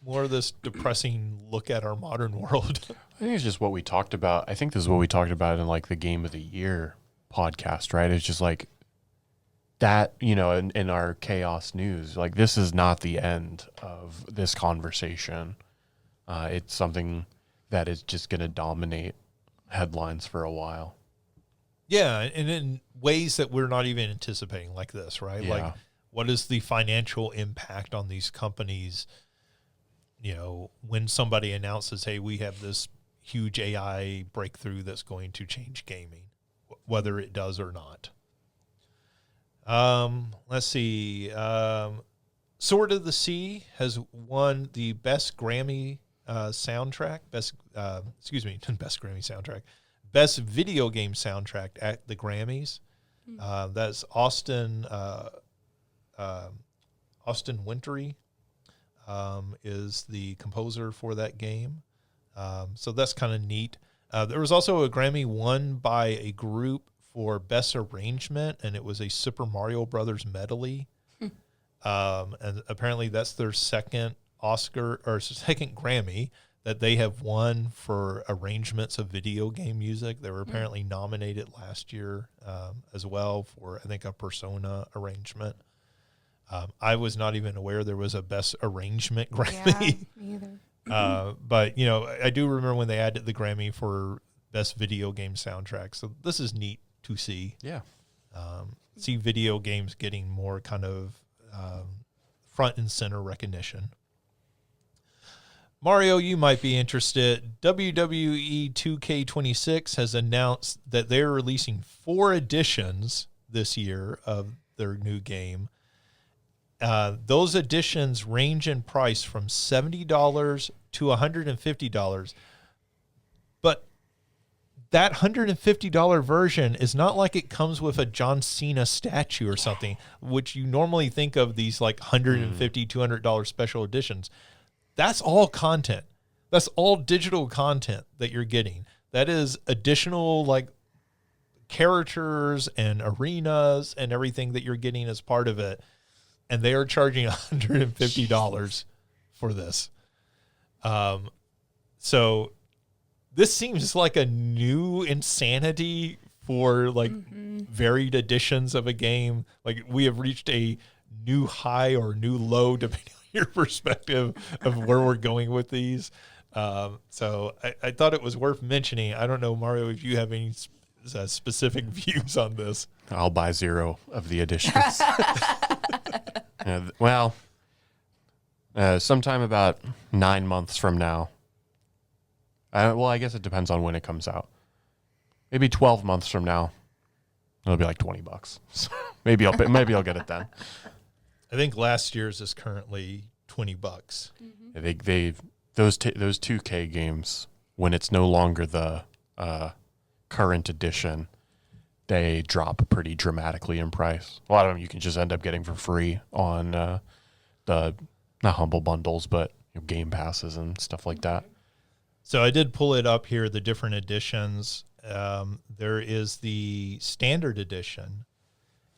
[SPEAKER 1] more of this depressing look at our modern world.
[SPEAKER 3] I think it's just what we talked about. I think this is what we talked about in like the Game of the Year podcast, right? It's just like that, you know, in our chaos news, like this is not the end of this conversation. It's something that is just going to dominate headlines for a while.
[SPEAKER 1] Yeah, and in ways that we're not even anticipating, like this, right?
[SPEAKER 3] Yeah.
[SPEAKER 1] Like, what is the financial impact on these companies? When somebody announces, "Hey, we have this huge AI breakthrough that's going to change gaming," whether it does or not. Let's see. Sword of the Sea has won the best Grammy soundtrack. Best Grammy soundtrack. Best video game soundtrack at the Grammys. That's Austin Wintory is the composer for that game. So that's kind of neat. There was also a Grammy won by a group for best arrangement, and it was a Super Mario Brothers medley. And apparently that's their second Oscar or second Grammy that they have won for arrangements of video game music. They were apparently nominated last year as well for, I think, a Persona arrangement. I was not even aware there was a best arrangement Grammy.
[SPEAKER 2] Yeah, me either.
[SPEAKER 1] But, I do remember when they added the Grammy for best video game soundtrack. So this is neat to see.
[SPEAKER 3] Yeah.
[SPEAKER 1] See video games getting more kind of front and center recognition. Mario, you might be interested. WWE 2K26 has announced that they're releasing 4 editions this year of their new game. Those editions range in price from $70 to $150. But that $150 version is not like it comes with a John Cena statue or something, which you normally think of these like $150, $200 special editions. That's all content. That's all digital content that you're getting. That is additional like characters and arenas and everything that you're getting as part of it. And they are charging $150 for this. So this seems like a new insanity for like varied editions of a game. Like we have reached a new high or new low depending on your perspective of where we're going with these. So I thought it was worth mentioning. I don't know, Mario, if you have any specific views on this.
[SPEAKER 3] I'll buy 0 of the editions. Sometime about 9 months from now. I guess it depends on when it comes out. Maybe 12 months from now, it'll be like $20. So maybe I'll get it then.
[SPEAKER 1] I think last year's is currently $20.
[SPEAKER 3] Those 2K games, when it's no longer the current edition, they drop pretty dramatically in price. A lot of them you can just end up getting for free on the not Humble Bundles, but Game Passes and stuff like that.
[SPEAKER 1] So I did pull it up here, the different editions. There is the standard edition.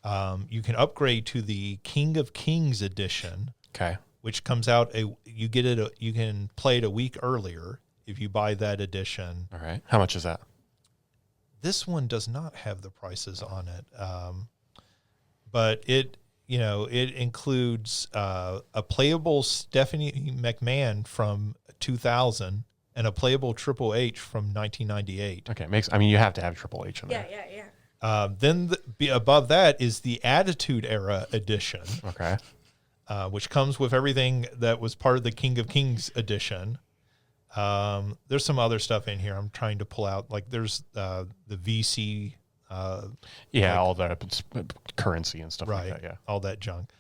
[SPEAKER 1] You can upgrade to the King of Kings edition.
[SPEAKER 3] Okay.
[SPEAKER 1] Which comes out you can play it a week earlier if you buy that edition.
[SPEAKER 3] All right. How much is that?
[SPEAKER 1] This one does not have the prices on it. But it includes a playable Stephanie McMahon from 2000 and a playable Triple H from 1998.
[SPEAKER 3] Okay, you have to have Triple H in there.
[SPEAKER 2] Yeah.
[SPEAKER 1] Then above that is the Attitude Era edition.
[SPEAKER 3] Okay.
[SPEAKER 1] Which comes with everything that was part of the King of Kings edition. There's some other stuff in here I'm trying to pull out. Like there's the VC.
[SPEAKER 3] All the currency and stuff like that. Yeah.
[SPEAKER 1] All that junk.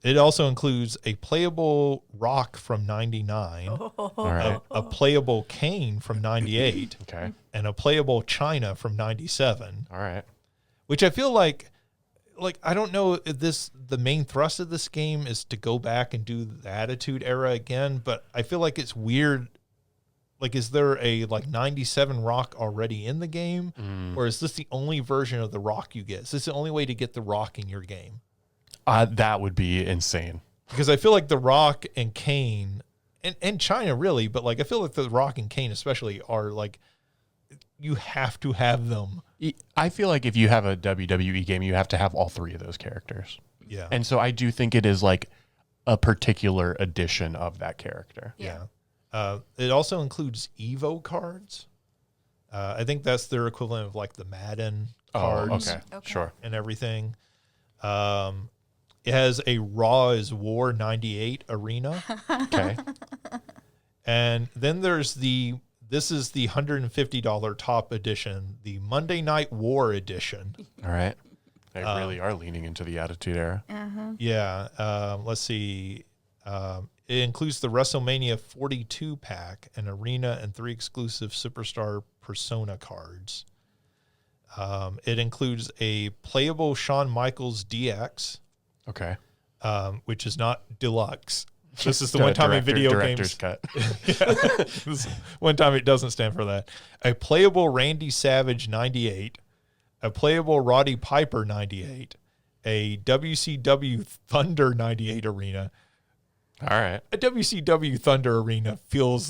[SPEAKER 1] It also includes a playable Rock from 99,
[SPEAKER 3] All right.
[SPEAKER 1] a playable Kane from 98,
[SPEAKER 3] Okay.
[SPEAKER 1] and a playable China from 97.
[SPEAKER 3] All right.
[SPEAKER 1] Which I feel like I don't know if the main thrust of this game is to go back and do the Attitude Era again, but I feel like it's weird. Like, is there a 97 Rock already in the game, or is this the only version of the Rock you get? Is this the only way to get the Rock in your game?
[SPEAKER 3] That would be insane.
[SPEAKER 1] Because I feel like the Rock and Kane and China really, but I feel like the Rock and Kane especially are you have to have them.
[SPEAKER 3] I feel like if you have a WWE game, you have to have all 3 of those characters.
[SPEAKER 1] Yeah.
[SPEAKER 3] And so I do think it is a particular edition of that character.
[SPEAKER 1] Yeah. It also includes Evo cards. I think that's their equivalent of the Madden cards
[SPEAKER 3] Okay. Sure.
[SPEAKER 1] and everything. It has a Raw is War 98 arena.
[SPEAKER 3] Okay.
[SPEAKER 1] And then this is the $150 top edition, the Monday Night War edition.
[SPEAKER 3] All right. They really are leaning into the Attitude Era.
[SPEAKER 1] Yeah. Let's see. It includes the WrestleMania 42 pack, an arena, and 3 exclusive Superstar Persona cards. It includes a playable Shawn Michaels DX,
[SPEAKER 3] Okay.
[SPEAKER 1] which is not deluxe. This is the one time in video
[SPEAKER 3] director's
[SPEAKER 1] games.
[SPEAKER 3] cut.
[SPEAKER 1] This one time it doesn't stand for that. A playable Randy Savage 98, a playable Roddy Piper 98, a WCW Thunder 98 arena.
[SPEAKER 3] All right.
[SPEAKER 1] A WCW Thunder arena feels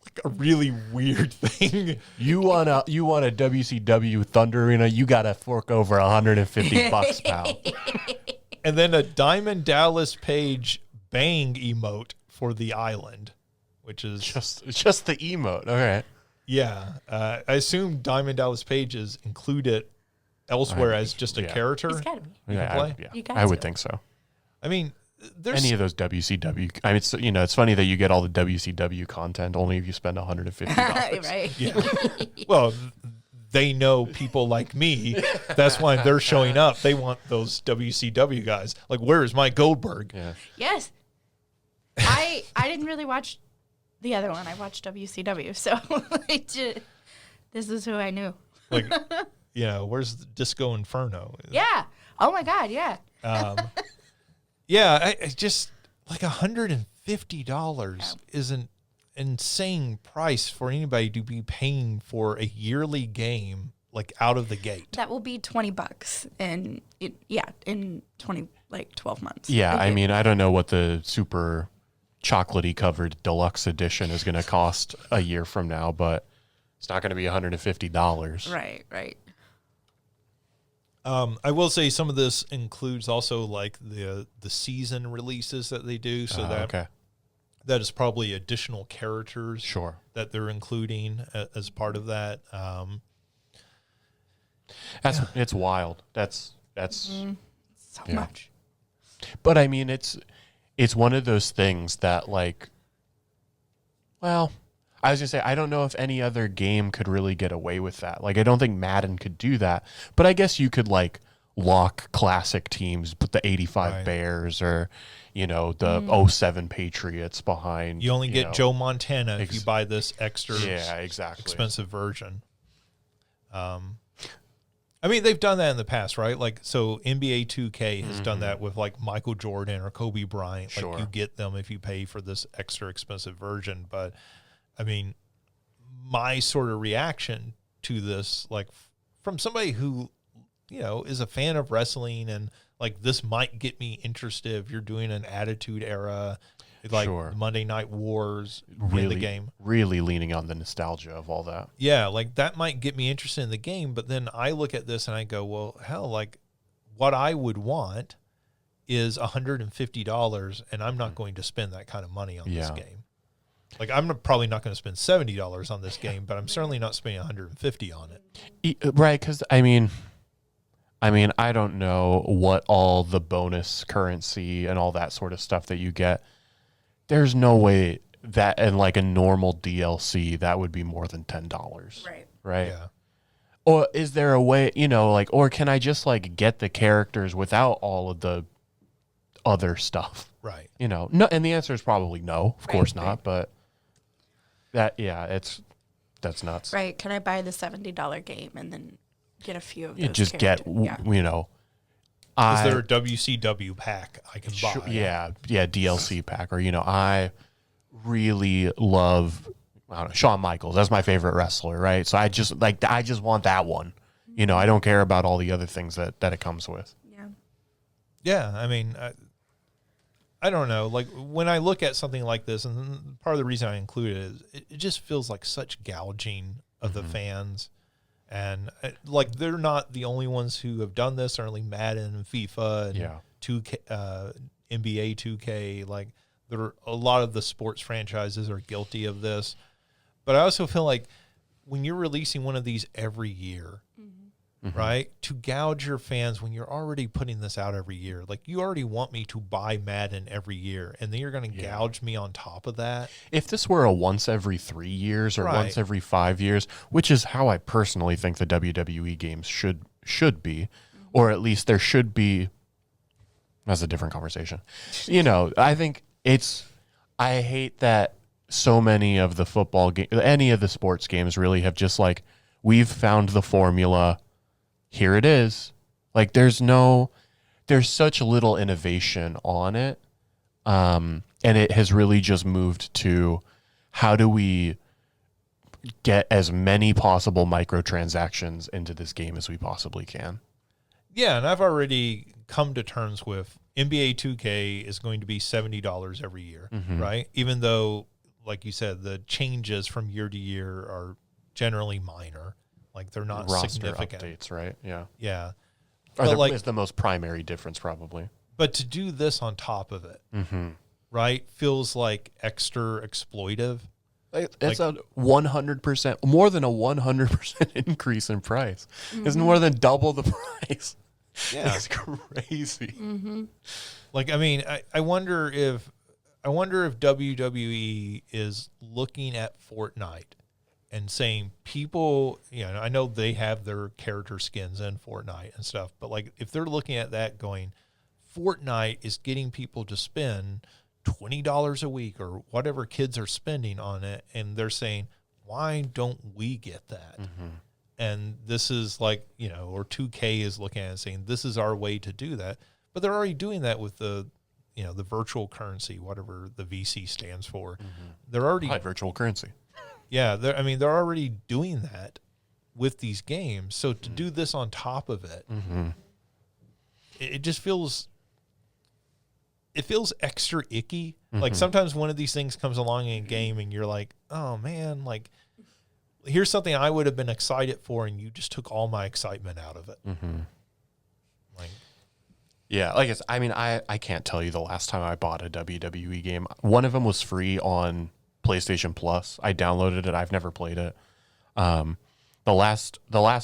[SPEAKER 1] like a really weird thing.
[SPEAKER 3] You want a WCW Thunder Arena, you got to fork over $150, pal.
[SPEAKER 1] And then a Diamond Dallas Page bang emote for the island, which is
[SPEAKER 3] just the emote. All right.
[SPEAKER 1] yeah. I assume Diamond Dallas Page is included elsewhere as just a character.
[SPEAKER 2] It's gotta be.
[SPEAKER 1] You can play.
[SPEAKER 2] You got
[SPEAKER 3] I would
[SPEAKER 2] to.
[SPEAKER 3] think so.
[SPEAKER 1] I mean, there's
[SPEAKER 3] Any of those WCW. I mean, it's funny that you get all the WCW content only if you spend $150.
[SPEAKER 2] Right.
[SPEAKER 1] yeah. Well, they know people like me. That's why they're showing up. They want those WCW guys. Like, where is Mike Goldberg?
[SPEAKER 3] Yeah.
[SPEAKER 2] Yes. I didn't really watch the other one. I watched WCW, so this is who I knew.
[SPEAKER 1] Like, where's the Disco Inferno?
[SPEAKER 2] Yeah. Oh my God. Yeah.
[SPEAKER 1] Yeah, I just like $150 is an insane price for anybody to be paying for a yearly game like out of the gate.
[SPEAKER 2] That will be $20 in 12 months.
[SPEAKER 3] Yeah, I mean, I don't know what the super chocolatey covered deluxe edition is going to cost a year from now, but it's not going to be $150.
[SPEAKER 2] Right.
[SPEAKER 1] I will say some of this includes also like the season releases that they do, so that is probably additional characters that they're including as part of that.
[SPEAKER 3] It's wild. That's
[SPEAKER 2] so much.
[SPEAKER 3] But I mean, it's one of those things that like, well, I was gonna say, I don't know if any other game could really get away with that. Like, I don't think Madden could do that, but I guess you could like lock classic teams, put the 85 Bears or, the 07 Patriots behind.
[SPEAKER 1] You only get Joe Montana if you buy this extra
[SPEAKER 3] exactly.
[SPEAKER 1] expensive version. I mean, they've done that in the past, right? Like, so NBA 2K has done that with like Michael Jordan or Kobe Bryant. Like, you get them if you pay for this extra expensive version. But I mean, my sort of reaction to this, like from somebody who, is a fan of wrestling and like this might get me interested if you're doing an Attitude Era, like Monday Night Wars in the game.
[SPEAKER 3] Really leaning on the nostalgia of all that.
[SPEAKER 1] Yeah, like that might get me interested in the game, but then I look at this and I go, well, hell, like what I would want is $150 and I'm not going to spend that kind of money on this game. Like I'm probably not going to spend $70 on this game, but I'm certainly not spending $150 on it.
[SPEAKER 3] Right, because I mean, I don't know what all the bonus currency and all that sort of stuff that you get. There's no way that in like a normal DLC that would be more than $10. Right.
[SPEAKER 1] Yeah.
[SPEAKER 3] Or is there a way, or can I just like get the characters without all of the other stuff?
[SPEAKER 1] Right.
[SPEAKER 3] No, and the answer is probably no. Of course not, but that's nuts.
[SPEAKER 2] Right. Can I buy the $70 game and then get a few of those
[SPEAKER 3] just
[SPEAKER 2] characters?
[SPEAKER 1] Is there a WCW pack I can buy?
[SPEAKER 3] Yeah, DLC pack. Or, I really love Shawn Michaels. That's my favorite wrestler, right? So I just want that one. I don't care about all the other things that it comes with.
[SPEAKER 2] Yeah.
[SPEAKER 1] Yeah, I mean, I don't know. Like, when I look at something like this, and part of the reason I include it is it just feels like such gouging of the fans. And like they're not the only ones who have done this. Certainly Madden and FIFA and 2K, NBA 2K. Like a lot of the sports franchises are guilty of this. But I also feel like when you're releasing one of these every year, right? To gouge your fans when you're already putting this out every year. Like, you already want me to buy Madden every year, and then you're going to gouge me on top of that.
[SPEAKER 3] If this were a once every 3 years or once every 5 years, which is how I personally think the WWE games should be, or at least there should be, that's a different conversation. I think I hate that so many of the football games, any of the sports games really have just like, we've found the formula, here it is. Like, there's such little innovation on it. And it has really just moved to, how do we get as many possible microtransactions into this game as we possibly can?
[SPEAKER 1] Yeah, and I've already come to terms with NBA 2K is going to be $70 every year, right? Even though, like you said, the changes from year to year are generally minor. Like, they're not
[SPEAKER 3] roster
[SPEAKER 1] significant
[SPEAKER 3] updates, right? Yeah.
[SPEAKER 1] Yeah.
[SPEAKER 3] Is the most primary difference probably.
[SPEAKER 1] But to do this on top of it, right, feels like extra exploitive.
[SPEAKER 3] It's a 100%, more than a 100% increase in price. It's more than double the price.
[SPEAKER 1] Yeah.
[SPEAKER 3] It's crazy.
[SPEAKER 1] Like, I mean, I wonder if WWE is looking at Fortnite and saying, people, I know they have their character skins in Fortnite and stuff, but like, if they're looking at that going, Fortnite is getting people to spend $20 a week or whatever kids are spending on it, and they're saying, why don't we get that? And this is like, or 2K is looking at it and saying, this is our way to do that. But they're already doing that with the virtual currency, whatever the VC stands for. They're already
[SPEAKER 3] virtual currency.
[SPEAKER 1] Yeah, they're already doing that with these games. So to do this on top of it, it just feels extra icky. Like, sometimes one of these things comes along in a game and you're like, oh man, like, here's something I would have been excited for, and you just took all my excitement out of it. Like,
[SPEAKER 3] yeah, like I can't tell you the last time I bought a WWE game. One of them was free on PlayStation Plus. I downloaded it. I've never played it. The last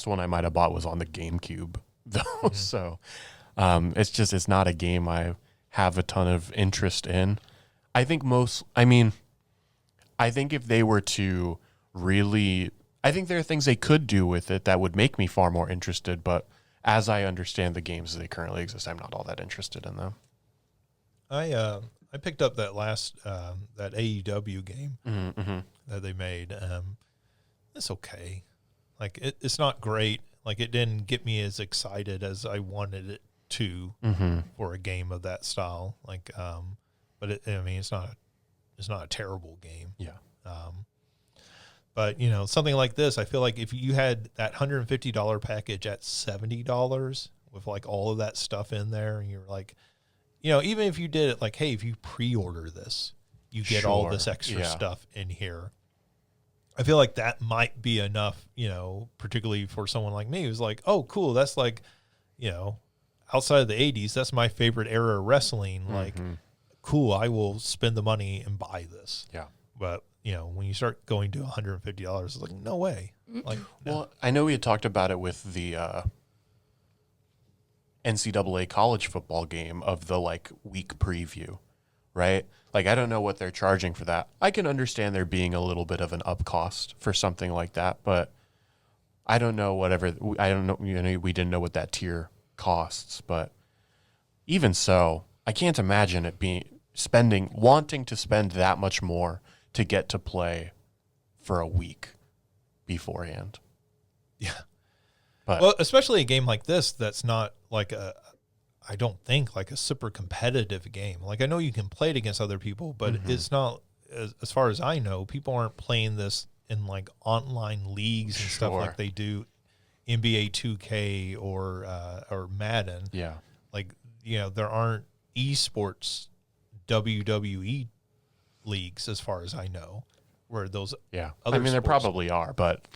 [SPEAKER 3] one I might have bought was on the GameCube, though. So it's not a game I have a ton of interest in. I think if they were to really, I think there are things they could do with it that would make me far more interested, but as I understand the games as they currently exist, I'm not all that interested in them.
[SPEAKER 1] I picked up that last that AEW game that they made. It's okay. Like, it's not great. Like, it didn't get me as excited as I wanted it to for a game of that style. Like, but it's not a terrible game.
[SPEAKER 3] Yeah.
[SPEAKER 1] But something like this, I feel like if you had that $150 package at $70 with like all of that stuff in there, and you're like, even if you did it like, hey, if you pre-order this, you get all this extra stuff in here. I feel like that might be enough, particularly for someone like me who's like, oh, cool, that's like, outside of the 80s, that's my favorite era of wrestling. Like, cool, I will spend the money and buy this.
[SPEAKER 3] Yeah.
[SPEAKER 1] But, when you start going to $150, it's like, no way. Like, no.
[SPEAKER 3] Well, I know we had talked about it with the NCAA college football game of the like week preview, right? Like, I don't know what they're charging for that. I can understand there being a little bit of an up cost for something like that, but I don't know we didn't know what that tier costs, but even so, I can't imagine it wanting to spend that much more to get to play for a week beforehand.
[SPEAKER 1] Yeah.
[SPEAKER 3] But,
[SPEAKER 1] well, especially a game like this that's not like I don't think like a super competitive game. Like, I know you can play it against other people, but it's not, as far as I know, people aren't playing this in like online leagues and stuff like they do NBA 2K or Madden.
[SPEAKER 3] Yeah.
[SPEAKER 1] Like, there aren't esports WWE leagues as far as I know, where those other
[SPEAKER 3] there probably are, but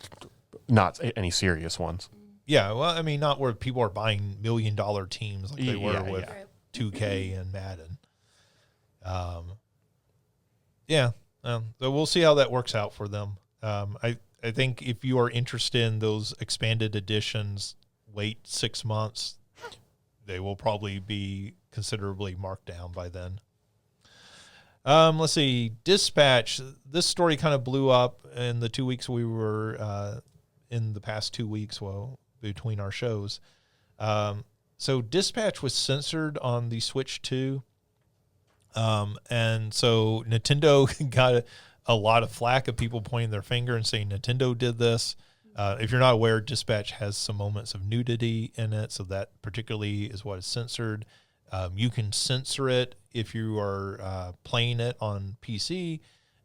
[SPEAKER 3] not any serious ones.
[SPEAKER 1] Yeah, well, not where people are buying $1 million teams like they were with 2K and Madden. So we'll see how that works out for them. I think if you are interested in those expanded editions wait 6 months, they will probably be considerably marked down by then. Let's see. Dispatch. This story kind of blew up in the 2 weeks we were in the past 2 weeks, between our shows. So Dispatch was censored on the Switch 2. And so Nintendo got a lot of flack of people pointing their finger and saying Nintendo did this. If you're not aware, Dispatch has some moments of nudity in it, so that particularly is what is censored. You can censor it if you are playing it on PC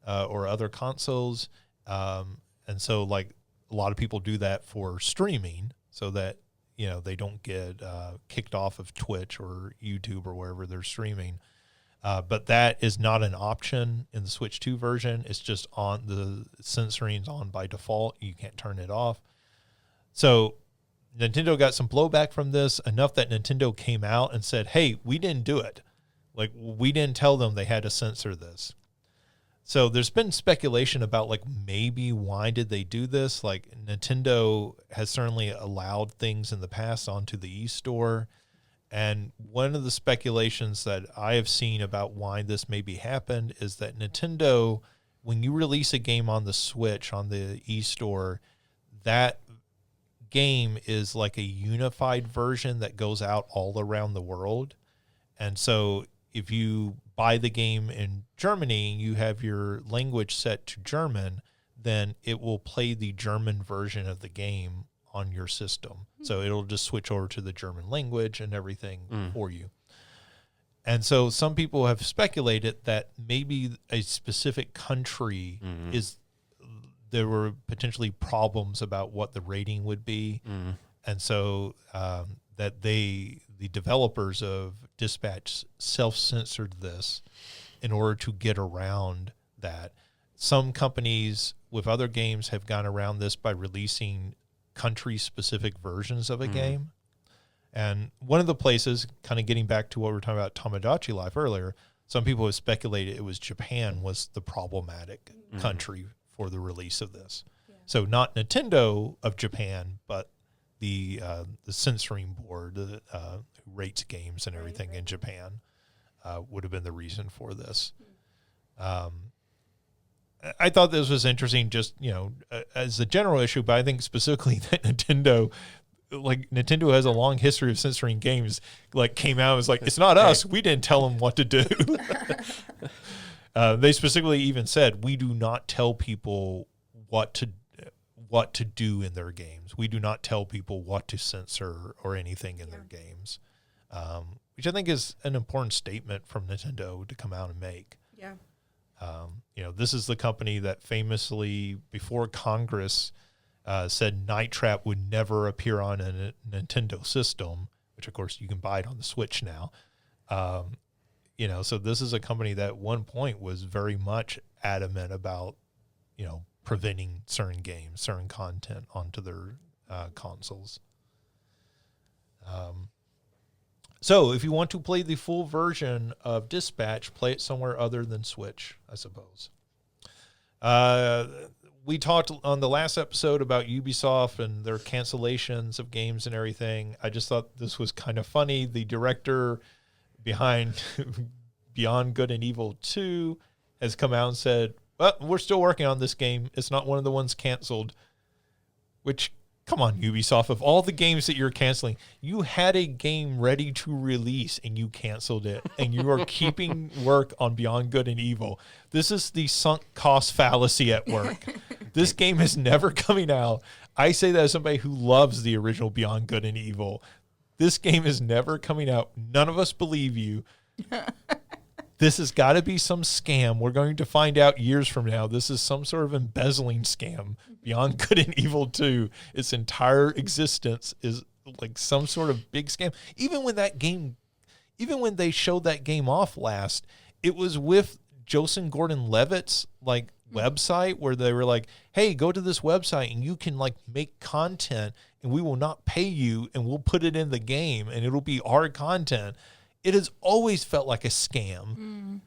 [SPEAKER 1] or other consoles. And so, like, a lot of people do that for streaming so that, you know, they don't get kicked off of Twitch or YouTube or wherever they're streaming. But that is not an option in the Switch 2 version. It's just on, the censoring's on by default. You can't turn it off. So Nintendo got some blowback from this, enough that Nintendo came out and said, hey, we didn't do it. Like, we didn't tell them they had to censor this. So there's been speculation about, like, maybe why did they do this? Like, Nintendo has certainly allowed things in the past onto the eStore. And one of the speculations that I have seen about why this maybe happened is that Nintendo, when you release a game on the Switch, on the eStore, that game is like a unified version that goes out all around the world. And so if you buy the game in Germany, you have your language set to German, then it will play the German version of the game on your system. So it'll just switch over to the German language and everything for you. And so some people have speculated that maybe a specific country there were potentially problems about what the rating would be. And so that the developers of Dispatch self-censored this in order to get around that. Some companies with other games have gone around this by releasing country-specific versions of a game. And one of the places, kind of getting back to what we were talking about Tamagotchi Life earlier, some people have speculated it was Japan was the problematic country for the release of this. So not Nintendo of Japan, but the censoring board who rates games and everything in Japan would have been the reason for this. I thought this was interesting, just, you know, as a general issue, but I think specifically that Nintendo has a long history of censoring games. Like, came out and was like, it's not us. We didn't tell them what to do. They specifically even said, we do not tell people what to do in their games. We do not tell people what to censor or anything in their games, which I think is an important statement from Nintendo to come out and make.
[SPEAKER 2] Yeah.
[SPEAKER 1] You know, this is the company that famously, before Congress, said Night Trap would never appear on a Nintendo system, which of course you can buy it on the Switch now. You know, so this is a company that at one point was very much adamant about, you know, preventing certain games, certain content onto their consoles. So if you want to play the full version of Dispatch, play it somewhere other than Switch, I suppose. We talked on the last episode about Ubisoft and their cancellations of games and everything. I just thought this was kind of funny. The director behind Beyond Good and Evil 2 has come out and said, well, we're still working on this game. It's not one of the ones canceled, which, come on, Ubisoft. Of all the games that you're canceling, you had a game ready to release and you canceled it, and you are keeping work on Beyond Good and Evil. This is the sunk cost fallacy at work. This game is never coming out. I say that as somebody who loves the original Beyond Good and Evil. This game is never coming out. None of us believe you. This has got to be some scam. We're going to find out years from now. This is some sort of embezzling scam. Beyond Good and Evil 2, its entire existence is like some sort of big scam. Even when they showed that game off last, it was with Joseph Gordon-Levitt's like website where they were like, hey, go to this website and you can like make content and we will not pay you and we'll put it in the game and it'll be our content. It has always felt like a scam.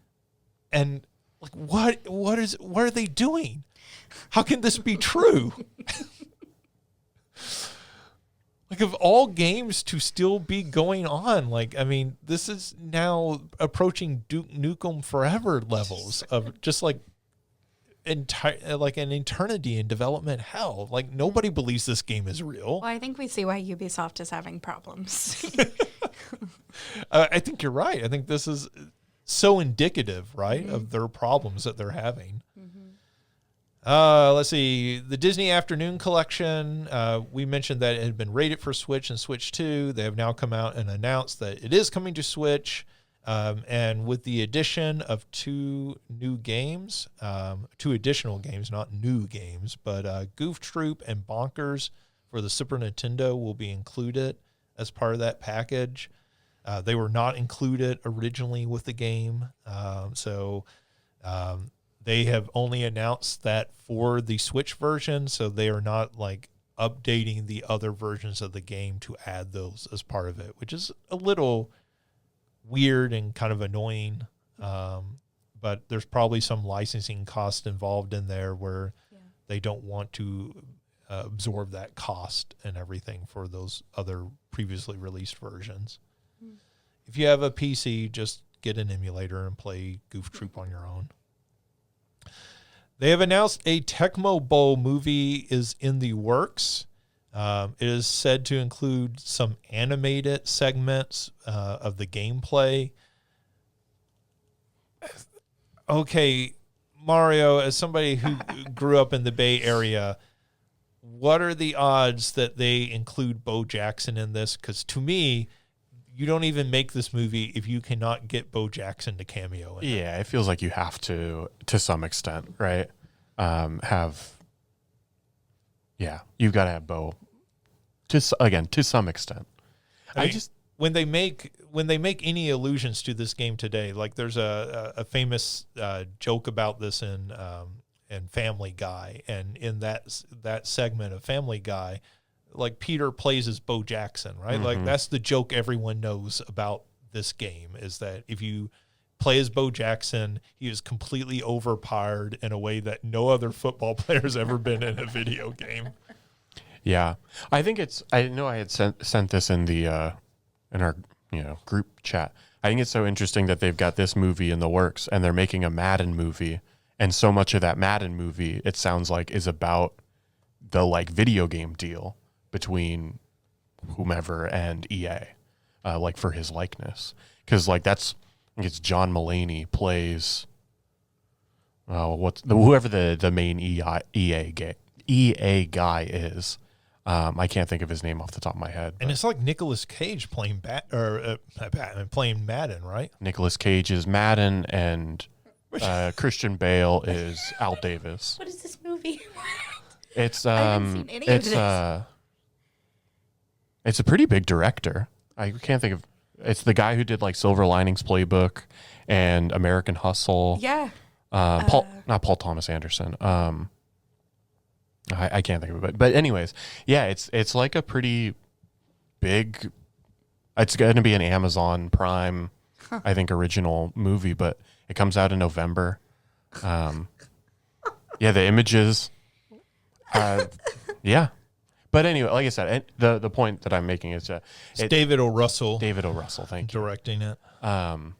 [SPEAKER 1] And like, what are they doing? How can this be true? Like, of all games to still be going on, like, I mean, this is now approaching Duke Nukem Forever levels of just like an eternity in development hell. Like, nobody believes this game is real.
[SPEAKER 2] Well, I think we see why Ubisoft is having problems.
[SPEAKER 1] I think you're right. I think this is so indicative, right, of their problems that they're having. Let's see. The Disney Afternoon Collection, we mentioned that it had been rated for Switch and Switch 2. They have now come out and announced that it is coming to Switch. And with the addition of two additional games, not new games, but Goof Troop and Bonkers for the Super Nintendo will be included as part of that package. They were not included originally with the game. They have only announced that for the Switch version, so they are not like updating the other versions of the game to add those as part of it, which is a little weird and kind of annoying. But there's probably some licensing cost involved in there where they don't want to absorb that cost and everything for those other previously released versions. If you have a PC, just get an emulator and play Goof Troop on your own. They have announced a Tecmo Bowl movie is in the works. It is said to include some animated segments of the gameplay. Okay, Mario, as somebody who grew up in the Bay Area, what are the odds that they include Bo Jackson in this? Because to me, you don't even make this movie if you cannot get Bo Jackson to cameo in it.
[SPEAKER 3] Yeah, it feels like you have to some extent, right? You've got to have Bo. To some extent.
[SPEAKER 1] I mean, when they make any allusions to this game today, like there's a famous joke about this in Family Guy, and in that segment of Family Guy, like Peter plays as Bo Jackson, right? Mm-hmm. Like that's the joke everyone knows about this game, is that if you play as Bo Jackson, he is completely overpowered in a way that no other football player has ever been in a video game.
[SPEAKER 3] Yeah, I think I know I had sent this in the in our group chat. I think it's so interesting that they've got this movie in the works and they're making a Madden movie, and so much of that Madden movie, it sounds like, is about the like video game deal between whomever and EA, like for his likeness, because like I think it's John Mulaney plays whoever the main EA guy is. I can't think of his name off the top of my head.
[SPEAKER 1] And it's like Nicolas Cage playing playing Madden, right?
[SPEAKER 3] Nicolas Cage is Madden, and Christian Bale is Al Davis.
[SPEAKER 2] What is this movie?
[SPEAKER 3] It's
[SPEAKER 2] I haven't seen any of this.
[SPEAKER 3] It's a pretty big director. I can't think of. It's the guy who did like Silver Linings Playbook and American Hustle.
[SPEAKER 2] Yeah.
[SPEAKER 3] Not Paul Thomas Anderson. I can't think of it, but anyways, yeah, it's like a pretty big. It's going to be an Amazon Prime, I think, original movie, but it comes out in November. Yeah, the images. Yeah, but anyway, like I said, the point that I'm making is
[SPEAKER 1] it's David O. Russell.
[SPEAKER 3] David O. Russell, thank you,
[SPEAKER 1] directing it.
[SPEAKER 3] But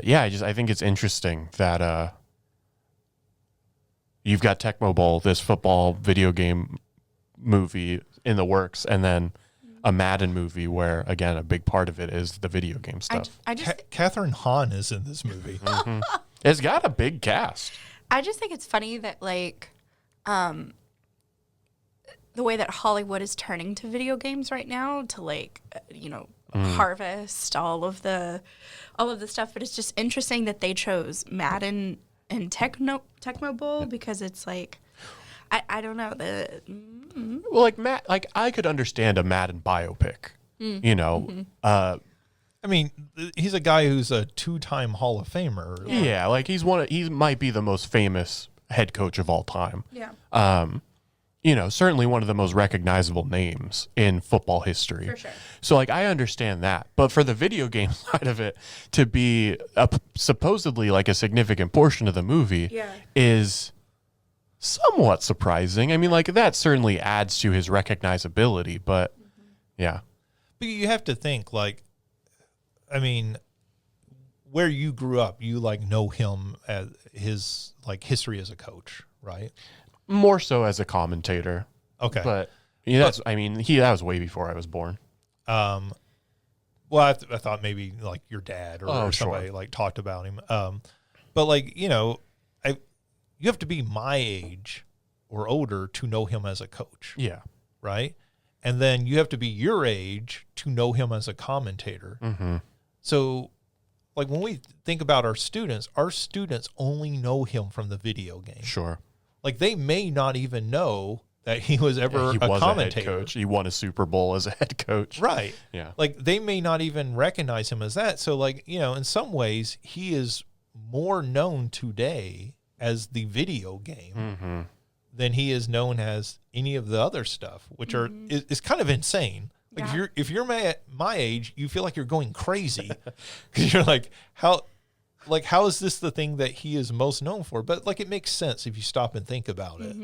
[SPEAKER 3] yeah, I think it's interesting that you've got Tecmo Bowl, this football video game movie in the works, and then a Madden movie where, again, a big part of it is the video game stuff.
[SPEAKER 1] Catherine Hahn is in this movie.
[SPEAKER 3] Mm-hmm. It's got a big cast.
[SPEAKER 2] I just think it's funny that like the way that Hollywood is turning to video games right now to like harvest all of the stuff, but it's just interesting that they chose Madden and Tecmo Bowl because it's like I don't know
[SPEAKER 3] well, like I could understand a Madden biopic,
[SPEAKER 2] Mm-hmm.
[SPEAKER 3] I
[SPEAKER 1] mean, he's a guy who's a 2-time Hall of Famer.
[SPEAKER 3] Yeah, like he might be the most famous head coach of all time.
[SPEAKER 2] Yeah.
[SPEAKER 3] Certainly one of the most recognizable names in football history.
[SPEAKER 2] For sure.
[SPEAKER 3] So, like, I understand that. But for the video game side of it to be supposedly, like, a significant portion of the movie is somewhat surprising. I mean, like, that certainly adds to his recognizability, but yeah.
[SPEAKER 1] But you have to think, like, I mean, where you grew up, you like know him as his like history as a coach, right?
[SPEAKER 3] More so as a commentator.
[SPEAKER 1] Okay.
[SPEAKER 3] But yeah, that's, I mean, that was way before I was born.
[SPEAKER 1] Well, I thought maybe like your dad or somebody like talked about him. But like, you know, you have to be my age or older to know him as a coach.
[SPEAKER 3] Yeah.
[SPEAKER 1] Right. And then you have to be your age to know him as a commentator.
[SPEAKER 3] Mm-hmm.
[SPEAKER 1] So like when we think about our students only know him from the video game.
[SPEAKER 3] Sure.
[SPEAKER 1] Like they may not even know that he was ever a commentator.
[SPEAKER 3] A head coach. He won a Super Bowl as a head coach.
[SPEAKER 1] Right.
[SPEAKER 3] Yeah.
[SPEAKER 1] Like they may not even recognize him as that. So like, you know, in some ways he is more known today as the video game than he is known as any of the other stuff, which is kind of insane. Like if you're my age, you feel like you're going crazy because you're like, how is this the thing that he is most known for? But like, it makes sense if you stop and think about it,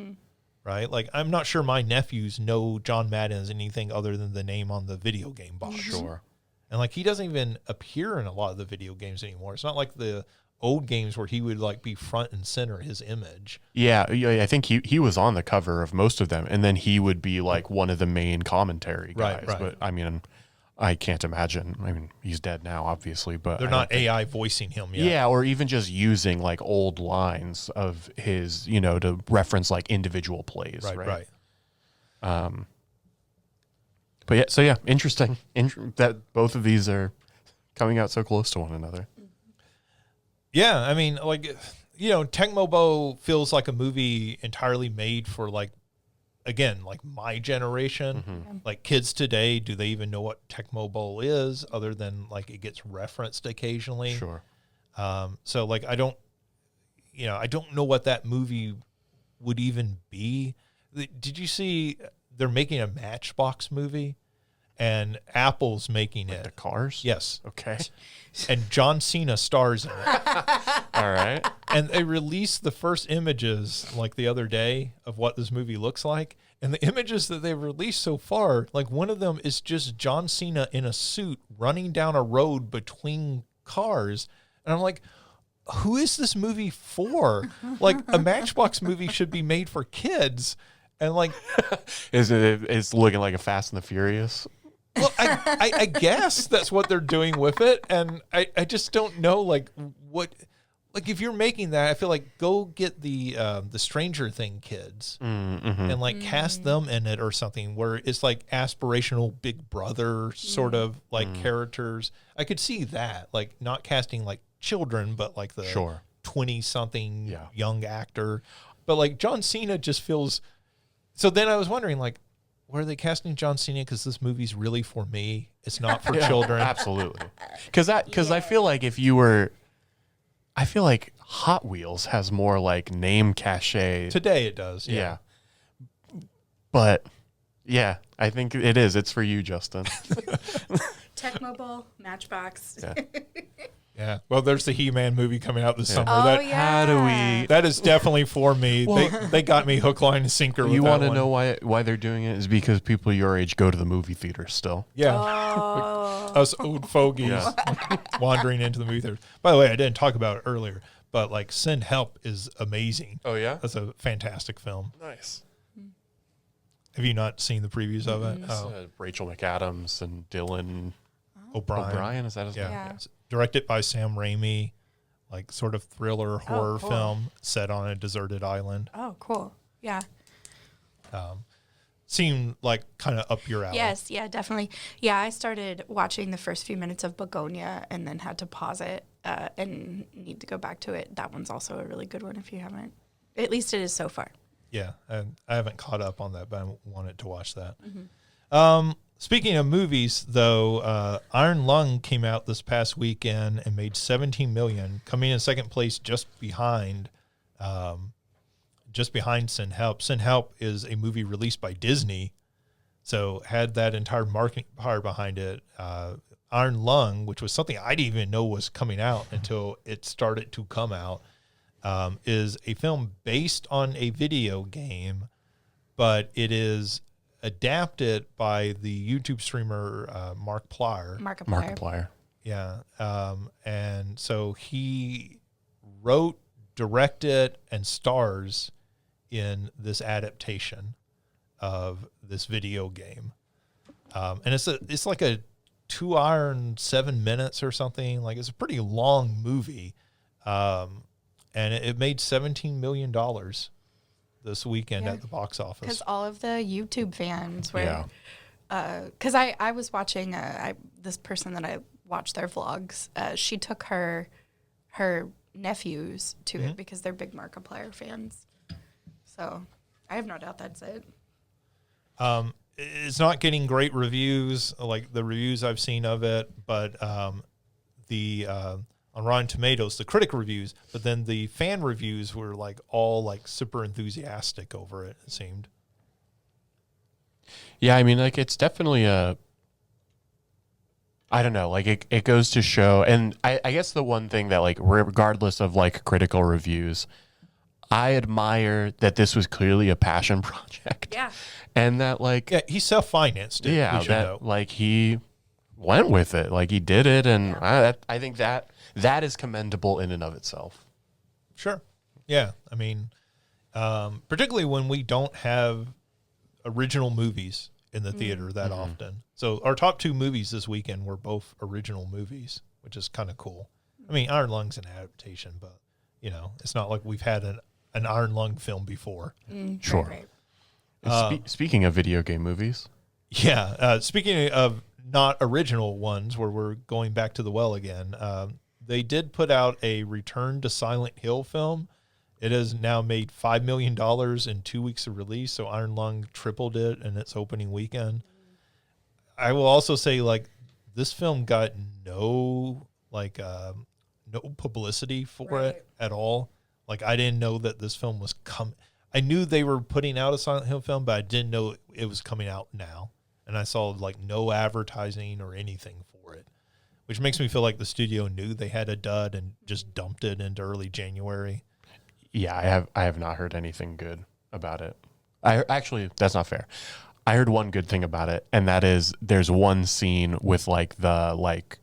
[SPEAKER 1] right? Like, I'm not sure my nephews know John Madden as anything other than the name on the video game box.
[SPEAKER 3] Sure.
[SPEAKER 1] And like, he doesn't even appear in a lot of the video games anymore. It's not like the old games where he would like be front and center, his image.
[SPEAKER 3] Yeah, I think he was on the cover of most of them, and then he would be like one of the main commentary guys.
[SPEAKER 1] Right.
[SPEAKER 3] But I mean, I can't imagine. I mean, he's dead now, obviously, but
[SPEAKER 1] they're not AI voicing him yet.
[SPEAKER 3] Yeah, or even just using like old lines of his, you know, to reference like individual plays. Right. But yeah, so yeah, interesting that both of these are coming out so close to one another.
[SPEAKER 1] Yeah, I mean, like, you know, Tecmo Bowl feels like a movie entirely made for, like, again, like my generation. Like, kids today, do they even know what Tecmo Bowl is other than, like, it gets referenced occasionally?
[SPEAKER 3] Sure.
[SPEAKER 1] So, like, I don't know what that movie would even be. Did you see they're making a Matchbox movie? And Apple's making it.
[SPEAKER 3] The Cars?
[SPEAKER 1] Yes.
[SPEAKER 3] Okay.
[SPEAKER 1] And John Cena stars in it.
[SPEAKER 3] All right.
[SPEAKER 1] And they released the first images like the other day of what this movie looks like. And the images that they've released so far, like one of them is just John Cena in a suit running down a road between cars. And I'm like, who is this movie for? Like a Matchbox movie should be made for kids. And like,
[SPEAKER 3] it's looking like a Fast and the Furious.
[SPEAKER 1] Well, I guess that's what they're doing with it. And I just don't know, like, what, like, if you're making that, I feel like go get the Stranger Thing kids and, like, cast them in it or something where it's, like, aspirational Big Brother sort of, like, characters. I could see that, like, not casting, like, children, but, like, the 20-something young actor. But, like, John Cena just feels... So then I was wondering, like, why are they casting John Cena? Because this movie's really for me. It's not for children.
[SPEAKER 3] Absolutely. Because I feel like I feel like Hot Wheels has more like name cachet.
[SPEAKER 1] Today it does.
[SPEAKER 3] Yeah. But yeah, I think it is. It's for you, Justin.
[SPEAKER 2] Tecmo Bowl, Matchbox.
[SPEAKER 3] Yeah.
[SPEAKER 1] Yeah. Well, there's the He-Man movie coming out this summer.
[SPEAKER 2] Oh,
[SPEAKER 3] How do we?
[SPEAKER 1] That is definitely for me.
[SPEAKER 3] Well,
[SPEAKER 1] they got me hook, line, and sinker.
[SPEAKER 3] You want to know why they're doing it? Is because people your age go to the movie theater still.
[SPEAKER 1] Yeah.
[SPEAKER 2] Oh.
[SPEAKER 1] Us old fogies wandering into the movie theater. By the way, I didn't talk about it earlier, but like Send Help is amazing.
[SPEAKER 3] Oh yeah,
[SPEAKER 1] that's a fantastic film.
[SPEAKER 3] Nice.
[SPEAKER 1] Have you not seen the previews of it?
[SPEAKER 3] Rachel McAdams and Dylan
[SPEAKER 1] O'Brien.
[SPEAKER 3] Is that his name?
[SPEAKER 2] Yeah.
[SPEAKER 1] Directed by Sam Raimi, like sort of thriller horror film set on a deserted island.
[SPEAKER 2] Oh, cool. Yeah.
[SPEAKER 1] Seemed like kind of up your alley.
[SPEAKER 2] Yes, yeah, definitely. Yeah, I started watching the first few minutes of Begonia and then had to pause it and need to go back to it. That one's also a really good one if you haven't. At least it is so far.
[SPEAKER 1] Yeah, I haven't caught up on that, but I wanted to watch that. Speaking of movies, though, Iron Lung came out this past weekend and made $17 million, coming in second place just behind Send Help. Send Help is a movie released by Disney, so had that entire marketing power behind it. Iron Lung, which was something I didn't even know was coming out until it started to come out, is a film based on a video game, but it is adapted by the YouTube streamer Markiplier.
[SPEAKER 3] Markiplier.
[SPEAKER 1] Yeah. And so he wrote, directed, and stars in this adaptation of this video game. And it's like a 2 hour and 7 minutes or something. Like, it's a pretty long movie. And it made $17 million this weekend at the box office.
[SPEAKER 2] Because all of the YouTube fans were, because I was watching this person that I watched their vlogs. She took her nephews to it because they're big Markiplier fans. So I have no doubt that's it.
[SPEAKER 1] It's not getting great reviews, like the reviews I've seen of it, but on Rotten Tomatoes, the critic reviews, but then the fan reviews were like all like super enthusiastic over it seemed.
[SPEAKER 3] Yeah, I mean, like, it's definitely I don't know, like, it goes to show, and I guess the one thing that, like, regardless of, like, critical reviews, I admire that this was clearly a passion project.
[SPEAKER 2] Yeah.
[SPEAKER 3] And that, like...
[SPEAKER 1] Yeah, he self-financed it.
[SPEAKER 3] Yeah, like, he went with it. Like, he did it, and I think that is commendable in and of itself.
[SPEAKER 1] Sure. Yeah, I mean, particularly when we don't have original movies in the theater that often. So our top 2 movies this weekend were both original movies, which is kind of cool. I mean, Iron Lung's an adaptation, but, you know, it's not like we've had an Iron Lung film before.
[SPEAKER 3] Sure. Right. Speaking of video game movies.
[SPEAKER 1] Yeah. Speaking of not original ones where we're going back to the well again, they did put out a Return to Silent Hill film. It has now made $5 million in 2 weeks of release, so Iron Lung tripled it in its opening weekend. I will also say, like, this film got no publicity for it at all. Like, I didn't know that this film was coming. I knew they were putting out a Silent Hill film, but I didn't know it was coming out now. And I saw, like, no advertising or anything for it, which makes me feel like the studio knew they had a dud and just dumped it into early January.
[SPEAKER 3] Yeah, I have not heard anything good about it. Actually, that's not fair. I heard one good thing about it, and that is there's one scene with, like, the, like,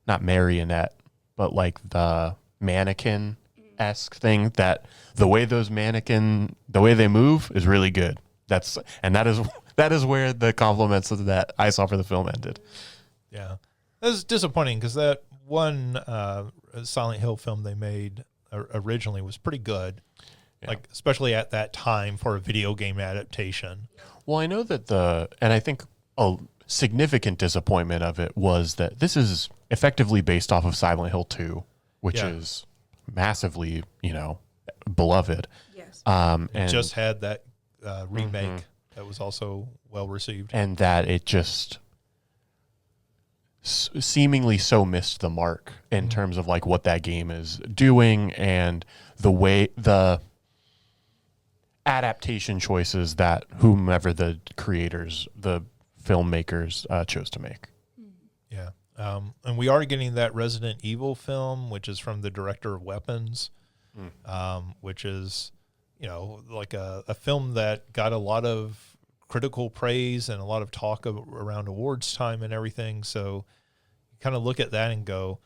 [SPEAKER 3] not marionette, but, like, the mannequin-esque thing, that the way they move is really good. That is where the compliments of that I saw for the film ended.
[SPEAKER 1] Yeah. That was disappointing because that one Silent Hill film they made originally was pretty good, like, especially at that time for a video game adaptation.
[SPEAKER 3] Well, I know that and I think a significant disappointment of it was that this is effectively based off of Silent Hill 2, which is massively, beloved.
[SPEAKER 2] Yes.
[SPEAKER 3] And
[SPEAKER 1] just had that remake that was also well received.
[SPEAKER 3] And that it just seemingly so missed the mark in terms of, like, what that game is doing and the way the adaptation choices that whomever the creators, the filmmakers chose to make.
[SPEAKER 1] Yeah. And we are getting that Resident Evil film, which is from the director of Weapons, which is, like a film that got a lot of critical praise and a lot of talk around awards time and everything. So you kind of look at that and go,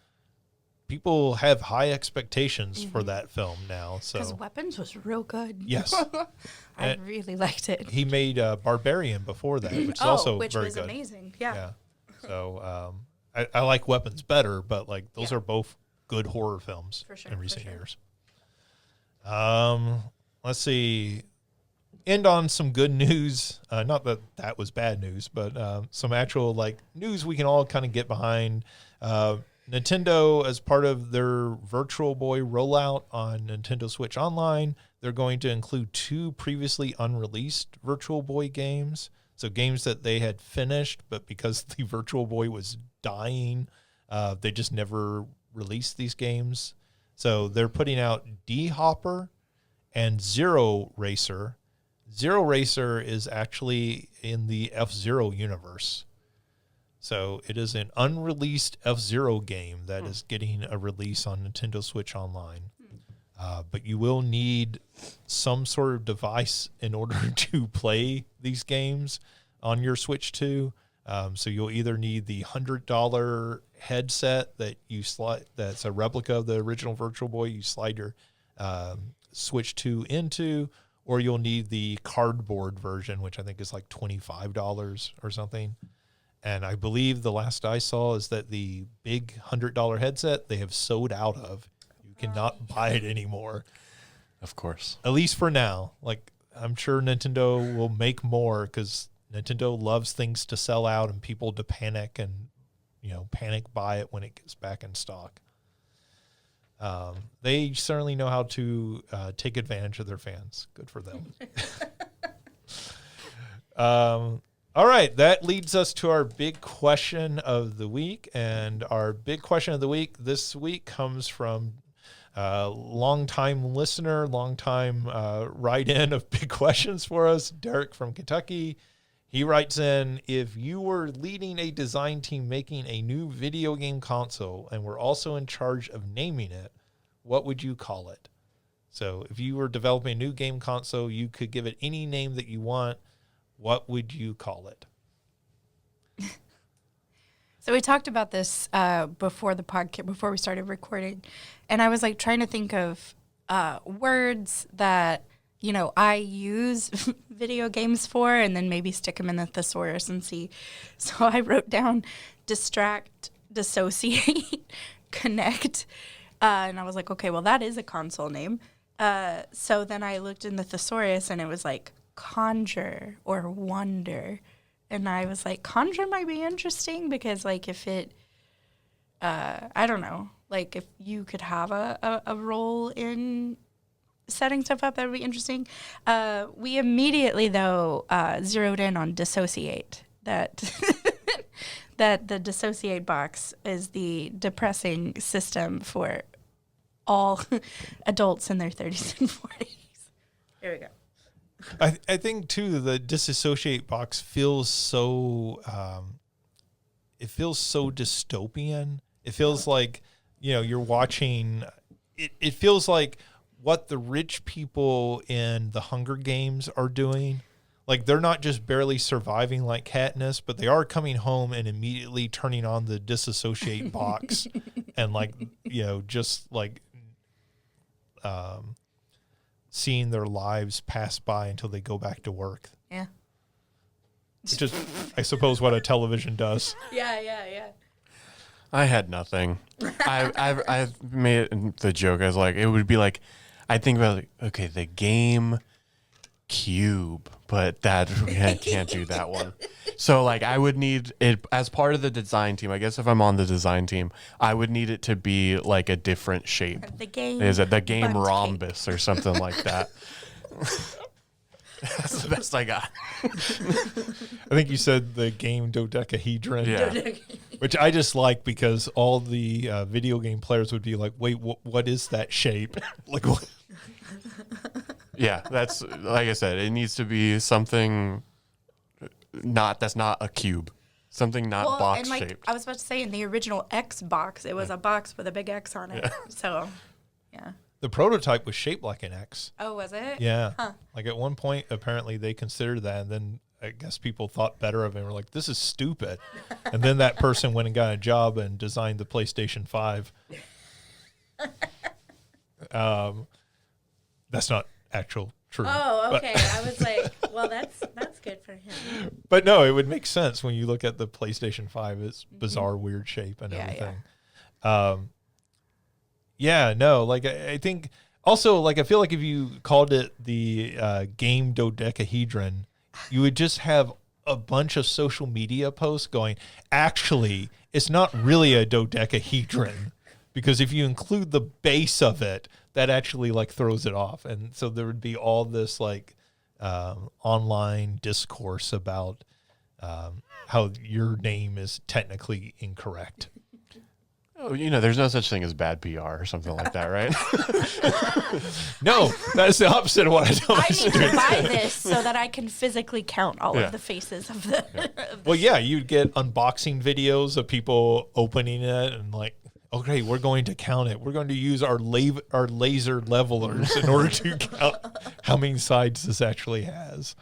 [SPEAKER 1] people have high expectations for that film now. So
[SPEAKER 2] because Weapons was real good.
[SPEAKER 1] Yes.
[SPEAKER 2] I really liked it.
[SPEAKER 1] He made Barbarian before that, which is also very good.
[SPEAKER 2] Which was amazing. Yeah.
[SPEAKER 1] So I like Weapons better, but, like, those are both good horror films in recent years. Let's see. End on some good news. Not that was bad news, but some actual, like, news we can all kind of get behind. Nintendo, as part of their Virtual Boy rollout on Nintendo Switch Online, they're going to include 2 previously unreleased Virtual Boy games. So games that they had finished, but because the Virtual Boy was dying, they just never released these games. So they're putting out D-Hopper and Zero Racer. Zero Racer is actually in the F-Zero universe. So it is an unreleased F-Zero game that is getting a release on Nintendo Switch Online. but you will need some sort of device in order to play these games on your Switch 2. So you'll either need the $100 headset that you slide, that's a replica of the original Virtual Boy, you slide your Switch 2 into, or you'll need the cardboard version, which I think is like $25 or something. And I believe the last I saw is that the big $100 headset they have sold out of. You cannot buy it anymore.
[SPEAKER 3] Of course.
[SPEAKER 1] At least for now. Like, I'm sure Nintendo will make more because Nintendo loves things to sell out and people to panic and, panic buy it when it gets back in stock. They certainly know how to take advantage of their fans. Good for them. All right, that leads us to our big question of the week. And our big question of the week this week comes from longtime listener, longtime write-in of big questions for us, Derek from Kentucky. He writes in, if you were leading a design team making a new video game console and were also in charge of naming it, what would you call it? So if you were developing a new game console, you could give it any name that you want. What would you call it?
[SPEAKER 2] So we talked about this before the podcast, before we started recording, and I was like trying to think of words that I use video games for, and then maybe stick them in the thesaurus and see. So I wrote down distract, dissociate, connect, and I was like, okay, well that is a console name. So then I looked in the thesaurus, and it was like conjure or wonder. And I was like, conjure might be interesting because, like, if it, I don't know, like, if you could have a role in setting stuff up, that would be interesting. We immediately, though, zeroed in on dissociate, that the dissociate box is the depressing system for all adults in their 30s and 40s. Here we go.
[SPEAKER 1] I think too the disassociate box feels so it feels so dystopian. It feels like you're watching it feels like what the rich people in the Hunger Games are doing. Like, they're not just barely surviving like Katniss, but they are coming home and immediately turning on the disassociate box and just like seeing their lives pass by until they go back to work.
[SPEAKER 2] Yeah.
[SPEAKER 1] Which is, I suppose, what a television does.
[SPEAKER 2] Yeah.
[SPEAKER 3] I had nothing. I've made the joke. I was like, it would be like, I think about, like, okay, the game cube, but that I can't do that one. So, like, I would need it as part of the design team. I guess if I'm on the design team, I would need it to be like a different shape.
[SPEAKER 2] The game.
[SPEAKER 3] Is it the game rhombus
[SPEAKER 2] cake.
[SPEAKER 3] or something like that? That's the best I got.
[SPEAKER 1] I think you said the game dodecahedron.
[SPEAKER 3] Yeah.
[SPEAKER 1] Which I just like because all the video game players would be like, wait, what is that shape? Like, what?
[SPEAKER 3] Yeah, that's, like I said, it needs to be something that's not a cube. Something not box
[SPEAKER 2] and
[SPEAKER 3] shaped.
[SPEAKER 2] I was about to say, in the original Xbox, it was a box with a big X on it. Yeah. So, yeah.
[SPEAKER 1] The prototype was shaped like an X.
[SPEAKER 2] Oh, was it?
[SPEAKER 1] Yeah.
[SPEAKER 2] Huh.
[SPEAKER 1] Like, at one point, apparently they considered that, and then I guess people thought better of it and were like, this is stupid. And then that person went and got a job and designed the PlayStation 5. That's not actual true.
[SPEAKER 2] Oh, okay. I was like, well, that's good for him.
[SPEAKER 1] But no, it would make sense when you look at the PlayStation 5. It's bizarre, weird shape and everything. Like, I think also, like, I feel like if you called it the game dodecahedron, you would just have a bunch of social media posts going, actually, it's not really a dodecahedron, because if you include the base of it, that actually like throws it off. And so there would be all this like online discourse about how your name is technically incorrect.
[SPEAKER 3] Oh, there's no such thing as bad PR or something like that, right?
[SPEAKER 1] No, that's the opposite of what I tell my
[SPEAKER 2] I need
[SPEAKER 1] students.
[SPEAKER 2] to buy this so that I can physically count all of the faces of the.
[SPEAKER 1] Well, yeah, you'd get unboxing videos of people opening it and like, okay, we're going to count it. We're going to use our laser levelers in order to count how many sides this actually has.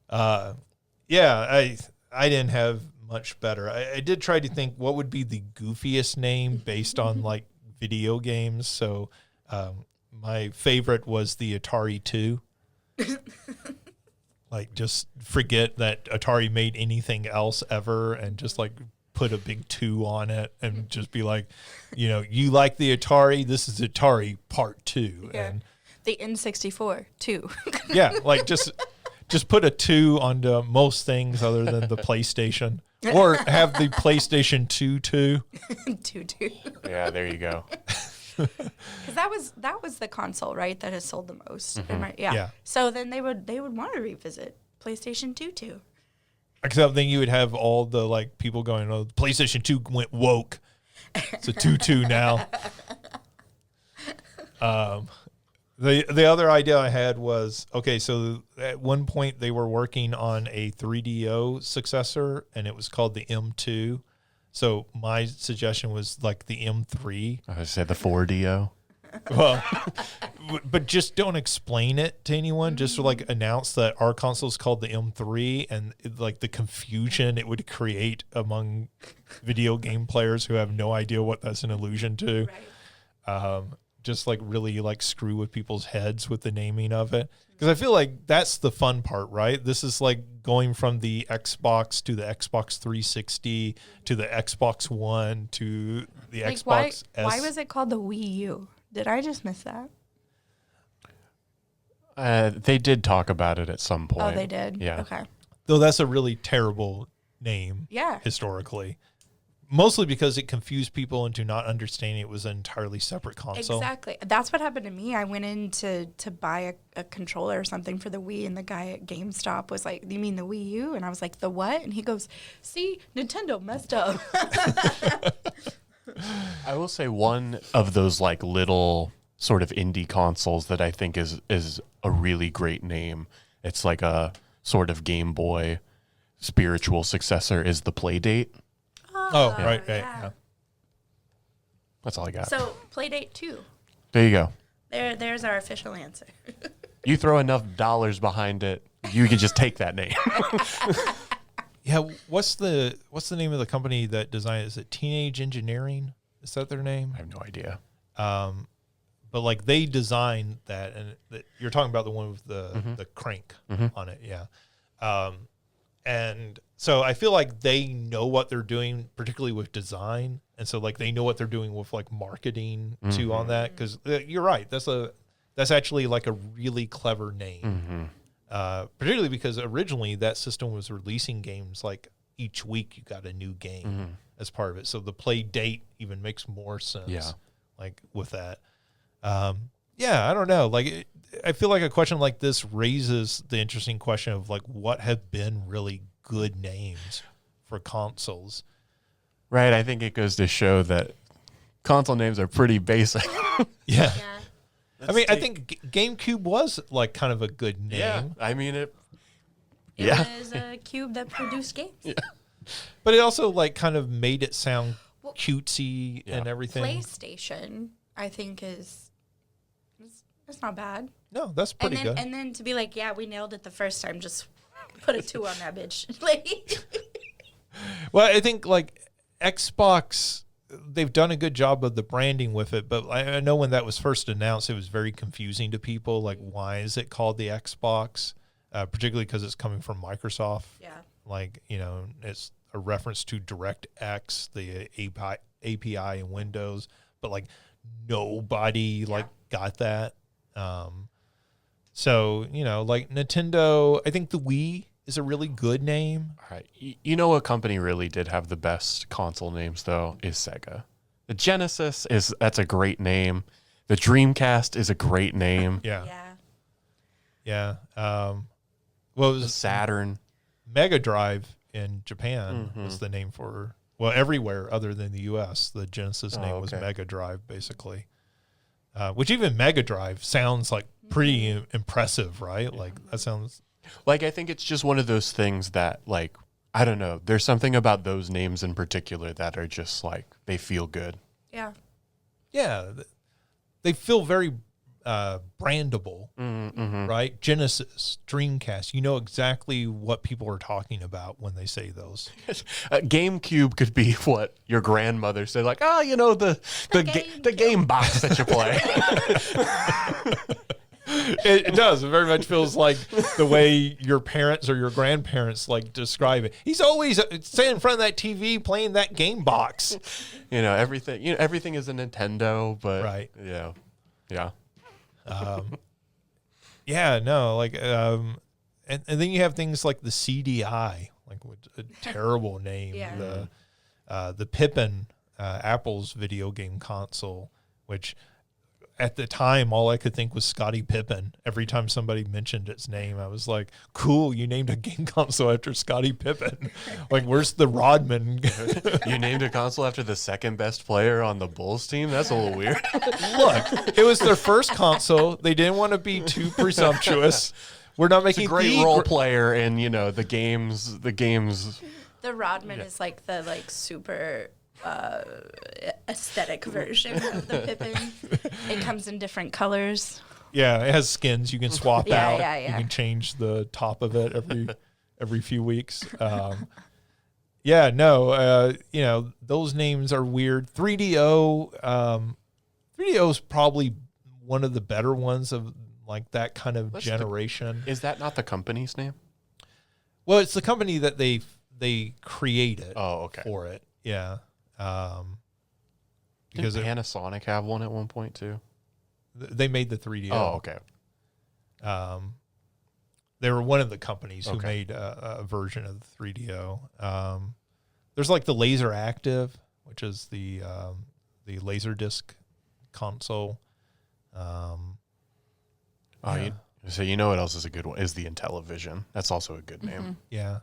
[SPEAKER 1] I didn't have much better. I did try to think what would be the goofiest name based on like video games. So my favorite was the Atari 2. Like, just forget that Atari made anything else ever and just like put a big 2 on it and just be like, you like the Atari? This is Atari Part 2.
[SPEAKER 2] Yeah.
[SPEAKER 1] And
[SPEAKER 2] the N64 2.
[SPEAKER 1] yeah, like just put a 2 onto most things other than the PlayStation, or have the PlayStation 2 2.
[SPEAKER 2] 2.
[SPEAKER 3] Yeah, there you go.
[SPEAKER 2] Because that was the console, right, that has sold the most.
[SPEAKER 3] Mm-hmm.
[SPEAKER 2] Yeah. So then they would want to revisit PlayStation 2.
[SPEAKER 1] Except then you would have all the like people going, "Oh, the PlayStation 2 went woke. It's a 2 now." The other idea I had was, okay, so at one point they were working on a 3DO successor, and it was called the M2. So my suggestion was like the M3.
[SPEAKER 3] I said the 4DO.
[SPEAKER 1] Well, but just don't explain it to anyone. Just like announce that our console is called the M3, and like the confusion it would create among video game players who have no idea what that's an allusion to.
[SPEAKER 2] Right.
[SPEAKER 1] Just like really like screw with people's heads with the naming of it. Because I feel like that's the fun part, right? This is like going from the Xbox to the Xbox 360 to the Xbox One to the
[SPEAKER 2] Like
[SPEAKER 1] Xbox S.
[SPEAKER 2] why was it called the Wii U? Did I just miss that?
[SPEAKER 3] They did talk about it at some point.
[SPEAKER 2] Oh, they did?
[SPEAKER 3] Yeah.
[SPEAKER 2] Okay.
[SPEAKER 1] Though that's a really terrible name
[SPEAKER 2] Yeah.
[SPEAKER 1] historically. Mostly because it confused people into not understanding it was an entirely separate console.
[SPEAKER 2] Exactly. That's what happened to me. I went in to buy a controller or something for the Wii, and the guy at GameStop was like, "You mean the Wii U?" And I was like, "The what?" And he goes, "See, Nintendo messed up."
[SPEAKER 3] I will say one of those like little sort of indie consoles that I think is a really great name. It's like a sort of Game Boy spiritual successor is the Playdate.
[SPEAKER 1] Oh, right. Yeah.
[SPEAKER 3] That's all I got.
[SPEAKER 2] So, Playdate 2.
[SPEAKER 3] There you go.
[SPEAKER 2] There's our official answer.
[SPEAKER 3] You throw enough dollars behind it, you can just take that name.
[SPEAKER 1] Yeah, what's the name of the company that designed it? Is it Teenage Engineering? Is that their name?
[SPEAKER 3] I have no idea.
[SPEAKER 1] But like they designed that, and you're talking about the one with the crank on it, yeah. And so I feel like they know what they're doing, particularly with design, and so like they know what they're doing with like marketing too on that. Because you're right, that's actually like a really clever name, particularly because originally that system was releasing games like each week you got a new game as part of it. So the play date even makes more sense, like with that. Yeah, I don't know. Like, I feel like a question like this raises the interesting question of like, what have been really good names for consoles?
[SPEAKER 3] Right. I think it goes to show that console names are pretty basic.
[SPEAKER 1] Yeah. I mean, I think GameCube was like kind of a good name.
[SPEAKER 3] Yeah. I mean, it
[SPEAKER 2] was a cube that produced games.
[SPEAKER 3] Yeah.
[SPEAKER 1] But it also like kind of made it sound cutesy and everything.
[SPEAKER 2] PlayStation, I think, it's not bad.
[SPEAKER 1] No, that's pretty good.
[SPEAKER 2] And then to be like, yeah, we nailed it the first time. Just put a 2 on that bitch. Like,
[SPEAKER 1] well, I think like Xbox, they've done a good job of the branding with it, but I know when that was first announced, it was very confusing to people. Like, why is it called the Xbox? Particularly because it's coming from Microsoft.
[SPEAKER 2] yeah.
[SPEAKER 1] Like, it's a reference to DirectX, the API in Windows, but like nobody like got that. So, like Nintendo, I think the Wii is a really good name.
[SPEAKER 3] All right. You know what company really did have the best console names, though, is Sega. The Genesis, that's a great name. The Dreamcast is a great name.
[SPEAKER 1] Yeah.
[SPEAKER 2] Yeah.
[SPEAKER 1] What
[SPEAKER 3] The
[SPEAKER 1] was
[SPEAKER 3] Saturn.
[SPEAKER 1] Mega Drive in Japan was the name for, everywhere other than the U.S. The Genesis name was Mega Drive, basically. Which even Mega Drive sounds like pretty impressive, right? Like that sounds...
[SPEAKER 3] Like, I think it's just one of those things that, like, I don't know. There's something about those names in particular that are just, like, they feel good.
[SPEAKER 2] Yeah.
[SPEAKER 1] Yeah, they feel very brandable, right? Genesis, Dreamcast. You know exactly what people are talking about when they say those.
[SPEAKER 3] GameCube could be what your grandmother said, like, oh, you know, the game box that you play.
[SPEAKER 1] It does. It very much feels like the way your parents or your grandparents like describe it. He's always sitting in front of that TV playing that game box.
[SPEAKER 3] Everything is a Nintendo, but
[SPEAKER 1] right.
[SPEAKER 3] Yeah.
[SPEAKER 1] Yeah, no, like, and then you have things like the CDI, like a terrible name.
[SPEAKER 2] Yeah.
[SPEAKER 1] The Pippin, Apple's video game console, which at the time, all I could think was Scottie Pippen. Every time somebody mentioned its name, I was like, cool, you named a game console after Scottie Pippen. Like, where's the Rodman?
[SPEAKER 3] You named a console after the second best player on the Bulls team? That's a little weird.
[SPEAKER 1] Look, it was their first console. They didn't want to be too presumptuous. We're not making
[SPEAKER 3] a great role player in, the games.
[SPEAKER 2] The Rodman is like the super aesthetic version of the Pippin. It comes in different colors.
[SPEAKER 1] Yeah, it has skins you can swap out.
[SPEAKER 2] Yeah.
[SPEAKER 1] You can change the top of it every few weeks. Those names are weird. 3DO, 3DO is probably one of the better ones of like that kind of generation.
[SPEAKER 3] Is that not the company's name?
[SPEAKER 1] Well, it's the company that they created for it. Yeah.
[SPEAKER 3] Because Panasonic have one at one point too?
[SPEAKER 1] They made the 3DO.
[SPEAKER 3] Oh, okay.
[SPEAKER 1] They were one of the companies who made a version of the 3DO. There's like the Laser Active, which is the Laserdisc console.
[SPEAKER 3] So you know what else is a good one? Is the Intellivision. That's also a good name.
[SPEAKER 1] Yeah.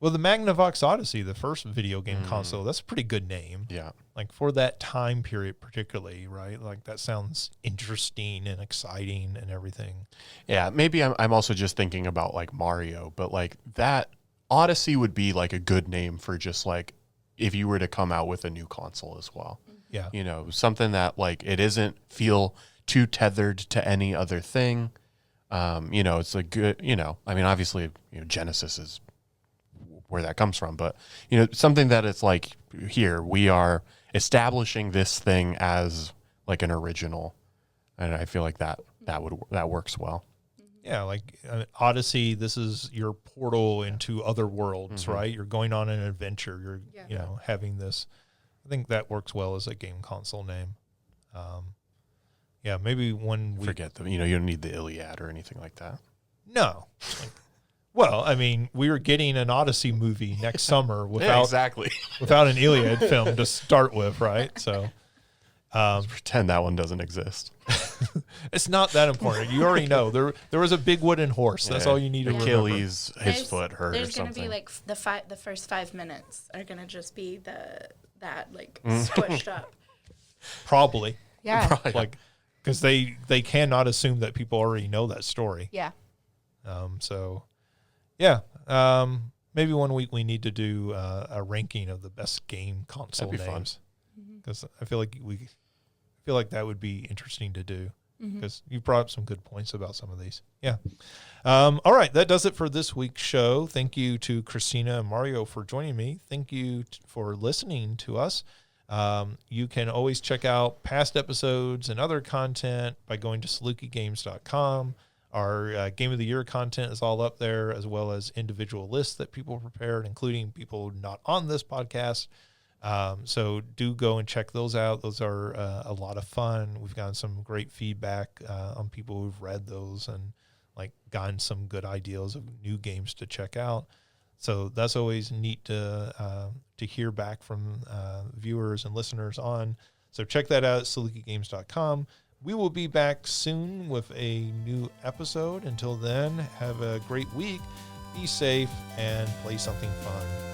[SPEAKER 1] Well, the Magnavox Odyssey, the first video game console, that's a pretty good name.
[SPEAKER 3] Yeah.
[SPEAKER 1] Like for that time period particularly, right? Like that sounds interesting and exciting and everything.
[SPEAKER 3] Yeah, maybe I'm also just thinking about like Mario, but like that Odyssey would be like a good name for just like if you were to come out with a new console as well.
[SPEAKER 1] Yeah.
[SPEAKER 3] Something that like it isn't feel too tethered to any other thing. It's a good, obviously, Genesis is where that comes from, but something that it's like here we are establishing this thing as like an original, and I feel like that works well.
[SPEAKER 1] Yeah, like Odyssey, this is your portal into other worlds, right? You're going on an adventure. You're having this. I think that works well as a game console name. Maybe when we
[SPEAKER 3] forget you don't need the Iliad or anything like that.
[SPEAKER 1] No. Well, I mean, we were getting an Odyssey movie next summer without an Iliad film to start with, right? So
[SPEAKER 3] let's pretend that one doesn't exist.
[SPEAKER 1] It's not that important. You already know there was a big wooden horse. That's all you need to remember.
[SPEAKER 3] Achilles, his foot hurt or something.
[SPEAKER 2] There's going to be like the first 5 minutes are going to just be that squished up.
[SPEAKER 1] Probably.
[SPEAKER 2] Yeah.
[SPEAKER 3] Probably.
[SPEAKER 1] Like because they cannot assume that people already know that story.
[SPEAKER 2] Yeah.
[SPEAKER 1] Maybe one week we need to do a ranking of the best game console
[SPEAKER 3] That'd be
[SPEAKER 1] names, because I feel like that would be interesting to do, because you brought up some good points about some of these. Yeah. All right, that does it for this week's show. Thank you to Christina and Mario for joining me. Thank you for listening to us. You can always check out past episodes and other content by going to salukigames.com. Our Game of the Year content is all up there, as well as individual lists that people prepared, including people not on this podcast. So do go and check those out. Those are a lot of fun. We've gotten some great feedback on people who've read those and like gotten some good ideas of new games to check out. So that's always neat to hear back from viewers and listeners on. So check that out at salukigames.com. We will be back soon with a new episode. Until then, have a great week, be safe, and play something fun.